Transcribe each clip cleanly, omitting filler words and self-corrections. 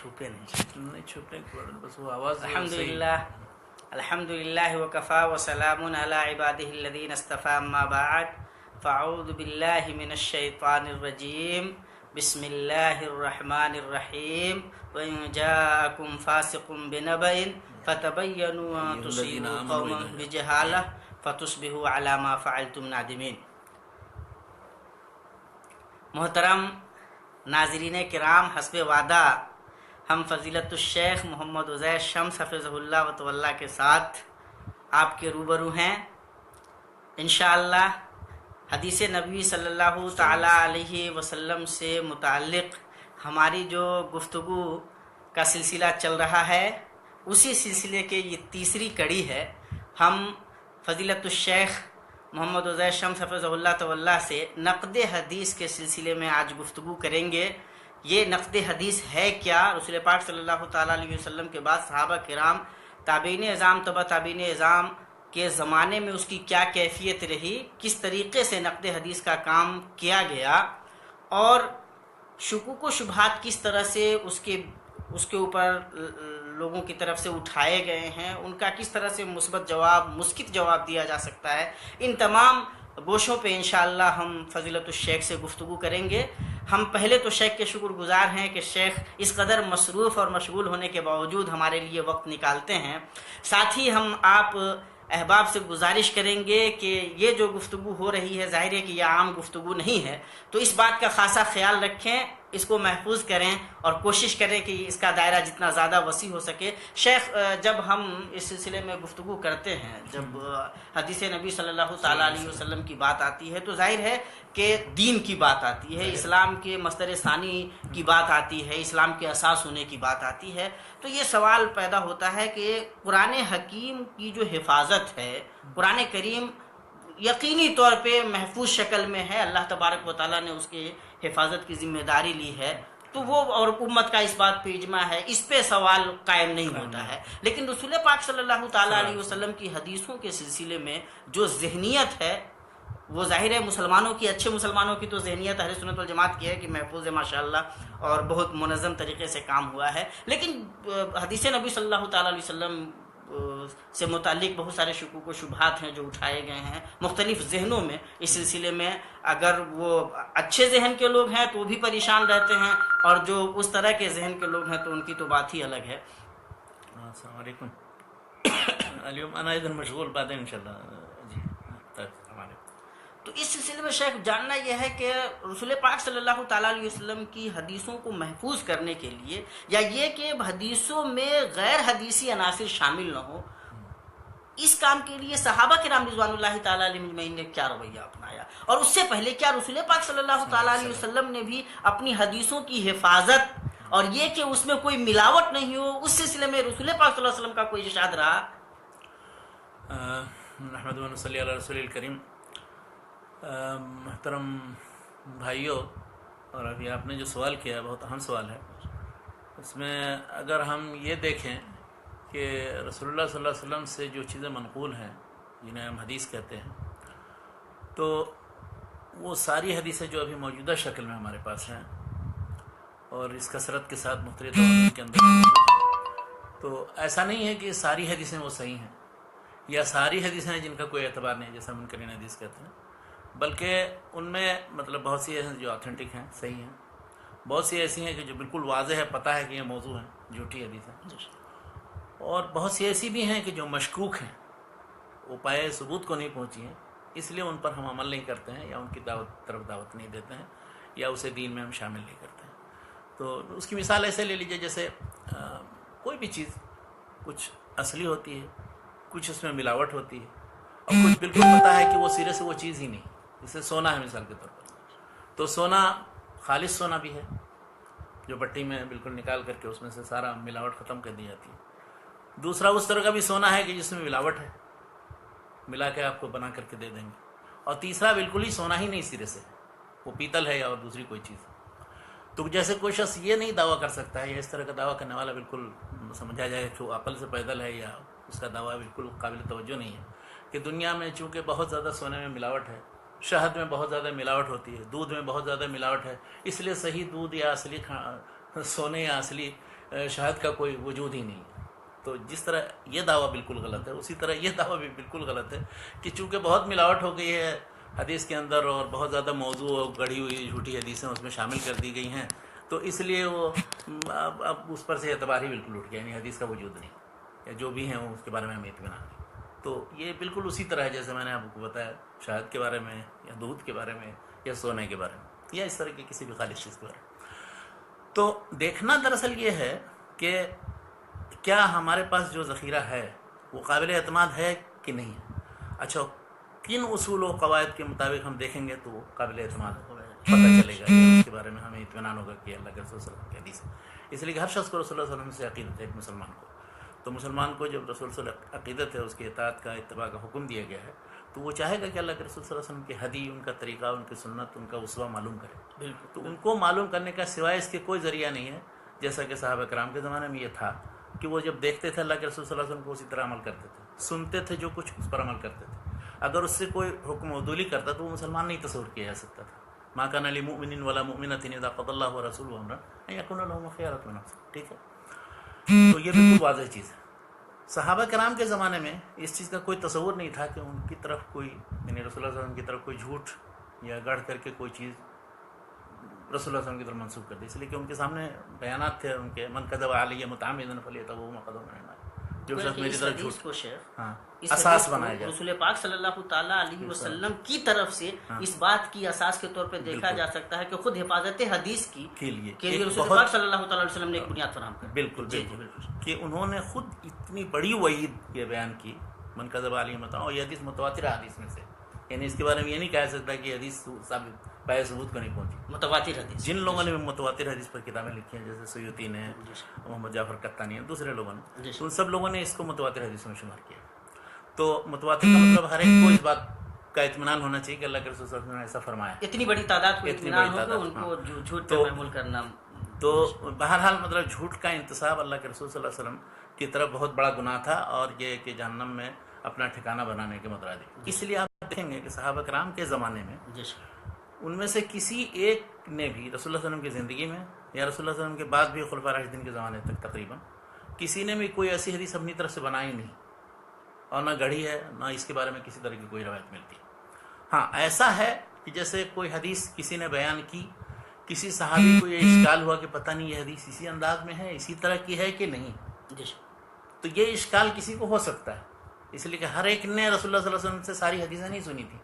چھپے نہیں چھپنے کی بس وہ آواز. الحمدللہ وکفا وسلام علی عبادہ الذین اصطفی اما بعد فاعوذ باللہ من الشیطان الرجیم بسم اللہ الرحمن الرحیم وَإِن جَاءَكُمْ فَاسِقٌ بِنَبَإٍ فَتَبَيَّنُوا أَن تُصِيبُوا قَوْمًا بِجَهَالَةٍ فَتُصْبِحُوا عَلَى مَا فَعَلْتُمْ نَادِمِينَ. محترم ناظرین کرام، حسب وعدہ ہم فضیلت الشیخ محمد عزیر شمس حفظہ اللہ وتولہ کے ساتھ آپ کے روبرو ہیں. انشاءاللہ حدیث نبوی صلی اللہ تعالی علیہ وسلم سے متعلق ہماری جو گفتگو کا سلسلہ چل رہا ہے، اسی سلسلے کے یہ تیسری کڑی ہے. ہم فضیلت الشیخ محمد عزیر شمس حفظہ اللہ تعالی سے نقد حدیث کے سلسلے میں آج گفتگو کریں گے. یہ نقد حدیث ہے کیا؟ رسول پاک صلی اللہ تعالیٰ علیہ وسلم کے بعد صحابہ کرام، تابعین اعظام، تبع تابعین اعظام کے زمانے میں اس کی کیا کیفیت رہی، کس طریقے سے نقد حدیث کا کام کیا گیا، اور شکوک و شبہات کس طرح سے اس کے اوپر لوگوں کی طرف سے اٹھائے گئے ہیں، ان کا کس طرح سے مثبت جواب، مسکت جواب دیا جا سکتا ہے. ان تمام گوشوں پہ انشاءاللہ ہم فضیلت الشیخ سے گفتگو کریں گے. ہم پہلے تو شیخ کے شکر گزار ہیں کہ شیخ اس قدر مصروف اور مشغول ہونے کے باوجود ہمارے لیے وقت نکالتے ہیں. ساتھ ہی ہم آپ احباب سے گزارش کریں گے کہ یہ جو گفتگو ہو رہی ہے، ظاہر ہے کہ یہ عام گفتگو نہیں ہے، تو اس بات کا خاصا خیال رکھیں، اس کو محفوظ کریں اور کوشش کریں کہ اس کا دائرہ جتنا زیادہ وسیع ہو سکے. شیخ، جب ہم اس سلسلے میں گفتگو کرتے ہیں، جب حدیث نبی صلی اللہ تعالیٰ علیہ وسلم کی بات آتی ہے تو ظاہر ہے کہ دین کی بات آتی ہے، اسلام کے مصدر ثانی کی بات آتی ہے، اسلام کے اساس ہونے کی بات آتی ہے. تو یہ سوال پیدا ہوتا ہے کہ قرآن حکیم کی جو حفاظت ہے، قرآن کریم یقینی طور پہ محفوظ شکل میں ہے، اللہ تبارک و تعالیٰ نے اس کے حفاظت کی ذمہ داری لی ہے، تو وہ اور امت کا اس بات پہ اجماع ہے، اس پہ سوال قائم نہیں ہوتا ہے. لیکن رسول پاک صلی اللہ تعالیٰ علیہ وسلم کی حدیثوں کے سلسلے میں جو ذہنیت ہے، وہ ظاہر ہے مسلمانوں کی، اچھے مسلمانوں کی تو ذہنیت اہل سنت والجماعت کی ہے کہ محفوظ ہے ماشاءاللہ اور بہت منظم طریقے سے کام ہوا ہے. لیکن حدیث نبی صلی اللہ تعالیٰ علیہ وسلم سے متعلق بہت سارے شکوک و شبہات ہیں جو اٹھائے گئے ہیں مختلف ذہنوں میں. اس سلسلے میں اگر وہ اچھے ذہن کے لوگ ہیں تو وہ بھی پریشان رہتے ہیں، اور جو اس طرح کے ذہن کے لوگ ہیں تو ان کی تو بات ہی الگ ہے. السلام علیکم. اليوم انا اذا مشغول بعدين ان شاء الله. جی السلام علیکم. تو اس سلسلے میں شیخ جاننا یہ ہے کہ رسول پاک صلی اللہ تعالیٰ علیہ وسلم کی حدیثوں کو محفوظ کرنے کے لیے، یا یہ کہ حدیثوں میں غیر حدیثی عناصر شامل نہ ہو، اس کام کے لیے صحابہ کرام رضوان اللہ تعالیٰ علیہ اجمعین نے کیا رویہ اپنایا، اور اس سے پہلے کیا رسول پاک صلی اللہ تعالیٰ علیہ وسلم نے بھی اپنی حدیثوں کی حفاظت اور یہ کہ اس میں کوئی ملاوٹ نہیں ہو، اس سلسلے میں رسول پاک صلی اللہ علیہ وسلم کا کوئی ارشاد رہا؟ نحمد و نصلی علی رسول الکریم. محترم بھائیوں، اور ابھی آپ نے جو سوال کیا بہت اہم سوال ہے. اس میں اگر ہم یہ دیکھیں کہ رسول اللہ صلی اللہ علیہ وسلم سے جو چیزیں منقول ہیں، جنہیں ہم حدیث کہتے ہیں، تو وہ ساری حدیثیں جو ابھی موجودہ شکل میں ہمارے پاس ہیں اور اس کثرت کے ساتھ مختلف دوروں کے اندر موجود ہیں، تو ایسا نہیں ہے کہ ساری حدیثیں وہ صحیح ہیں یا ساری حدیثیں ہیں جن کا کوئی اعتبار نہیں، جیسا منکرین حدیث کہتے ہیں، بلکہ ان میں مطلب بہت سی ایسی جو آتھینٹک ہیں، صحیح ہیں، بہت سی ایسی ہیں کہ جو بالکل واضح ہے، پتہ ہے کہ یہ موضوع ہے، جھوٹی حدیث ہے، اور بہت سی ایسی بھی ہیں کہ جو مشکوک ہیں، وہ پائے ثبوت کو نہیں پہنچی ہیں، اس لیے ان پر ہم عمل نہیں کرتے ہیں یا ان کی طرف دعوت نہیں دیتے ہیں یا اسے دین میں ہم شامل نہیں کرتے ہیں. تو اس کی مثال ایسے لے لیجیے جیسے کوئی بھی چیز کچھ اصلی ہوتی ہے، کچھ اس میں ملاوٹ ہوتی ہے، اور کچھ بالکل پتہ ہے کہ وہ سرے سے وہ چیز ہی نہیں. جیسے سونا ہے مثال کے طور پر، تو سونا خالص سونا بھی ہے جو بٹی میں بالکل نکال کر کے اس میں سے سارا ملاوٹ ختم کر دی جاتی ہے. دوسرا اس طرح کا بھی سونا ہے کہ جس میں ملاوٹ ہے، ملا کے آپ کو بنا کر کے دے دیں گے. اور تیسرا بالکل ہی سونا ہی نہیں سرے سے، وہ پیتل ہے یا اور دوسری کوئی چیز. تو جیسے کوئی شخص یہ نہیں دعویٰ کر سکتا ہے، یا اس طرح کا دعویٰ کرنے والا بالکل سمجھا جائے کہ وہ عقل سے پیدل ہے، یا اس کا دعویٰ بالکل قابل توجہ نہیں ہے کہ دنیا میں چونکہ بہت زیادہ سونے میں ملاوٹ ہے، شہد میں بہت زیادہ ملاوٹ ہوتی ہے، دودھ میں بہت زیادہ ملاوٹ ہے، اس لیے صحیح دودھ یا اصلی سونے یا اصلی شہد کا کوئی وجود ہی نہیں ہے. تو جس طرح یہ دعویٰ بالکل غلط ہے، اسی طرح یہ دعویٰ بھی بالکل غلط ہے کہ چونکہ بہت ملاوٹ ہو گئی ہے حدیث کے اندر اور بہت زیادہ موضوع اور گڑھی ہوئی جھوٹی حدیثیں اس میں شامل کر دی گئی ہیں، تو اس لیے وہ اب اس پر سے اعتبار ہی بالکل اٹھ گیا، یعنی حدیث کا وجود نہیں، یا جو بھی ہیں اس کے بارے میں ہمیں اطمینان نہیں. تو یہ بالکل اسی طرح ہے جیسے میں نے آپ کو بتایا شہد کے بارے میں یا دودھ کے بارے میں یا سونے کے بارے میں یا اس طرح کی کسی بھی خالص چیز کے بارے میں. تو دیکھنا دراصل یہ ہے کہ کیا ہمارے پاس جو ذخیرہ ہے وہ قابل اعتماد ہے کہ نہیں ہے. اچھا، کن اصول و قواعد کے مطابق ہم دیکھیں گے تو وہ قابل اعتماد پتہ چلے گا، اس کے بارے میں ہمیں اطمینان ہوگا کہ اللہ کے رسول صلی اللہ علیہ وسلم کی حدیث ہے. اس لیے کہ ہر شخص کو رسول اللہ صلی اللہ علیہ وسلم سے عقیدت ہے ایک مسلمان کو. تو مسلمان کو جب رسول صلی اللہ علیہ وسلم عقیدت ہے، اس کی اطاعت کا اتباع کا حکم دیا گیا ہے، تو وہ چاہے گا کہ اللہ کے رسول صلی اللہ علیہ وسلم کی حدیث، ان کا طریقہ، ان کی سنت، ان کا اسوہ معلوم کرے. بالکل. تو ان کو معلوم کرنے کا سوائے اس کے کوئی ذریعہ نہیں ہے، جیسا کہ صحابہ کرام کے زمانے میں یہ تھا کہ وہ جب دیکھتے تھے اللہ کے رسول صلی اللہ علیہ وسلم کو اسی طرح عمل کرتے تھے، سنتے تھے جو کچھ اس پر عمل کرتے تھے. اگر اس سے کوئی حکم عدولی کرتا تو وہ مسلمان نہیں تصور کیا جا سکتا تھا. ما کان لمؤمن ولا مؤمنۃ اذا قضى الله ورسوله امرا ان يكون لهم الخيارة من امرهم. ٹھیک ہے، تو یہ بالکل واضح چیز ہے. صحابہ کرام کے زمانے میں اس چیز کا کوئی تصور نہیں تھا کہ ان کی طرف کوئی، یعنی رسول اللہ صلی اللہ علیہ وسلم کی طرف کوئی جھوٹ یا گڑھ کر کے کوئی چیز رسول اللہ صلی اللہ علیہ وسلم کی طرف منسوخ کر دی. اس لیے کہ ان کے سامنے بیانات تھے ان کے، من کذب علی متعمدا فلیتبوأ مقعده من النار. جو شخص میری طرف جھوٹ کو شیخ ہاں اس اساس حدیث کو بنایا جائے رسول پاک صلی اللہ تعالیٰ علیہ وسلم کی طرف سے اس بات کی اساس کے طور پہ دیکھا جا سکتا ہے کہ خود حفاظت حدیث کے لیے رسول پاک صلی اللہ تعالیٰ علیہ وسلم نے ایک بنیاد فراہم کی. بالکل بالکل کہ انہوں نے خود اتنی بڑی وعید یہ بیان کی، من کذب علی متعمدا، اور یہ حدیث متواتر حدیث میں سے، یعنی اس کے بارے میں یہ نہیں کہہ سکتا کہ حدیث ثابت پائے ثبوت کو نہیں پہنچی. متواتر حدیث جن لوگوں نے متواتر حدیث پر کتابیں لکھی ہیں جیسے سیوطی نے، محمد جعفر قطانی ہیں، دوسرے لوگوں نے، ان سب لوگوں نے اس کو متواتر حدیث میں شمار کیا. تو متواتر کا مطلب ہر ایک کو اس بات کا اطمینان ہونا چاہیے کہ اللہ کے رسول صلی اللہ علیہ وسلم نے ایسا فرمایا. اتنی بڑی تعداد کو اطمینان ہو کہ ان کو جھوٹ پہ محمول کرنا. تو بہرحال مطلب جھوٹ کا انتصاب اللہ کے رسول صلی اللہ علیہ وسلم کی طرف بہت بڑا گناہ تھا، اور یہ کہ جہنم میں اپنا ٹھکانہ بنانے کے مترادف. اس لیے آپ دیکھیں گے کہ صحابہ کرام کے زمانے میں ان میں سے کسی ایک نے بھی رسول اللہ صلی اللہ علیہ وسلم کی زندگی میں یا رسول اللہ صلی اللہ علیہ وسلم کے بعد بھی خلفاء راشدین کے زمانے تک تقریباً کسی نے بھی کوئی ایسی حدیث اپنی طرف سے بنائی نہیں، اور نہ گڑھی ہے، نہ اس کے بارے میں کسی طرح کی کوئی روایت ملتی. ہاں ایسا ہے کہ جیسے کوئی حدیث کسی نے بیان کی، کسی صحابی کو یہ اشکال ہوا کہ پتہ نہیں یہ حدیث اسی انداز میں ہے، اسی طرح کی ہے کہ نہیں، تو یہ اشکال کسی کو ہو سکتا ہے. اس لیے کہ ہر ایک نے رسول اللہ صلی اللہ علیہ وسلم سے ساری حدیثیں نہیں سنی تھیں،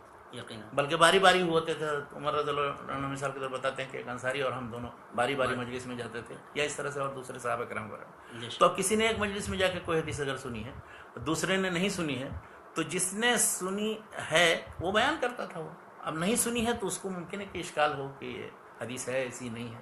بلکہ باری باری ہوتے تھے. عمر رضی اللہ عنہ مثال کے طور بتاتے ہیں کہ ایک انصاری اور ہم دونوں باری باری مجلس میں جاتے تھے، یا اس طرح سے اور دوسرے صحابہ کرام وغیرہ. تو اب کسی نے ایک مجلس میں جا کے کوئی حدیث اگر سنی ہے، دوسرے نے نہیں سنی ہے، تو جس نے سنی ہے وہ بیان کرتا تھا، وہ اب نہیں سنی ہے تو اس کو ممکن ہے کہ اشکال ہو کہ یہ حدیث ہے ایسی نہیں ہے.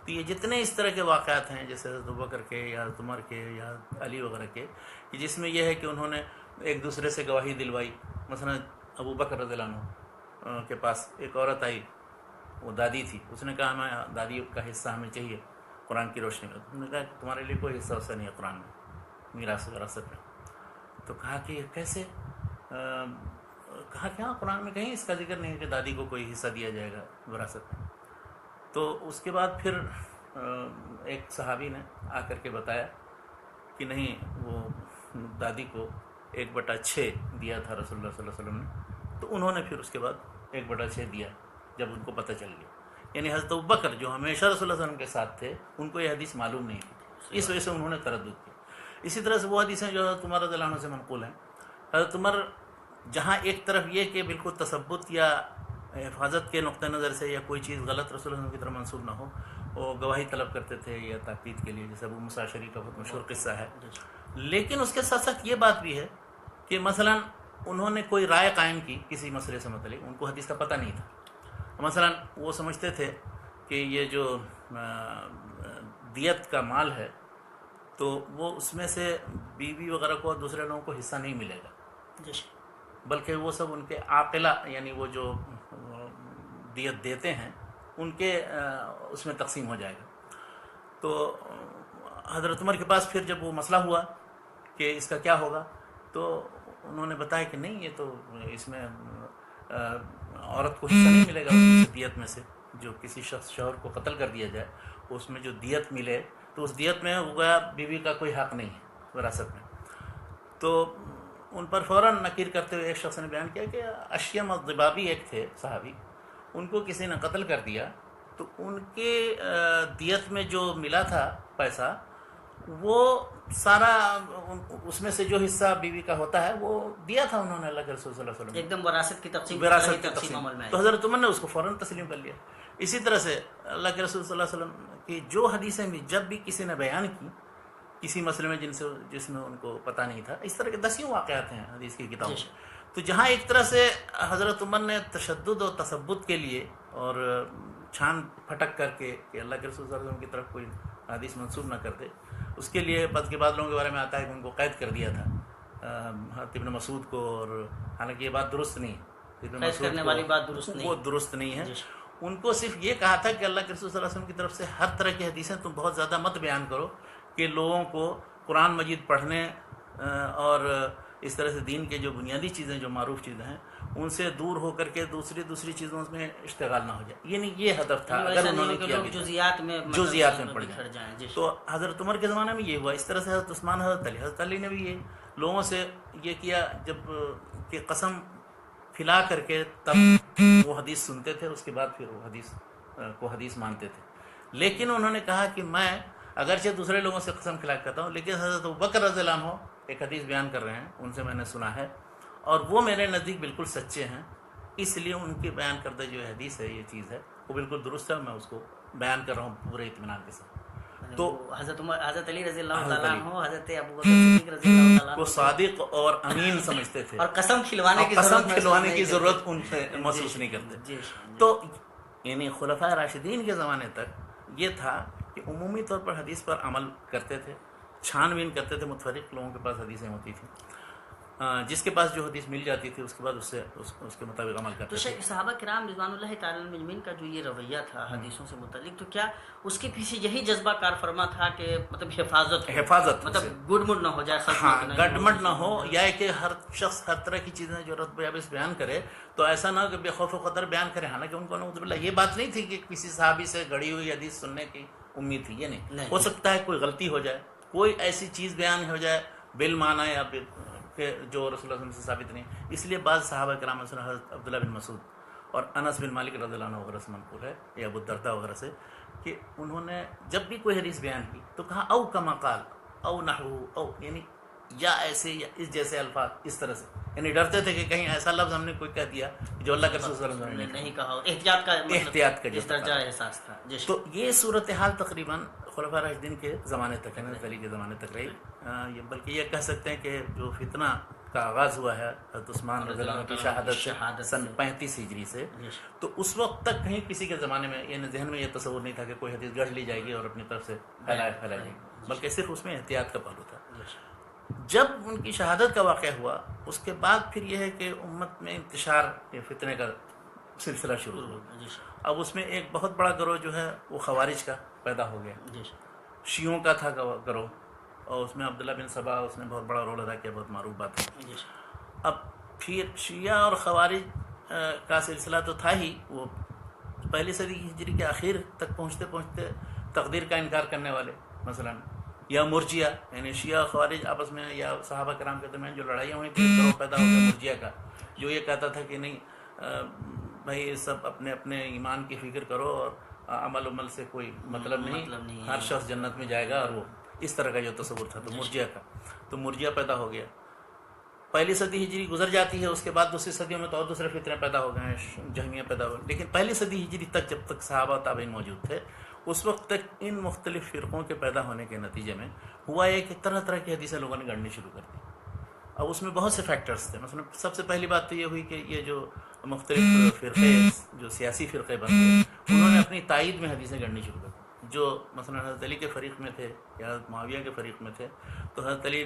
تو یہ جتنے اس طرح کے واقعات ہیں جیسے حضرت ابوبکر کے یا حضرت عمر کے یا علی وغیرہ کے، جس میں یہ ہے کہ انہوں نے ایک دوسرے سے گواہی دلوائی. مثلا ابوبکر رضی اللہ عنہ کے پاس ایک عورت آئی، وہ دادی تھی، اس نے کہا ہمیں دادی کا حصہ ہمیں چاہیے قرآن کی روشنی میں. انہوں نے کہا کہ تمہارے لیے کوئی حصہ وصہ نہیں ہے قرآن میں، میراث وراثت میں. تو کہا کہ یہ کیسے؟ کہا کہ ہاں قرآن میں کہیں اس کا ذکر نہیں ہے کہ دادی کو کوئی حصہ دیا جائے گا وراثت میں. تو اس کے بعد پھر ایک صحابی نے آ کر کے بتایا کہ نہیں، وہ دادی کو 1/6 دیا تھا رسول اللہ صلی اللہ علیہ وسلم نے. تو انہوں نے پھر اس کے بعد 1/6 دیا جب ان کو پتہ چل گیا. یعنی حضرت ابوبکر جو ہمیشہ رسول اللہ صلی اللہ علیہ وسلم کے ساتھ تھے، ان کو یہ حدیث معلوم نہیں تھی، اس وجہ سے انہوں نے تردد کیا. اسی طرح سے وہ حدیثیں جو حضرت عمر رضی اللہ عنہ سے منقول ہیں، حضرت عمر جہاں ایک طرف یہ کہ بالکل تثبت یا حفاظت کے نقطہ نظر سے یا کوئی چیز غلط رسول اللہ علیہ وسلم کی طرف منسوب نہ ہو، وہ گواہی طلب کرتے تھے یا تاکید کے لیے، جیسے ابو موسیٰ اشعری کا بہت مشہور قصہ ہے. لیکن اس کے ساتھ ساتھ یہ بات بھی ہے کہ مثلا انہوں نے کوئی رائے قائم کی کسی مسئلے سے متعلق، ان کو حدیث کا پتہ نہیں تھا. مثلا وہ سمجھتے تھے کہ یہ جو دیت کا مال ہے تو وہ اس میں سے بیوی وغیرہ کو اور دوسرے لوگوں کو حصہ نہیں ملے گا، بلکہ وہ سب ان کے عاقلہ، یعنی وہ جو دیت دیتے ہیں ان کے اس میں تقسیم ہو جائے گا. تو حضرت عمر کے پاس پھر جب وہ مسئلہ ہوا کہ اس کا کیا ہوگا، تو انہوں نے بتایا کہ نہیں، یہ تو اس میں عورت کو حصہ نہیں ملے گا اس میں سے، دیت میں سے. جو کسی شخص شوہر کو قتل کر دیا جائے اس میں جو دیت ملے تو تو اس دیت میں گویا بیوی کا کوئی حق نہیں ہے وراثت میں. تو ان پر فوراً نکیر کرتے ہوئے ایک شخص نے بیان کیا کہ اشیم الضبابی ایک تھے صحابی، ان کو کسی نے قتل کر دیا، تو ان کے دیت میں جو ملا تھا پیسہ وہ سارا اس میں سے جو حصہ بیوی کا ہوتا ہے وہ دیا تھا انہوں نے اللہ کے رسول صلی اللہ علیہ وسلم. ایک دم وراثت کی تقسیم عمل میں. تو حضرت عمر نے اس کو فوراً تسلیم کر لیا. اسی طرح سے اللہ کے رسول صلی اللہ علیہ وسلم کی جو حدیثیں بھی جب بھی کسی نے بیان کی کسی مسئلے میں جس میں ان کو پتہ نہیں تھا، اس طرح کے 10 واقعات ہیں حدیث کی کتابوں میں. تو جہاں ایک طرح سے حضرت عمر نے تشدد اور تثبت کے لیے اور چھان پھٹک کر کے کہ اللہ کے رسول صلی اللہ علیہ وسلم کی طرف کوئی حدیث منسوب نہ کر دے، اس کے لیے بعد کے بعد لوگوں کے بارے میں آتا ہے کہ ان کو قید کر دیا تھا ابن مسعود کو، اور حالانکہ یہ بات درست نہیں ہے، قید کرنے والی بات درست نہیں، وہ درست نہیں ہے. ان کو صرف یہ کہا تھا کہ اللہ کے رسول صلی اللہ علیہ وسلم کی طرف سے ہر طرح کی حدیثیں تم بہت زیادہ مت بیان کرو کہ لوگوں کو قرآن مجید پڑھنے اور اس طرح سے دین کے جو بنیادی چیزیں جو معروف چیزیں ہیں ان سے دور ہو کر کے دوسری چیزوں میں اشتغال نہ ہو جائے. یعنی یہ ہدف تھا. اگر انہوں نے کیا جزیات میں پڑ جائے تو حضرت عمر کے زمانے میں یہ ہوا. اس طرح سے حضرت عثمان، حضرت علی نے بھی یہ لوگوں سے یہ کیا جب کہ قسم کھلا کر کے تب وہ حدیث سنتے تھے، اس کے بعد پھر وہ حدیث مانتے تھے. لیکن انہوں نے کہا کہ میں اگرچہ دوسرے لوگوں سے قسم کھلا کرتا ہوں لیکن حضرت ابوبکر رضی اللہ عنہ ایک حدیث بیان کر رہے ہیں، ان سے میں نے سنا ہے اور وہ میرے نزدیک بالکل سچے ہیں، اس لیے ان کی بیان کردہ جو حدیث ہے یہ چیز ہے وہ بالکل درست ہے، میں اس کو بیان کر رہا ہوں پورے اطمینان کے ساتھ. تو حضرت علی رضی اللہ تعالیٰ عنہ، حضرت ابوبکر صدیق رضی اللہ تعالیٰ عنہ کو صادق اور امین سمجھتے تھے اور قسم کھلوانے کی ضرورت ان سے محسوس نہیں کرتے. تو یعنی خلفائے راشدین کے زمانے تک یہ تھا کہ عمومی طور پر حدیث پر عمل کرتے تھے، چھان بین کرتے تھے. متفرق لوگوں کے پاس حدیثیں ہوتی تھیں، جس کے پاس جو حدیث مل جاتی تھی اس کے بعد اس کے مطابق عمل کرتے تھے. تو صحابہ کرام رضوان اللہ تعالی علیہم اجمعین کا جو یہ رویہ تھا حدیثوں سے متعلق، تو کیا اس کے پیچھے یہی جذبہ کار فرما تھا کہ مطلب حفاظت مطلب گڈ مڈ نہ ہو جائے، گڈ مڈ نہ ہو، یا کہ ہر شخص ہر طرح کی چیزیں جو رتب یابس بیان کرے تو ایسا نہ ہو کہ بے خوف و خطر بیان کرے. حالانکہ ان کو نعوذ باللہ یہ بات نہیں تھی کہ کسی صحابی سے گھڑی ہوئی حدیث سننے کی امید تھی، یہ نہیں. ہو سکتا ہے کوئی غلطی ہو جائے، کوئی ایسی چیز بیان ہو جائے بالمعنی یا کہ جو رسول اللہ صلی اللہ علیہ وسلم سے ثابت نہیں. اس لیے بعض صحابہ کرام مثلا حضرت عبداللہ بن مسعود اور انس بن مالک رضی اللہ عنہ وغیرہ سے منقول ہے، یا ابو الدرداء وغیرہ سے، کہ انہوں نے جب بھی کوئی حدیث بیان کی تو کہا او کما قال او نحو او، یعنی یا ایسے یا اس جیسے الفاظ، اس طرح سے. یعنی ڈرتے تھے کہ کہیں ایسا لفظ ہم نے کوئی کہہ دیا جو اللہ کے رسول صلی اللہ علیہ وسلم نے نہیں کہا. احتیاط کا اس درجہ احساس تھا. تو یہ صورتحال تقریباً خلفاء راشدین کے زمانے تک ہے، حضرت علی کے زمانے تک رہی. بلکہ یہ کہہ سکتے ہیں کہ جو فتنہ کا آغاز ہوا ہے حضرت عثمان رضی اللہ عنہ کی شہادت سن 35 ہجری سے، تو اس وقت تک کہیں کسی کے زمانے میں یہ ذہن میں یہ تصور نہیں تھا کہ کوئی حدیث گڑھ لی جائے گی اور اپنی طرف سے پھیلائی جائے گی، بلکہ صرف اس میں احتیاط کا پہلو تھا. جب ان کی شہادت کا واقعہ ہوا اس کے بعد پھر یہ ہے کہ امت میں انتشار فتنے کا سلسلہ شروع ہوا. اب اس میں ایک بہت بڑا گروہ جو ہے وہ خوارج کا پیدا ہو گیا، شیعوں کا تھا گروہ، اور اس میں عبداللہ بن سبا اس نے بہت بڑا رول ادا کیا، بہت معروف بات ہے. اب پھر شیعہ اور خوارج کا سلسلہ تو تھا ہی، وہ پہلی صدی ہجری کے آخر تک پہنچتے تقدیر کا انکار کرنے والے مثلا، یا مرجیہ، یعنی شیعہ خوارج آپس میں یا صحابہ کرام کے درمیان جو لڑائیاں ہوئی تھیں، گروہ پیدا ہو گیا مرجیہ کا، جو یہ کہتا تھا کہ نہیں بھائی سب اپنے اپنے ایمان کی فکر کرو اور عمل سے کوئی مطلب نہیں، ہر شخص جنت میں جائے گا، اور وہ اس طرح کا جو تصور تھا تو مرجیہ کا، تو مرجیہ پیدا ہو گیا. پہلی صدی ہجری گزر جاتی ہے، اس کے بعد دوسری صدیوں میں تو اور دوسرے فتنے پیدا ہو گئے ہیں، جہمیہ پیدا ہو گئے. لیکن پہلی صدی ہجری تک جب تک صحابہ تابعین موجود تھے اس وقت تک ان مختلف فرقوں کے پیدا ہونے کے نتیجے میں ہوا یہ کہ طرح طرح کی حدیثیں لوگوں نے گڑھنی شروع کر دی. اب اس میں بہت سے فیکٹرز تھے. مثلا سب سے پہلی بات تو یہ ہوئی کہ یہ جو مختلف فرقے جو سیاسی فرقے بن گئے انہوں نے اپنی تائید میں حدیثیں گڑھنی شروع کر دی. جو مثلا حضرت علی کے فریق میں تھے یا حضرت معاویہ کے فریق میں تھے تو حضرت علی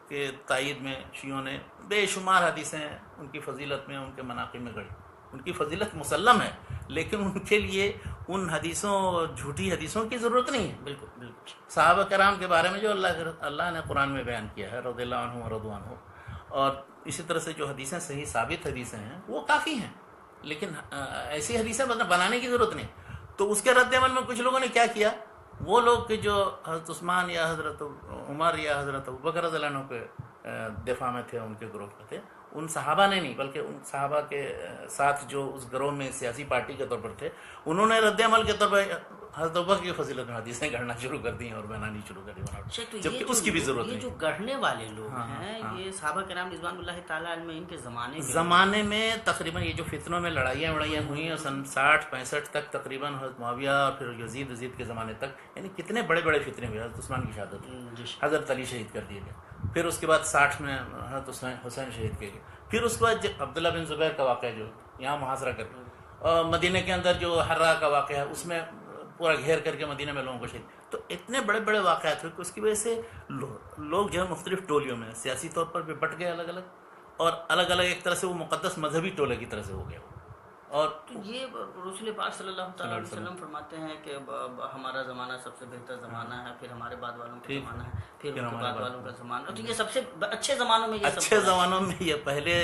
کے تائید میں شیعوں نے بے شمار حدیثیں ان کی فضیلت میں، ان کے مناقب میں گڑھی. ان کی فضیلت مسلم ہے لیکن ان کے لیے ان حدیثوں جھوٹی حدیثوں کی ضرورت نہیں ہے. بالکل صحابہ کرام کے بارے میں جو اللہ نے قرآن میں بیان کیا ہے رضی اللہ عنہ ورضوا عنہ، اور اسی طرح سے جو حدیثیں صحیح ثابت حدیثیں ہیں وہ کافی ہیں، لیکن ایسی حدیثیں بنانے کی ضرورت نہیں. تو اس کے رد عمل میں کچھ لوگوں نے کیا کیا، وہ لوگ کہ جو حضرت عثمان یا حضرت عمر یا حضرت ابوبکر رضی اللہ عنہ کے دفاع میں تھے، ان کے گروہ میں تھے، ان صحابہ نے نہیں بلکہ ان صحابہ کے ساتھ جو اس گروہ میں سیاسی پارٹی کے طور پر تھے، انہوں نے رد عمل کے طور پر حضرت ابوبکر کی فضیلت میں حدیثیں گھڑنا شروع کر دی اور بنانی شروع کر دی، جبکہ اس کی بھی ضرورت نہیں۔ یہ جو گڑھنے والے لوگ ہیں یہ صحابہ کرام رضوان اللہ تعالیٰ عنہ ان کے زمانے میں تقریباً یہ جو فتنوں میں لڑائیاں ہوئی ہیں سن 60-65 تک تقریباً حضرت معاویہ اور پھر یزید کے زمانے تک، یعنی کتنے بڑے بڑے فتنے ہوئے، حضرت عثمان کی شہادت ہوئی، حضرت علی شہید کر دیے گئے، پھر اس کے بعد 60 میں حضرت حسین شہید کیے گئے، پھر اس کے بعد عبداللہ بن زبیر کا واقعہ جو یہاں محاصرہ کر کے، اور مدینہ کے اندر جو حرہ کا واقعہ ہے اس میں پورا گھیر کر کے مدینہ میں لوگوں کو شہید، تو اتنے بڑے بڑے واقعات ہوئے کہ اس کی وجہ سے لوگ جو ہے مختلف ٹولیوں میں سیاسی طور پر بھی بٹ گئے الگ الگ، اور الگ الگ ایک طرح سے وہ مقدس مذہبی ٹولے کی طرح سے ہو گیا۔ اور یہ رسول پاک صلی اللہ تعالیٰ علیہ وسلم فرماتے ہیں کہ ہمارا زمانہ سب سے بہتر زمانہ ہے، پھر ہمارے بعد والوں کا زمانہ ہے، پھر ان کے بعد والوں کا زمانہ، تو یہ سب سے اچھے زمانوں میں اچھے زمانوں میں یہ پہلے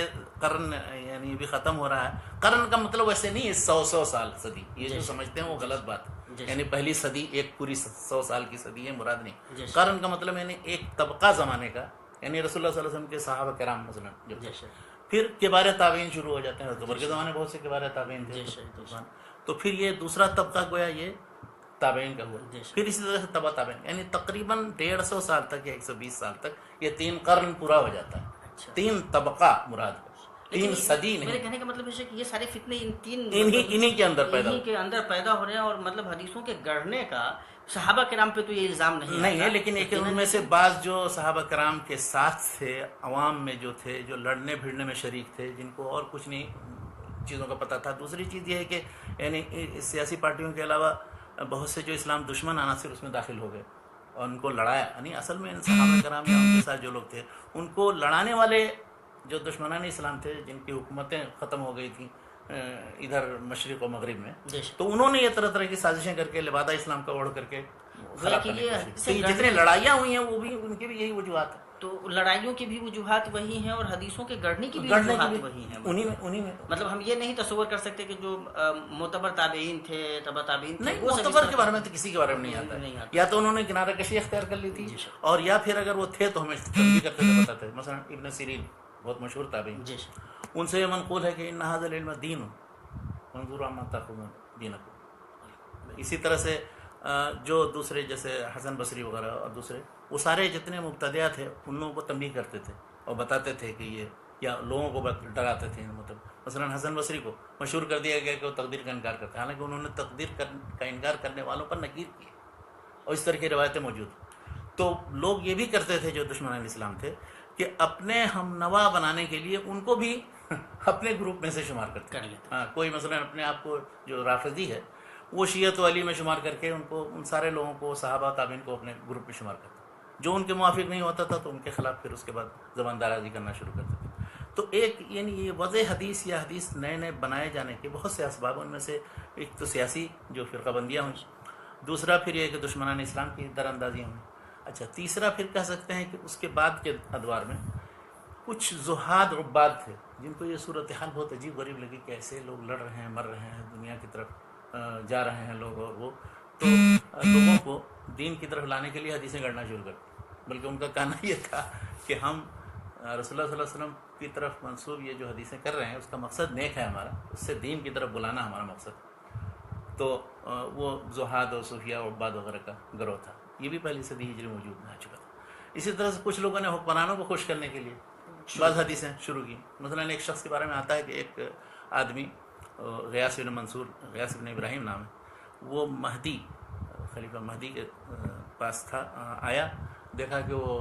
قرن یعنی بھی ختم ہو رہا ہے۔ قرن کا مطلب ویسے نہیں ہے 100 سال صدی، یہ جو سمجھتے ہیں وہ غلط بات ہے، یعنی پہلی صدی ایک پوری 100 سال کی صدی ہے مراد نہیں۔ قرن کا مطلب یعنی ایک طبقہ زمانے کا، یعنی رسول اللہ صلی اللہ علیہ وسلم کے صحابہ کرام مثلا، پھر کبار تابعین شروع ہو جاتے ہیں، عمر کے زمانے بہت سے کبار تابعین تھے، تو پھر یہ دوسرا طبقہ گویا یہ تابعین کا ہوا، پھر اسی طرح سے تبع تابعین، یعنی تقریباً 150 سال تک یا 120 سال تک یہ 3 قرن پورا ہو جاتا ہے، 3 طبقہ مراد ہے، 3 صدی نہیں۔ میرے کہنے کا مطلب ہے کہ یہ سارے فتنے انہی کے اندر پیدا ہو رہے ہیں، اور مطلب حدیثوں کے گڑھنے کا صحابہ کرام پہ تو یہ الزام نہیں ہے، لیکن ایک ان میں سے بعض جو صحابہ کرام کے ساتھ تھے، عوام میں جو تھے، جو لڑنے بھیڑنے میں شریک تھے، جن کو اور کچھ نہیں چیزوں کا پتہ تھا۔ دوسری چیز یہ ہے کہ یعنی سیاسی پارٹیوں کے علاوہ بہت سے جو اسلام دشمن عناصر اس میں داخل ہو گئے اور ان کو لڑایا، یعنی اصل میں ان صحابہ کرام یا ان کے ساتھ جو لوگ تھے ان کو لڑانے والے جو دشمنان اسلام تھے، جن کی حکومتیں ختم ہو گئی تھیں ادھر مشرق و مغرب میں، تو انہوں نے یہ طرح طرح کی سازشیں کر کے لبادہ اسلام کا اوڑھ کر کے جتنے لڑائیاں ہوئی ہیں وہ بھی ان کی بھی یہی وجوہات ہیں، تو لڑائیوں کی بھی وجوہات وہی ہیں اور حدیثوں کے گڑھنے کی بھی وجوہات وہی ہیں۔ انہی میں مطلب ہم یہ نہیں تصور کر سکتے کہ جو معتبر تابعین تھے، تبع تابعین تھے، نہیں، معتبر کے بارے میں تو کسی کے بارے میں نہیں آتا، یا تو انہوں نے کنارہ کشی اختیار کر لی تھی، اور یا پھر اگر وہ تھے تو ہمیں تنبیہ کرتے تھے، بتاتے تھے۔ مثلا ابن سیرین بہت مشہور تابعین، ان سے یہ منقول ہے کہ ان ھذا العلم دین انظروا عما تاخذون دینکم۔ اسی طرح سے جو دوسرے جیسے حسن بصری وغیرہ اور دوسرے، وہ سارے جتنے مبتدعات تھے ان لوگوں کو تنبیہ کرتے تھے اور بتاتے تھے کہ یہ، یا لوگوں کو ڈراتے تھے، مطلب مثلا حسن بصری کو مشہور کر دیا گیا کہ وہ تقدیر کا انکار کرتے ہیں، حالانکہ انہوں نے تقدیر کا انکار کرنے والوں پر نکیر کی، اور اس طرح کی روایتیں موجود۔ تو لوگ یہ بھی کرتے تھے جو دشمنان اسلام تھے کہ اپنے ہم نوا بنانے کے لیے ان کو بھی اپنے گروپ میں سے شمار کرتے ہیں۔ ہاں، کوئی مثلا اپنے آپ کو جو رافضی ہے وہ شیعت و علی میں شمار کر کے ان کو، ان سارے لوگوں کو، صحابہ تابعین کو اپنے گروپ میں شمار کرتے ہیں، جو ان کے موافق نہیں ہوتا تھا تو ان کے خلاف پھر اس کے بعد زبان درازی کرنا شروع کرتے تھے۔ تو ایک یعنی یہ وضع حدیث یا حدیث نئے نئے بنائے جانے کے بہت سے اسباب، ان میں سے ایک تو سیاسی جو فرقہ بندیاں ہوئیں، دوسرا پھر یہ کہ دشمنان اسلام کی در اندازیاں ہوئیں، اچھا تیسرا پھر کہہ سکتے ہیں کہ اس کے بعد کے ادوار میں کچھ زہاد عباد تھے جن کو یہ صورتحال بہت عجیب غریب لگی کہ ایسے لوگ لڑ رہے ہیں، مر رہے ہیں، دنیا کی طرف جا رہے ہیں لوگ، اور وہ تو لوگوں کو دین کی طرف لانے کے لیے حدیثیں گڑھنا شروع کر، بلکہ ان کا کہنا یہ تھا کہ ہم رسول اللہ صلی اللہ علیہ وسلم کی طرف منسوب یہ جو حدیثیں کر رہے ہیں اس کا مقصد نیک ہے ہمارا، اس سے دین کی طرف بلانا ہمارا مقصد۔ تو وہ زہاد و صوفیہ و عباد وغیرہ کا گروہ تھا، یہ بھی پہلی صدی ہجری موجود میں آ چکا تھا۔ اسی طرح سے کچھ لوگوں نے حکمرانوں کو خوش کرنے کے لیے بعض حدیثیں شروع کی۔ مثلا ایک شخص کے بارے میں آتا ہے کہ ایک آدمی غیاث بن منصور، غیاث بن ابراہیم نام ہے، وہ مہدی، خلیفہ مہدی کے پاس تھا، آیا، دیکھا کہ وہ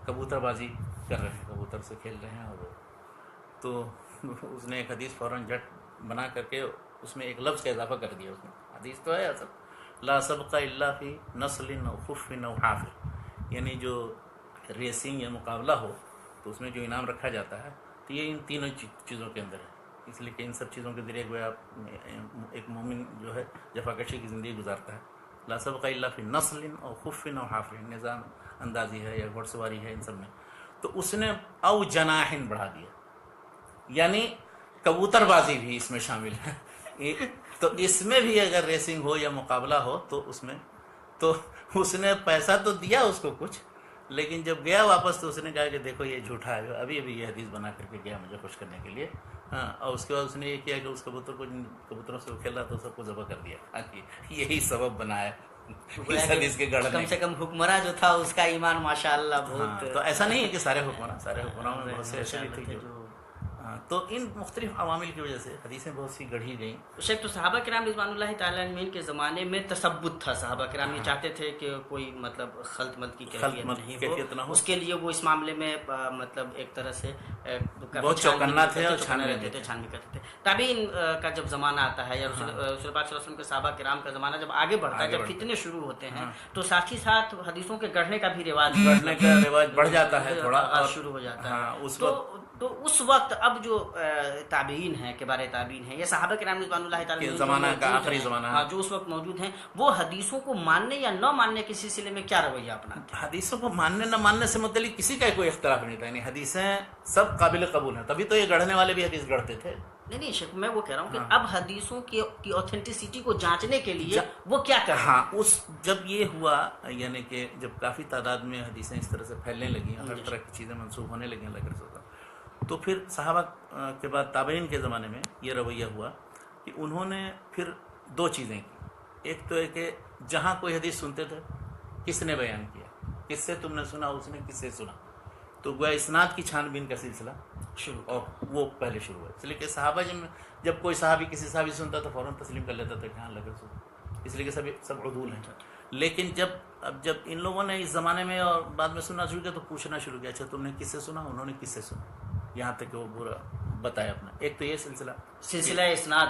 کبوتر بازی کر رہے ہیں، کبوتر سے کھیل رہے ہیں، اور تو اس نے ایک حدیث فوراً جٹ بنا کر کے اس میں ایک لفظ کا اضافہ کر دیا۔ اس میں حدیث تو ہے اصل، لا سبق الا فی نسل او خف او حافر، یعنی جو ریسنگ یا مقابلہ ہو تو اس میں جو انعام رکھا جاتا ہے تو یہ ان تینوں چیزوں کے اندر ہے، اس لیے کہ ان سب چیزوں کے ذریعے گویا ایک مومن جو ہے جفاکشی کی زندگی گزارتا ہے۔ لا سبق الا فی نسل او خف او حافر، نظام اندازی ہے یا گھوڑ سواری ہے، ان سب میں۔ تو اس نے او جناحن بڑھا دیا، یعنی کبوتر بازی بھی اس میں شامل ہے، تو اس میں بھی اگر ریسنگ ہو یا مقابلہ ہو تو اس میں تو اس نے پیسہ تو دیا اس کو کچھ، لیکن جب گیا واپس تو اس نے کہا کہ دیکھو یہ جھوٹا ہے، ابھی ابھی یہ حدیث بنا کر کے گیا مجھے خوش کرنے کے لیے. ہاں، اور اس کے بعد اس نے یہ کیا کہ اس کبوتر کو، جن کبوتروں سے وہ کھیل رہا تھا سب کو ذبح کر دیا. یہی سبب بنا ہے اس حدیث کے گڑھنے. کم سے کم حکمراں جو تھا اس کا ایمان ماشاءاللہ ہاں، بہت. تو ایسا نہیں ہے کہ سارے حکمراں میں بہت سے ایسے بھی تھے جو. ہاں، تو ان مختلف عوامل کی وجہ سے حدیثیں بہت سی گڑھی گئیں. شیخ، تو صحابہ کرام رضوان اللہ تعالیٰ عنہ کے زمانے میں تثبت تھا. صحابہ کرام یہ چاہتے تھے کہ کوئی مطلب خلط ملط کی کیفیت نہ ہو. اس کے لیے وہ اس معاملے میں مطلب ایک طرح سے بہت چوکنا تھے اور چھانوی کرتے تھے. تابعین کا جب زمانہ آتا ہے یا رسول پاک صلی اللہ علیہ وسلم کے صحابہ کرام کا زمانہ جب آگے بڑھتا ہے، جب فتنے شروع ہوتے ہیں، تو ساتھ ہی ساتھ حدیثوں کے گڑھنے کا بھی رواج بڑھ جاتا ہے، تھوڑا شروع ہو جاتا ہے. تو اس وقت اب جو تابعین ہیں، کبار تابعین ہیں، یا صحابہ کرام رضوان اللہ تعالیٰ عنہ زمانہ کا آخری زمانہ ہے، جو اس وقت موجود ہیں، وہ حدیثوں کو ماننے یا نہ ماننے کے سلسلے میں کیا رویہ اپناتے ہیں؟ حدیثوں کو ماننے نہ ماننے سے متعلق کسی کا کوئی اختلاف نہیں تھا. یعنی حدیثیں سب قابل قبول ہیں، تبھی تو یہ گڑھنے والے بھی حدیث گڑھتے تھے. نہیں شیخ، میں وہ کہہ رہا ہوں کہ اب حدیثوں کی اوتھینٹسٹی کو جانچنے کے لیے وہ کیا کر رہے ہیں؟ ہاں، جب یہ ہوا، یعنی کہ جب کافی تعداد میں حدیثیں اس طرح سے پھیلنے لگیں، ہر طرح کی چیزیں منسوخ ہونے لگیں اللہ کے رسول کا، تو پھر صحابہ کے بعد تابعین کے زمانے میں یہ رویہ ہوا کہ انہوں نے پھر دو چیزیں کی. ایک تو ہے کہ جہاں کوئی حدیث سنتے تھے، کس نے بیان کیا، کس سے تم نے سنا، اس نے کس سے سنا، تو گویا اسناد کی چھان بین کا سلسلہ شروع، اور وہ پہلے شروع ہوا. اس لیے کہ صحابہ جب کوئی صحابی کسی صحابی سنتا تو فوراً تسلیم کر لیتا تھا کہ ہاں لگے سن، اس لیے کہ سب عدول ہیں. لیکن جب ان لوگوں نے اس زمانے میں اور بعد میں سننا شروع کیا تو پوچھنا شروع کیا، اچھا تم نے کس سے سنا، انہوں نے کس سے سنا، یہاں تک کہ وہ پورا بتایا اپنا. ایک تو یہ سلسلہ اسناد.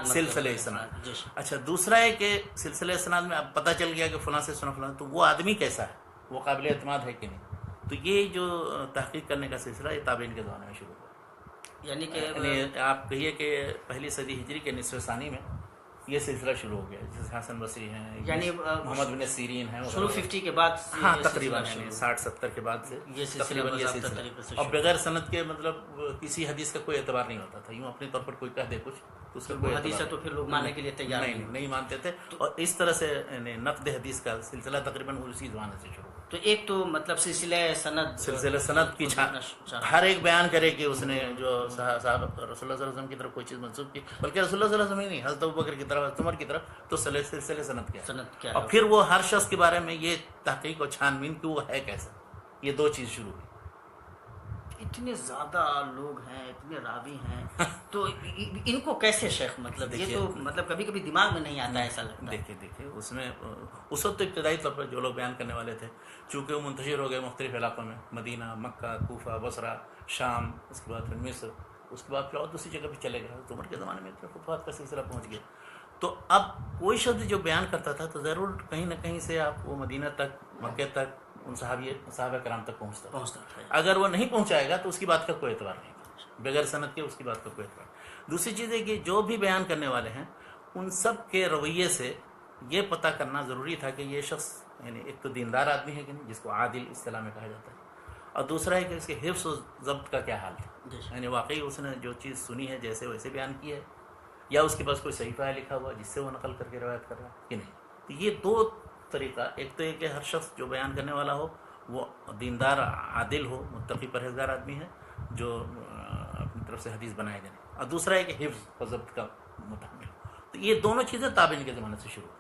اچھا، دوسرا ہے کہ سلسلہ اسناد میں اب پتہ چل گیا کہ فلاں سے سنا فلاں، تو وہ آدمی کیسا ہے، وہ قابل اعتماد ہے کہ نہیں. تو یہ جو تحقیق کرنے کا سلسلہ یہ تابعین کے زمانے میں شروع ہوا. یعنی کہ آپ کہیے کہ پہلی صدی ہجری کے نصف ثانی میں یہ سلسلہ شروع ہو گیا. جیسے حسن بصری ہیں، یعنی محمد بن سیرین ہیں، شروع 50 کے بعد، ہاں تقریباً 60-70 کے بعد سے تقریباً یہ سلسلہ. اور بغیر سند کے مطلب کسی حدیث کا کوئی اعتبار نہیں ہوتا تھا. یوں اپنے طور پر کوئی کہہ دے کچھ تو اس کا کوئی حدیث ہے تو پھر لوگ ماننے کے لیے تیار نہیں مانتے تھے. اور اس طرح سے نقد حدیث کا سلسلہ تقریباً اسی زمانے سے شروع. تو ایک تو مطلب سلسلہ سند کی ہر ایک بیان کرے کہ اس نے جو صاحب رسول اللہ صلی اللہ علیہ وسلم کی طرف کوئی چیز منسوخ کی، بلکہ رسول اللہ صلی اللہ علیہ وسلم ہی نہیں، حضرت ابوبکر کی طرف، حضرت عمر کی طرف، تو سلسلہ سند کیا. اور پھر وہ ہر شخص کے بارے میں یہ تحقیق اور چھان بین کہ وہ ہے کیسا. یہ دو چیز شروع ہوئی. اتنے زیادہ لوگ ہیں، اتنے راوی ہیں، تو ان کو کیسے شیخ مطلب یہ تو مطلب کبھی کبھی دماغ میں نہیں آتا ایسا لگتا ہے. دیکھیے اس میں اس وقت تو ابتدائی طور پر جو لوگ بیان کرنے والے تھے، چونکہ وہ منتشر ہو گئے مختلف علاقوں میں، مدینہ، مکہ، کوفہ، بصرہ، شام، اس کے بعد پھر مصر، اس کے بعد پھر اور دوسری جگہ پہ چلے گئے. تو عمر کے زمانے میں فتوحات کا سلسلہ پہنچ گیا. تو اب کوئی شخص جو بیان کرتا تھا تو ضرور کہیں نہ کہیں سے آپ وہ مدینہ تک، مکہ تک، ان صحابہ کرام تک پہنچتا. اگر وہ نہیں پہنچائے گا تو اس کی بات کا کوئی اعتبار نہیں، بغیر سند کے اس کی بات کا کوئی اعتبار. دوسری چیز ہے کہ جو بھی بیان کرنے والے ہیں ان سب کے رویے سے یہ پتہ کرنا ضروری تھا کہ یہ شخص یعنی ایک تو دیندار آدمی ہے کہ نہیں، جس کو عادل اصطلاح میں کہا جاتا ہے، اور دوسرا ہے کہ اس کے حفظ و ضبط کا کیا حال تھا. یعنی واقعی اس نے جو چیز سنی ہے جیسے ویسے بیان کی ہے، یا اس کے پاس کوئی صحیفہ ہے لکھا ہوا جس سے وہ نقل کر کے روایت کر رہا ہے کہ نہیں. تو یہ دو طریقہ، ایک تو یہ کہ ہر شخص جو بیان کرنے والا ہو وہ دیندار عادل ہو، متقی پرہیزگار آدمی ہے جو اپنی طرف سے حدیث بنائے جائیں، اور دوسرا ہے کہ حفظ و ضبط کا متحمل ہو. تو یہ دونوں چیزیں تابعین کے زمانے سے شروع ہوئی.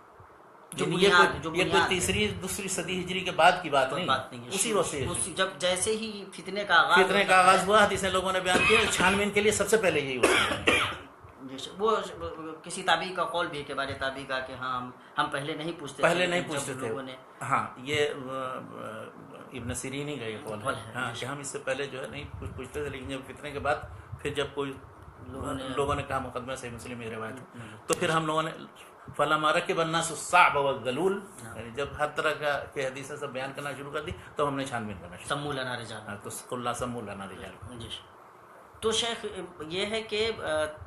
یہ کوئی تیسری دوسری صدی ہجری کے بعد کی بات نہیں، اسی وقت سے جب جیسے ہی فتنے کا آغاز ہوا، حدیثیں لوگوں نے بیان کیا. چھان بین کے لیے سب سے پہلے یہی ہوا. وہ کسی تابعی کا قول بھی کہ بارے تابعی کا کہ ہاں ہم پہلے نہیں پوچھتے تھے. ہاں، یہ ابن سیرین ہی کا یہ قول ہے ہاں کہ ہم اس سے پہلے جو ہے نہیں کچھ پوچھتے تھے، لیکن جب فتنے کے بعد پھر جب کوئی لوگوں نے کہا مقدمہ صحیح مسلم میں روایت ہے، تو پھر ہم لوگوں نے فلما رکب الناس الصعب والذلول، یعنی جب ہر طرح کے حدیثیں سب بیان کرنا شروع کر دی تو ہم نے چھان بین کرنا شروع. سموا لنا رجال، تو اللہ سموا لنا رجال. تو شیخ یہ ہے کہ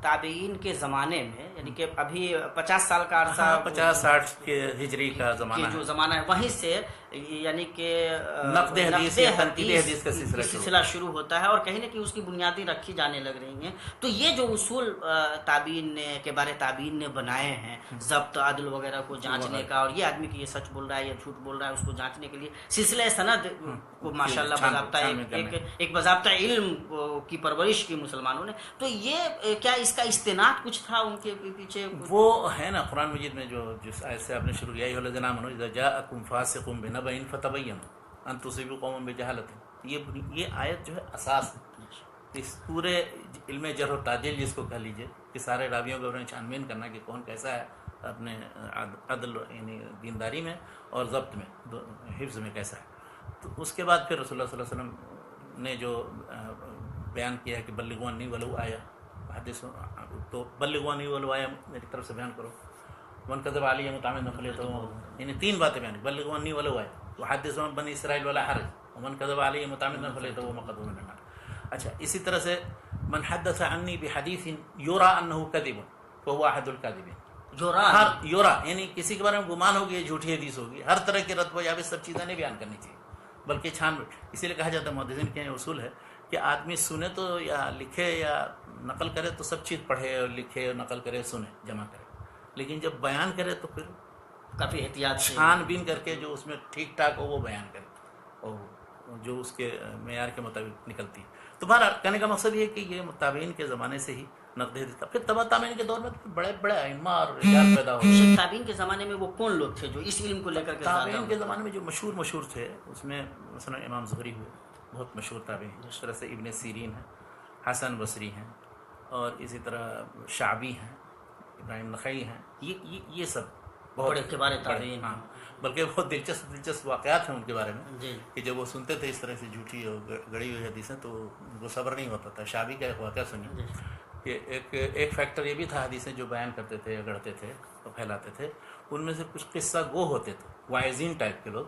تابعین کے زمانے میں یعنی کہ ابھی 50 سال کا عرصہ 50-60 کے ہجری کا کہ زمانہ جو ہے. زمانہ ہے وہیں سے یعنی کہ نقد حدیث یا تنقید حدیث کا سلسلہ شروع ہوتا ہے اور کہیں نہ کہیں اس کی بنیادیں رکھی جانے لگ رہی ہیں. تو یہ جو اصول تابعین نے کے بارے تابعین نے بنائے ہیں ضبط عدل وغیرہ کو جانچنے کا اور یہ آدمی کہ یہ سچ بول رہا ہے یا جھوٹ بول رہا ہے اس کو جانچنے کے لیے سلسلہ سند کو ماشاءاللہ باضابطہ ایک باضابطہ علم کی پرورش کی مسلمانوں نے. تو یہ کیا اس کا استناد کچھ تھا ان کے پیچھے؟ وہ ہے نا قرآن مجید میں جو جس آیت سے آپ نے شروع کیا ہے الذین آمنوا اذا جاءکم فاسق بنبأ فتبینوا ان تصیبوا قوما بجہالۃ. یہ آیت جو ہے اساس ہے اس پورے علم جرح و تعدیل جس کو کہہ لیجیے کہ سارے راویوں کو انہیں چھان بین کرنا کہ کون کیسا ہے اپنے عدل یعنی دینداری میں اور ضبط میں حفظ میں کیسا ہے. تو اس کے بعد پھر رسول اللہ صلی اللہ علیہ وسلم نے جو بیان کیا ہے کہ بلغوا انی ولو آیا حدیث تو بلغوا انی ولو آیا میری طرف سے بیان کرو. من کذب علی متعمدا فلیتبوأ یعنی 3 باتیں بیان بلغوا انی ولو آیا وحدثوا عن بنی اسرائیل ولا حرج ومن کذب علی متعمدا فلیتبوأ مقعده من النار. اچھا اسی طرح سے من حدث عنی بحدیث یرا انه کذب فهو احد الكاذبین. یورا یعنی کسی کے بارے میں گمان ہوگی یہ جھوٹی حدیث ہوگی. ہر طرح کی رتبہ یا سب چیزیں نہیں بیان کرنی چاہیے بلکہ چھان. اسی لیے کہا جاتا ہے محدثین کے اصول ہے کہ آدمی سنے تو یا لکھے یا نقل کرے تو سب چیز پڑھے اور لکھے اور نقل کرے سنے جمع کرے, لیکن جب بیان کرے تو پھر کافی احتیاط چھان بین کر کے جو اس میں ٹھیک ٹھاک ہو وہ بیان کرے اور جو اس کے معیار کے مطابق نکلتی ہے. تو بہرحال کہنے کا مقصد یہ ہے کہ یہ تابعین کے زمانے سے ہی نقد حدیث کا. پھر تبع تابعین کے دور میں بڑے بڑے ائمہ اور رجال پیدا ہوئے. تابعین کے زمانے میں وہ کون لوگ تھے جو اس علم کو لے کر کے تابعین کے زمانے میں جو مشہور تھے اس میں مثلا امام زہری ہوئے بہت مشہور تابعی ہیں. اس طرح سے ابن سیرین ہیں, حسن بصری ہیں اور اسی طرح شعبی ہیں, ابراہیم نخعی ہیں. یہ سب بڑے کبار تابعین. ہاں بلکہ بہت دلچسپ واقعات ہیں ان کے بارے میں جی کہ جب وہ سنتے تھے اس طرح سے جھوٹی اور گڑی ہوئی حدیثیں تو ان کو صبر نہیں ہوتا تھا. شعبی کا ایک واقعہ سنیے کہ ایک فیکٹر یہ بھی تھا حدیثیں جو بیان کرتے تھے گڑھتے تھے اور پھیلاتے تھے. ان میں سے کچھ قصہ گو ہوتے تھے واعظین ٹائپ کے لوگ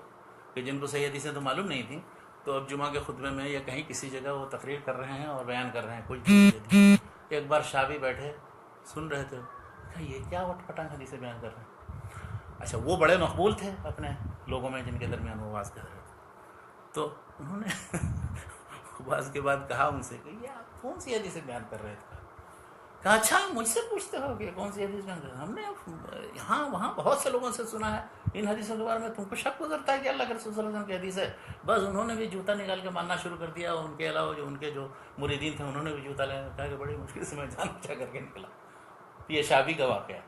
کہ جن کو صحیح حدیثیں تو معلوم نہیں تھیں. تو اب جمعہ کے خطبے میں یا کہیں کسی جگہ وہ تقریر کر رہے ہیں اور بیان کر رہے ہیں کوئی. ایک بار شعبی بیٹھے سن رہے تھے یہ کیا وٹ پٹانگ حدیثیں بیان کر رہے ہیں. اچھا وہ بڑے مقبول تھے اپنے لوگوں میں جن کے درمیان وہ واز کر رہے تھے. تو انہوں نے واز کے بعد کہا ان سے کہ یہ آپ کون سی حدیثیں بیان کر رہے تھے. کہا اچھا مجھ سے پوچھتے ہو کہ کون سی حدیث بیان کر رہے ہیں. ہم نے یہاں وہاں بہت سے لوگوں سے سنا ہے ان حدیثوں کے بارے میں. تم کو شک گزرتا ہے کہ اللہ کے رسول صلی اللہ علیہ وسلم کی حدیث ہے. بس انہوں نے بھی جوتا نکال کے ماننا شروع کر دیا اور ان کے علاوہ جو ان کے جو مریدین تھے انہوں نے بھی جوتا لے کہا کہ بڑی مشکل سے میں جان بچا کر کے نکلا. یہ شعبی کا واقعہ.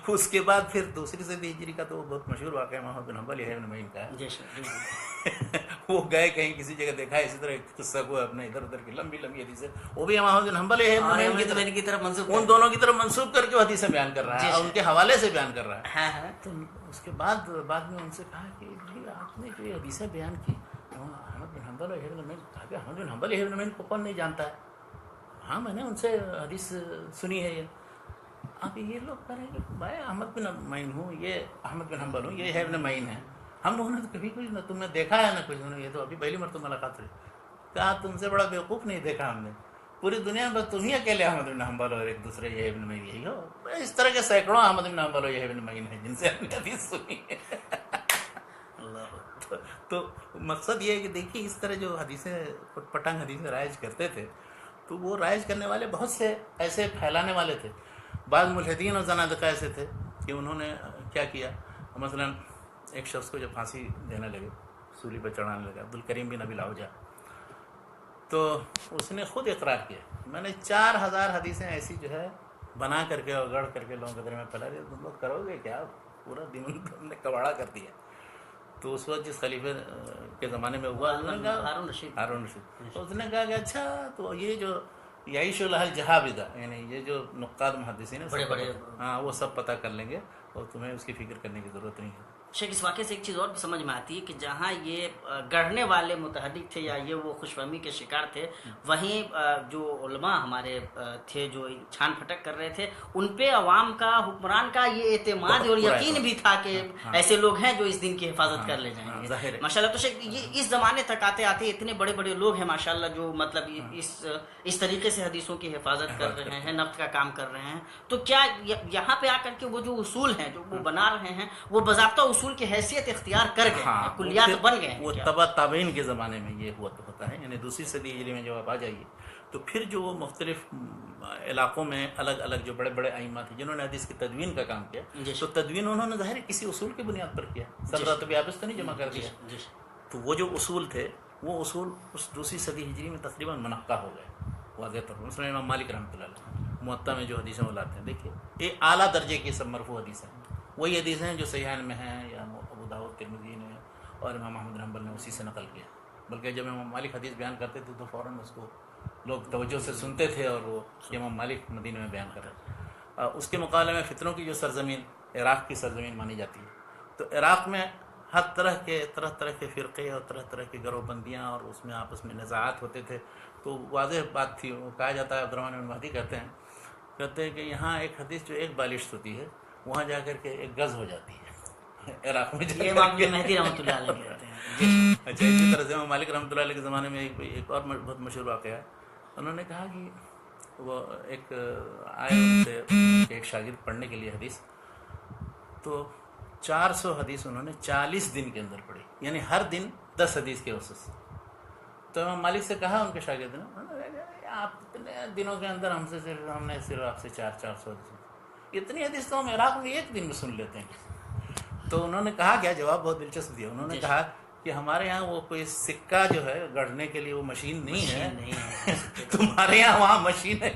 اس کے بعد پھر دوسری صدی ہجری کا تو بہت مشہور واقعہ محمد بن حنبل ابن معین کا ہے. وہ گئے کہیں کسی جگہ دیکھا اسی طرح ایک قصہ کو اپنے ادھر ادھر کی لمبی حدیثیں وہ بھی محمد بن حنبل ابن معین کی طرف منسوب ان دونوں کی طرف منسوب کر کے حدیثیں بیان کر رہا ہے اور ان کے حوالے سے بیان کر رہا ہے. تو اس کے بعد میں ان سے کہا کہ آپ نے جو یہ حدیثیں بیان کی احمد بن حنبل ابن معین کہا کہ احمد بن حنبل ابن معین کو کون نہیں جانتا ہے. ہاں میں نے ان سے حدیث سنی ہے. یہ اب یہ لوگ کہہ رہے ہیں کہ بھائی احمد بن معین ہوں یہ احمد بن حنبل ہوں یہ ہے ابن معین ہے. ہم لوگوں نے تو کبھی کچھ نہ تم نے دیکھا ہے نہ کچھ. یہ تو ابھی پہلی مرتبہ ملاقات ہوئی. کہا تم سے بڑا بیوقوف نہیں دیکھا ہم نے پوری دنیا میں. تم ہی اکیلے احمد بن حنبل اور ایک دوسرے یہ ابن معین یہی ہو. اس طرح کے سینکڑوں احمد بن حنبل اور یہ ابن معین ہیں جن سے ہم نے حدیث سنی ہے. تو مقصد یہ ہے کہ دیکھیے اس طرح جو حدیثیں پٹانگ حدیثیں رائج کرتے تھے تو وہ رائج کرنے والے بہت سے ایسے پھیلانے والے تھے. بعض ملحدین اور زنادقہ ایسے تھے کہ انہوں نے کیا کیا. مثلا ایک شخص کو جب پھانسی دینے لگے سولی پہ چڑھانے لگا عبدالکریم بن ابی العوجہ تو اس نے خود اقرار کیا میں نے 4000 حدیثیں ایسی جو ہے بنا کر کے اور گڑھ کر کے لوگوں کے درمیان پھیلا دی. تم لوگ کرو گے کیا پورا دن تم نے کباڑا کر دیا. تو اس وقت جس خلیفے کے زمانے میں ہوا ہارون رشید تو اس نے کہا کہ اچھا تو یہ جو یعیش الحل جہابدہ یعنی یہ جو نقاد محدثین ہیں ہاں وہ سب پتہ کر لیں گے اور تمہیں اس کی فکر کرنے کی ضرورت نہیں ہے. شیخ اس واقعے سے ایک چیز اور بھی سمجھ میں آتی ہے کہ جہاں یہ گڑھنے والے متحرک تھے یا یہ وہ خوش فہمی کے شکار تھے، وہیں جو علماء ہمارے تھے جو چھان پھٹک کر رہے تھے، ان پہ عوام کا، حکمران کا یہ اعتماد اور یقین بھی تھا کہ ایسے لوگ ہیں جو اس دن کی حفاظت کر لے جائیں گے ماشاء اللہ. تو شیخ یہ اس زمانے تک آتے آتے اتنے بڑے بڑے لوگ ہیں ماشاء اللہ جو مطلب اس طریقے سے حدیثوں کی حفاظت کر رہے ہیں، نقد کا کام کر رہے ہیں، تو کیا یہاں پہ آ کر کے وہ جو اصول ہیں جو وہ بنا رہے ہیں وہ باضابطہ اصول کی حیثیت اختیار کر گئے ہیں، کلیات بن گئے ہیں؟ وہ تبع تابعین کے زمانے میں یہ ہوتا ہے، یعنی دوسری صدی ہجری میں جب آپ آ جائیے تو پھر جو مختلف علاقوں میں الگ الگ جو بڑے بڑے ائمہ تھے جنہوں نے حدیث کی تدوین کا کام کیا، تو تدوین انہوں نے ظاہر کسی اصول کی بنیاد پر کیا، سب راتب آپس تو نہیں جمع کر دیا. تو وہ جو اصول تھے وہ اصول اس دوسری صدی ہجری میں تقریباً منقع ہو گئے واضح طور پر. مثلا امام مالک رحمۃ اللہ علیہ موطا میں جو حدیثیں وہ لاتے ہیں، دیکھیے یہ اعلیٰ درجے کی سب مرفوع حدیث ہیں، وہی حدیثیں ہیں جو صحیحین میں ہیں یا ابو داؤد ترمذی نے اور امام احمد بن حنبل نے اسی سے نقل کیا. بلکہ جب امام مالک حدیث بیان کرتے تھے تو فوراً اس کو لوگ توجہ سے سنتے تھے اور وہ امام مالک مدینہ میں بیان کر رہے تھے. اس کے مقابلے میں فتنوں کی جو سرزمین عراق کی سرزمین مانی جاتی ہے، تو عراق میں ہر طرح کے فرقے اور طرح طرح کی گروہ بندیاں اور اس میں آپس میں نزاعات ہوتے تھے. تو واضح بات تھی، وہ کہا جاتا ہے، عبدالرحمن بن مہدی کہتے ہیں کہ یہاں ایک حدیث جو ایک بالشت ہوتی ہے وہاں جا کر کے ایک گز ہو جاتی ہے عراق میں. امام مہدی رحمۃ اللہ علیہ کہتے ہیں. اچھا، اسی طرح سے امام مالک رحمۃ اللہ علیہ کے زمانے میں ایک اور بہت مشہور واقعہ ہے. انہوں نے کہا کہ وہ ایک آئے ان سے ایک شاگرد پڑھنے کے لیے حدیث، تو 400 حدیث انہوں نے 40 دن کے اندر پڑھی، یعنی ہر دن 10 حدیث کے اوسط سے. تو امام مالک سے کہا ان کے شاگرد نے، آپ اتنے دنوں کے اندر ہم نے صرف آپ سے 400 حدیث، اتنی حدیث تو ہم عراق میں ایک دن میں سن لیتے ہیں. تو انہوں نے کہا کیا جواب بہت دلچسپ دیا. انہوں نے کہا کہ ہمارے یہاں وہ کوئی سکہ جو ہے گڑھنے کے لیے وہ مشین نہیں ہے، تمہارے یہاں وہاں مشین ہے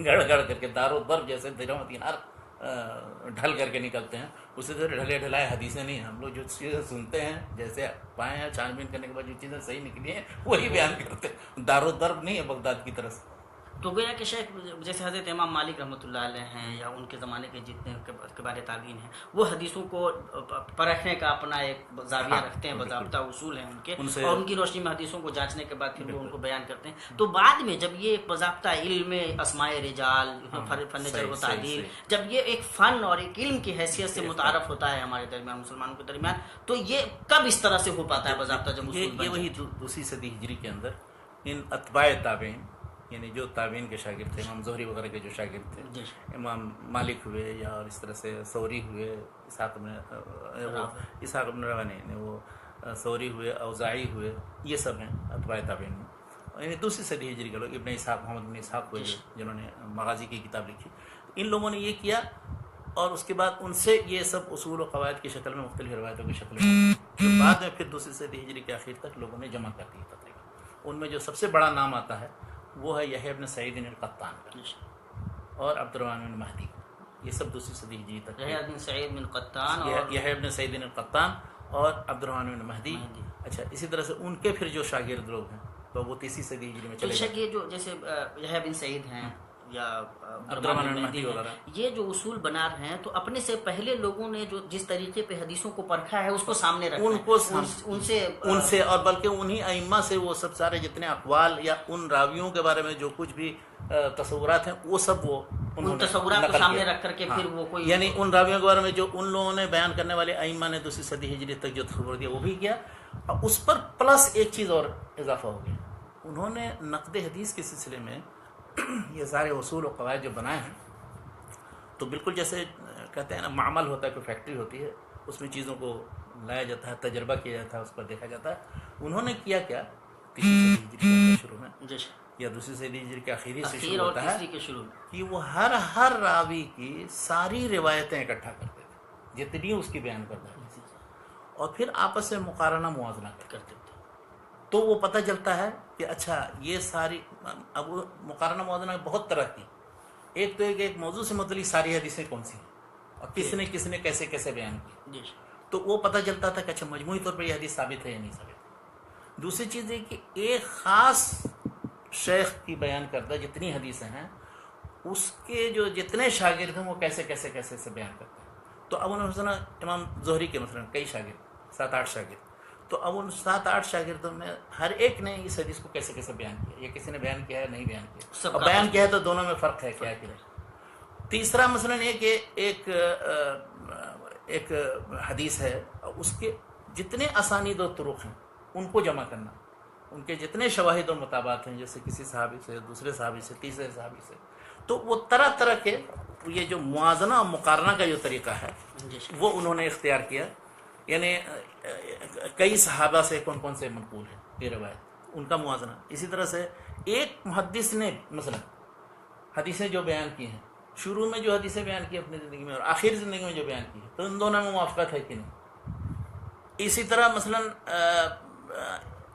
گڑھ کر کے دار و ضرب جیسے درہم دینار ڈھل کر کے نکلتے ہیں، اسی طرح ڈھلے ڈھلائے حدیثیں نہیں ہیں. ہم لوگ جو چیزیں سنتے ہیں جیسے پائے ہیں چھان بین کرنے کے بعد جو چیزیں صحیح نکلی ہیں وہی بیان کرتے ہیں، دار و ضرب نہیں ہے بغداد کی طرف سے. تو گویا کہ شیخ جیسے حضرت امام مالک رحمۃ اللہ علیہ ہیں یا ان کے زمانے کے جتنے کبار تابعین ہیں، وہ حدیثوں کو پرکھنے کا اپنا ایک زاویہ رکھتے ہیں، باضابطہ اصول ہیں ان کے، اور ان کی روشنی میں حدیثوں کو جانچنے کے بعد پھر وہ ان کو بیان کرتے ہیں. تو بعد میں جب یہ ایک باضابطہ علم اسماء رجال، فن جرح و تعدیل، جب یہ ایک فن اور ایک علم کی حیثیت سے متعارف ہوتا ہے ہمارے درمیان، مسلمانوں کے درمیان، تو یہ کب اس طرح سے ہو پاتا ہے باضابطہ؟ جب یہ وہی دوسری صدی ہجری کے اندر ان اتباع تابعین، یعنی جو تابعین کے شاگرد تھے، امام زہری وغیرہ کے جو شاگرد تھے، امام مالک ہوئے یا اور اس طرح سے ثوری ہوئے، اسحاق بن راہویہ، وہ ثوری ہوئے، اوزاعی ہوئے، یہ سب ہیں اتباع تابعین میں. یعنی دوسری صدی ہجری کے لوگ، ابن اسحاق، محمد بن اسحاق ہوئے جنہوں نے مغازی کی کتاب لکھی. ان لوگوں نے یہ کیا اور اس کے بعد ان سے یہ سب اصول و قواعد کی شکل میں، مختلف روایتوں کی شکل میں جو بعد میں پھر دوسری صدی ہجری کے آخر تک لوگوں نے جمع کر دی تقریباً. ان میں جو سب سے بڑا نام آتا ہے وہ ہے یحییٰ بن سعید القطان کا اور عبدالرحمن بن مہدی. یہ سب دوسری صدی ہجری تک، یحییٰ بن سعید بن قطان، یحییٰ بن سعید القطان اور عبدالرحمن بن مہدی. اچھا، اسی طرح سے ان کے پھر جو شاگرد لوگ ہیں تو وہ تیسری صدی ہجری میں چلے گئے. یہ جو جیسے یحییٰ بن سعید ہیں یا عبدالرحمن بن مہدی وغیرہ، یہ جو اصول بنا رہے ہیں، تو اپنے سے پہلے لوگوں نے جو جس طریقے پہ حدیثوں کو پرکھا ہے اس کو سامنے رکھا، ان سے اور بلکہ انہی ائمہ سے وہ سب سارے جتنے اقوال یا ان راویوں کے بارے میں جو کچھ بھی تصورات ہیں وہ سب وہ ان تصورات کو سامنے رکھ کر کے پھر وہ کوئی، یعنی ان راویوں کے بارے میں جو ان لوگوں نے بیان کرنے والے ائمہ نے دوسری صدی ہجری تک جو تصور دیا وہ بھی کیا. اور اس پر پلس ایک چیز اور اضافہ ہو گیا، انہوں نے نقد حدیث کے سلسلے میں یہ سارے اصول و قواعد جو بنائے ہیں، تو بالکل جیسے کہتے ہیں نا معمل ہوتا ہے، کوئی فیکٹری ہوتی ہے، اس میں چیزوں کو لایا جاتا ہے، تجربہ کیا جاتا ہے، اس پر دیکھا جاتا ہے. انہوں نے کیا تیسری صدی ہجری کے شروع میں یا دوسری صدی ہجری کے آخری سے شروع ہوتا ہے کہ وہ ہر راوی کی ساری روایتیں اکٹھا کرتے تھے جتنی اس کی بیان کرتا ہے، اور پھر آپس میں مقارنہ موازنہ کرتے تھے. تو وہ پتہ چلتا ہے کہ اچھا یہ ساری، اب مقارنہ موازنہ بہت طرح کی، ایک تو ایک موضوع سے متعلق ساری حدیثیں کون سی ہیں اور کس نے کیسے کیسے بیان کی، تو وہ پتہ چلتا تھا کہ اچھا مجموعی طور پر یہ حدیث ثابت ہے یا نہیں ثابت. دوسری چیز یہ کہ ایک خاص شیخ کی بیان کردہ جتنی حدیثیں ہیں اس کے جو جتنے شاگرد ہیں وہ کیسے سے بیان کرتے ہیں. تو اب انہوں نے امام زہری کے مثلا کئی شاگرد 7-8 شاگرد، تو اب ان 7-8 شاگردوں میں ہر ایک نے اس حدیث کو کیسے کیسے بیان کیا، یا کسی نے بیان کیا ہے نہیں بیان کیا، اور بیان کیا ہے تو دونوں میں فرق ہے کیا کیا۔ تیسرا مثلا یہ کہ ایک حدیث ہے، اس کے جتنے اسانید و طرق ہیں ان کو جمع کرنا، ان کے جتنے شواہد و مطابعات ہیں، جیسے کسی صحابی سے، دوسرے صحابی سے، تیسرے صحابی سے، تو وہ طرح طرح کے یہ جو موازنہ اور مقارنہ کا جو طریقہ ہے وہ انہوں نے اختیار کیا، یعنی کئی صحابہ سے کون کون سے منقول ہے یہ روایت، ان کا موازنہ۔ اسی طرح سے ایک محدث نے مثلا حدیثیں جو بیان کی ہیں، شروع میں جو حدیثیں بیان کی اپنی زندگی میں اور آخر زندگی میں جو بیان کی ہے، تو ان دونوں میں موافقت ہے کہ نہیں۔ اسی طرح مثلا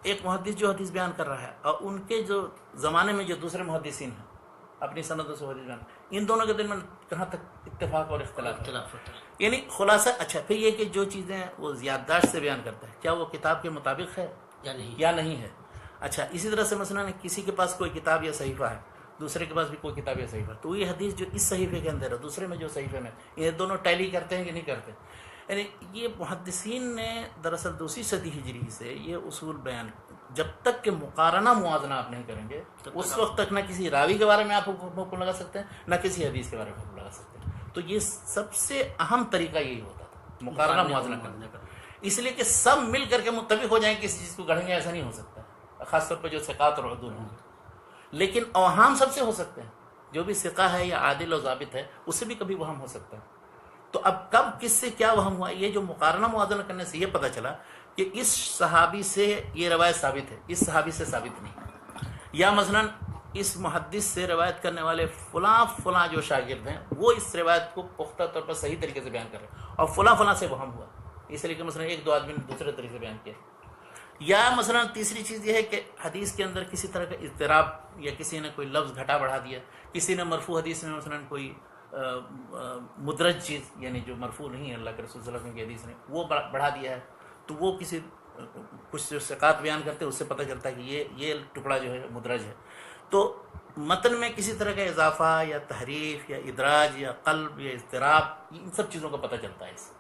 ایک محدث جو حدیث بیان کر رہا ہے اور ان کے جو زمانے میں جو دوسرے محدثین ہیں اپنی سندوں سے حدیث بیان، ان دونوں کے درمیان کہاں تک اتفاق اور اختلاف ہوتا ہے، یعنی خلاصہ۔ اچھا پھر یہ کہ جو چیزیں وہ زیاداشت سے بیان کرتا ہے کیا وہ کتاب کے مطابق ہے یا نہیں ہے۔ اچھا اسی طرح سے مثلا کسی کے پاس کوئی کتاب یا صحیفہ ہے، دوسرے کے پاس بھی کوئی کتاب یا صحیفہ، تو یہ حدیث جو اس صحیفے کے اندر ہے دوسرے میں جو صحیفے میں، یہ دونوں ٹیلی کرتے ہیں کہ نہیں کرتے۔ یعنی یہ محدثین نے دراصل 2 صدی ہجری سے یہ اصول بیان، جب تک کہ مقارنہ موازنہ آپ نہیں کریں گے اس وقت تک نہ کسی راوی کے بارے میں آپ حکم لگا سکتے ہیں، نہ کسی حدیث کے بارے میں حکم لگا سکتے ہیں۔ تو یہ سب سے اہم طریقہ یہی ہوتا تھا، مقارنہ موازنہ کرنے کا، اس لیے کہ سب مل کر کے متفق ہو جائیں کسی چیز کو گڑھیں گے، ایسا نہیں ہو سکتا، خاص طور پہ جو ثقات اور عدول ہوں گے۔ لیکن اوہام سب سے ہو سکتے ہیں، جو بھی ثقہ ہے یا عادل و ضابط ہے اس سے بھی کبھی وہم ہو سکتا ہے۔ تو اب کب کس سے کیا وہم ہوا، یہ جو مقارنہ موازنہ کرنے سے یہ پتہ چلا کہ اس صحابی سے یہ روایت ثابت ہے، اس صحابی سے ثابت نہیں، یا مثلا اس محدث سے روایت کرنے والے فلاں جو شاگرد ہیں وہ اس روایت کو پختہ طور پر صحیح طریقے سے بیان کر رہے ہیں، اور فلاں سے وہم ہوا، اس لیے کہ مثلا 1-2 آدمی نے دوسرے طریقے سے بیان کیا۔ یا مثلا تیسری چیز یہ ہے کہ حدیث کے اندر کسی طرح کا اضطراب، یا کسی نے کوئی لفظ گھٹا بڑھا دیا، کسی نے مرفوع حدیث میں مثلا کوئی مدرج چیز، یعنی جو مرفوع نہیں ہے اللہ کے رسول صلی اللہ علیہ وسلم کی حدیث نے، وہ بڑھا دیا ہے، تو وہ کسی کچھ جو ثقات بیان کرتے ہیں اس سے پتہ چلتا ہے کہ یہ ٹکڑا جو ہے مدرج ہے۔ تو متن میں کسی طرح کا اضافہ یا تحریف یا ادراج یا قلب یا اضطراب، ان سب چیزوں کا پتہ چلتا ہے اس سے۔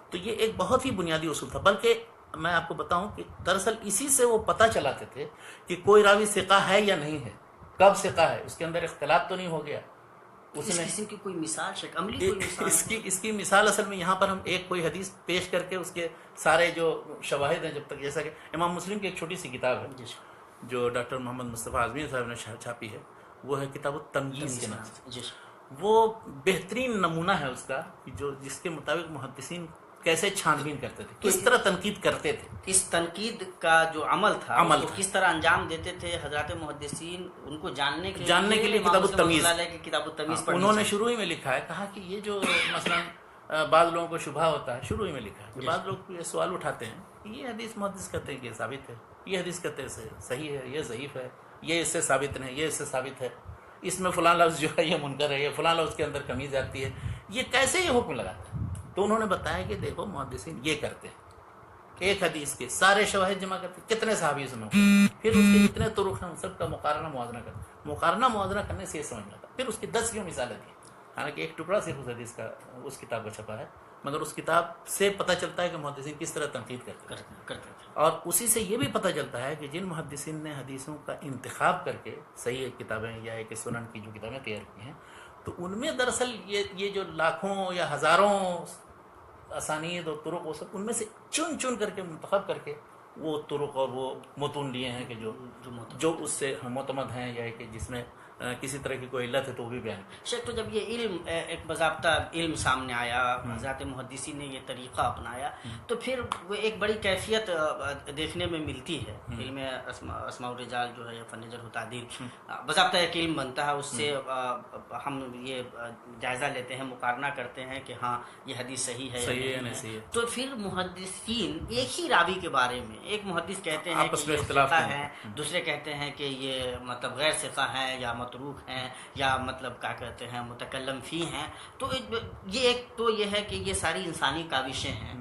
تو یہ ایک بہت ہی بنیادی اصول تھا، بلکہ میں آپ کو بتاؤں کہ دراصل اسی سے وہ پتہ چلاتے تھے کہ کوئی راوی ثقہ ہے یا نہیں ہے، کب ثقہ ہے، اس کے اندر اختلاط تو نہیں ہو گیا۔ اس قسم کی کوئی مثال عملی کوئی مثال اس کی مثال اصل میں یہاں پر ہم ایک کوئی حدیث پیش کر کے اس کے سارے جو شواہد ہیں، جب تک جیسا کہ امام مسلم کی ایک چھوٹی سی کتاب ہے جو ڈاکٹر محمد مصطفیٰ اعظمی صاحب نے چھاپی ہے، وہ ہے کتاب التمییز کے نام سے۔ وہ بہترین نمونہ ہے اس کا، جس کے مطابق محدثین کیسے چھان بین کرتے تھے، کس طرح تنقید کرتے تھے، اس تنقید کا جو عمل تھا وہ کس طرح انجام دیتے تھے حضرات محدثین، ان کو جاننے کے لیے کتاب التمییز پڑھنی انہوں نے شروع ہی میں لکھا ہے، کہا کہ یہ جو مثلا بعض لوگوں کو شبہ ہوتا ہے، شروع ہی میں لکھا ہے کہ بعض لوگ یہ سوال اٹھاتے ہیں کہ یہ حدیث محدث کہتے ہیں کہ یہ ثابت ہے، یہ حدیث کہتے ہیں صحیح ہے، یہ ضعیف ہے، یہ اس سے ثابت نہیں، یہ اس سے ثابت ہے، اس میں فلاں لفظ جو ہے یہ منکر ہے، یہ فلاں لفظ کے اندر کمی آتی ہے، یہ کیسے یہ حکم لگاتا ہے؟ تو انہوں نے بتایا کہ دیکھو محدثین یہ کرتے ہیں، ایک حدیث کے سارے شواہد جمع کرتے ہیں، کتنے صحابی اس میں، پھر اس کے جتنے طرق ہیں ان سب کا مقارنہ موازنہ کرتے ہیں، مقارنہ موازنہ کرنے سے یہ سمجھ میں آتا ہے۔ پھر اس کی 10 مثالیں دی، حالانکہ ایک ٹکڑا صرف اس حدیث کا اس کتاب کا چھپا ہے، مگر اس کتاب سے پتہ چلتا ہے کہ محدثین کس طرح تنقید کرتے ہیں، اور اسی سے یہ بھی پتہ چلتا ہے کہ جن محدثین نے حدیثوں کا انتخاب کر کے صحیح کتابیں یا ایک سنن کی جو کتابیں تیار کی ہیں، تو ان میں دراصل یہ جو لاکھوں یا ہزاروں اسانید اور طرق، وہ سب ان میں سے چن کر کے منتخب کر کے وہ طرق اور وہ متون لیے ہیں کہ جو اس سے معتمد ہیں، یا کہ جس میں کسی طرح کی کوئی علت ہے تو وہ بھی بیان کی۔ شیخ تو جب یہ علم ایک باضابطہ علم سامنے آیا، حضرات محدثین نے یہ طریقہ اپنایا، تو پھر وہ ایک بڑی کیفیت دیکھنے میں ملتی ہے۔ علم اسماء الرجال جو ہے یا فن جرح و تعدیل باضابطہ ایک علم بنتا ہے، اس سے ہم یہ جائزہ لیتے ہیں، مقارنہ کرتے ہیں کہ ہاں یہ حدیث صحیح ہے یا نہیں ہے۔ تو پھر محدثین ایک ہی راوی کے بارے میں، ایک محدث کہتے ہیں کہ یہ ثقہ ہے، دوسرے کہتے ہیں کہ یہ مطلب غیر ثقہ ہیں یا متروک ہیں یا مطلب کیا کہتے ہیں متکلم فی ہیں، تو یہ ایک تو یہ ہے کہ یہ ساری انسانی کاوشیں ہیں،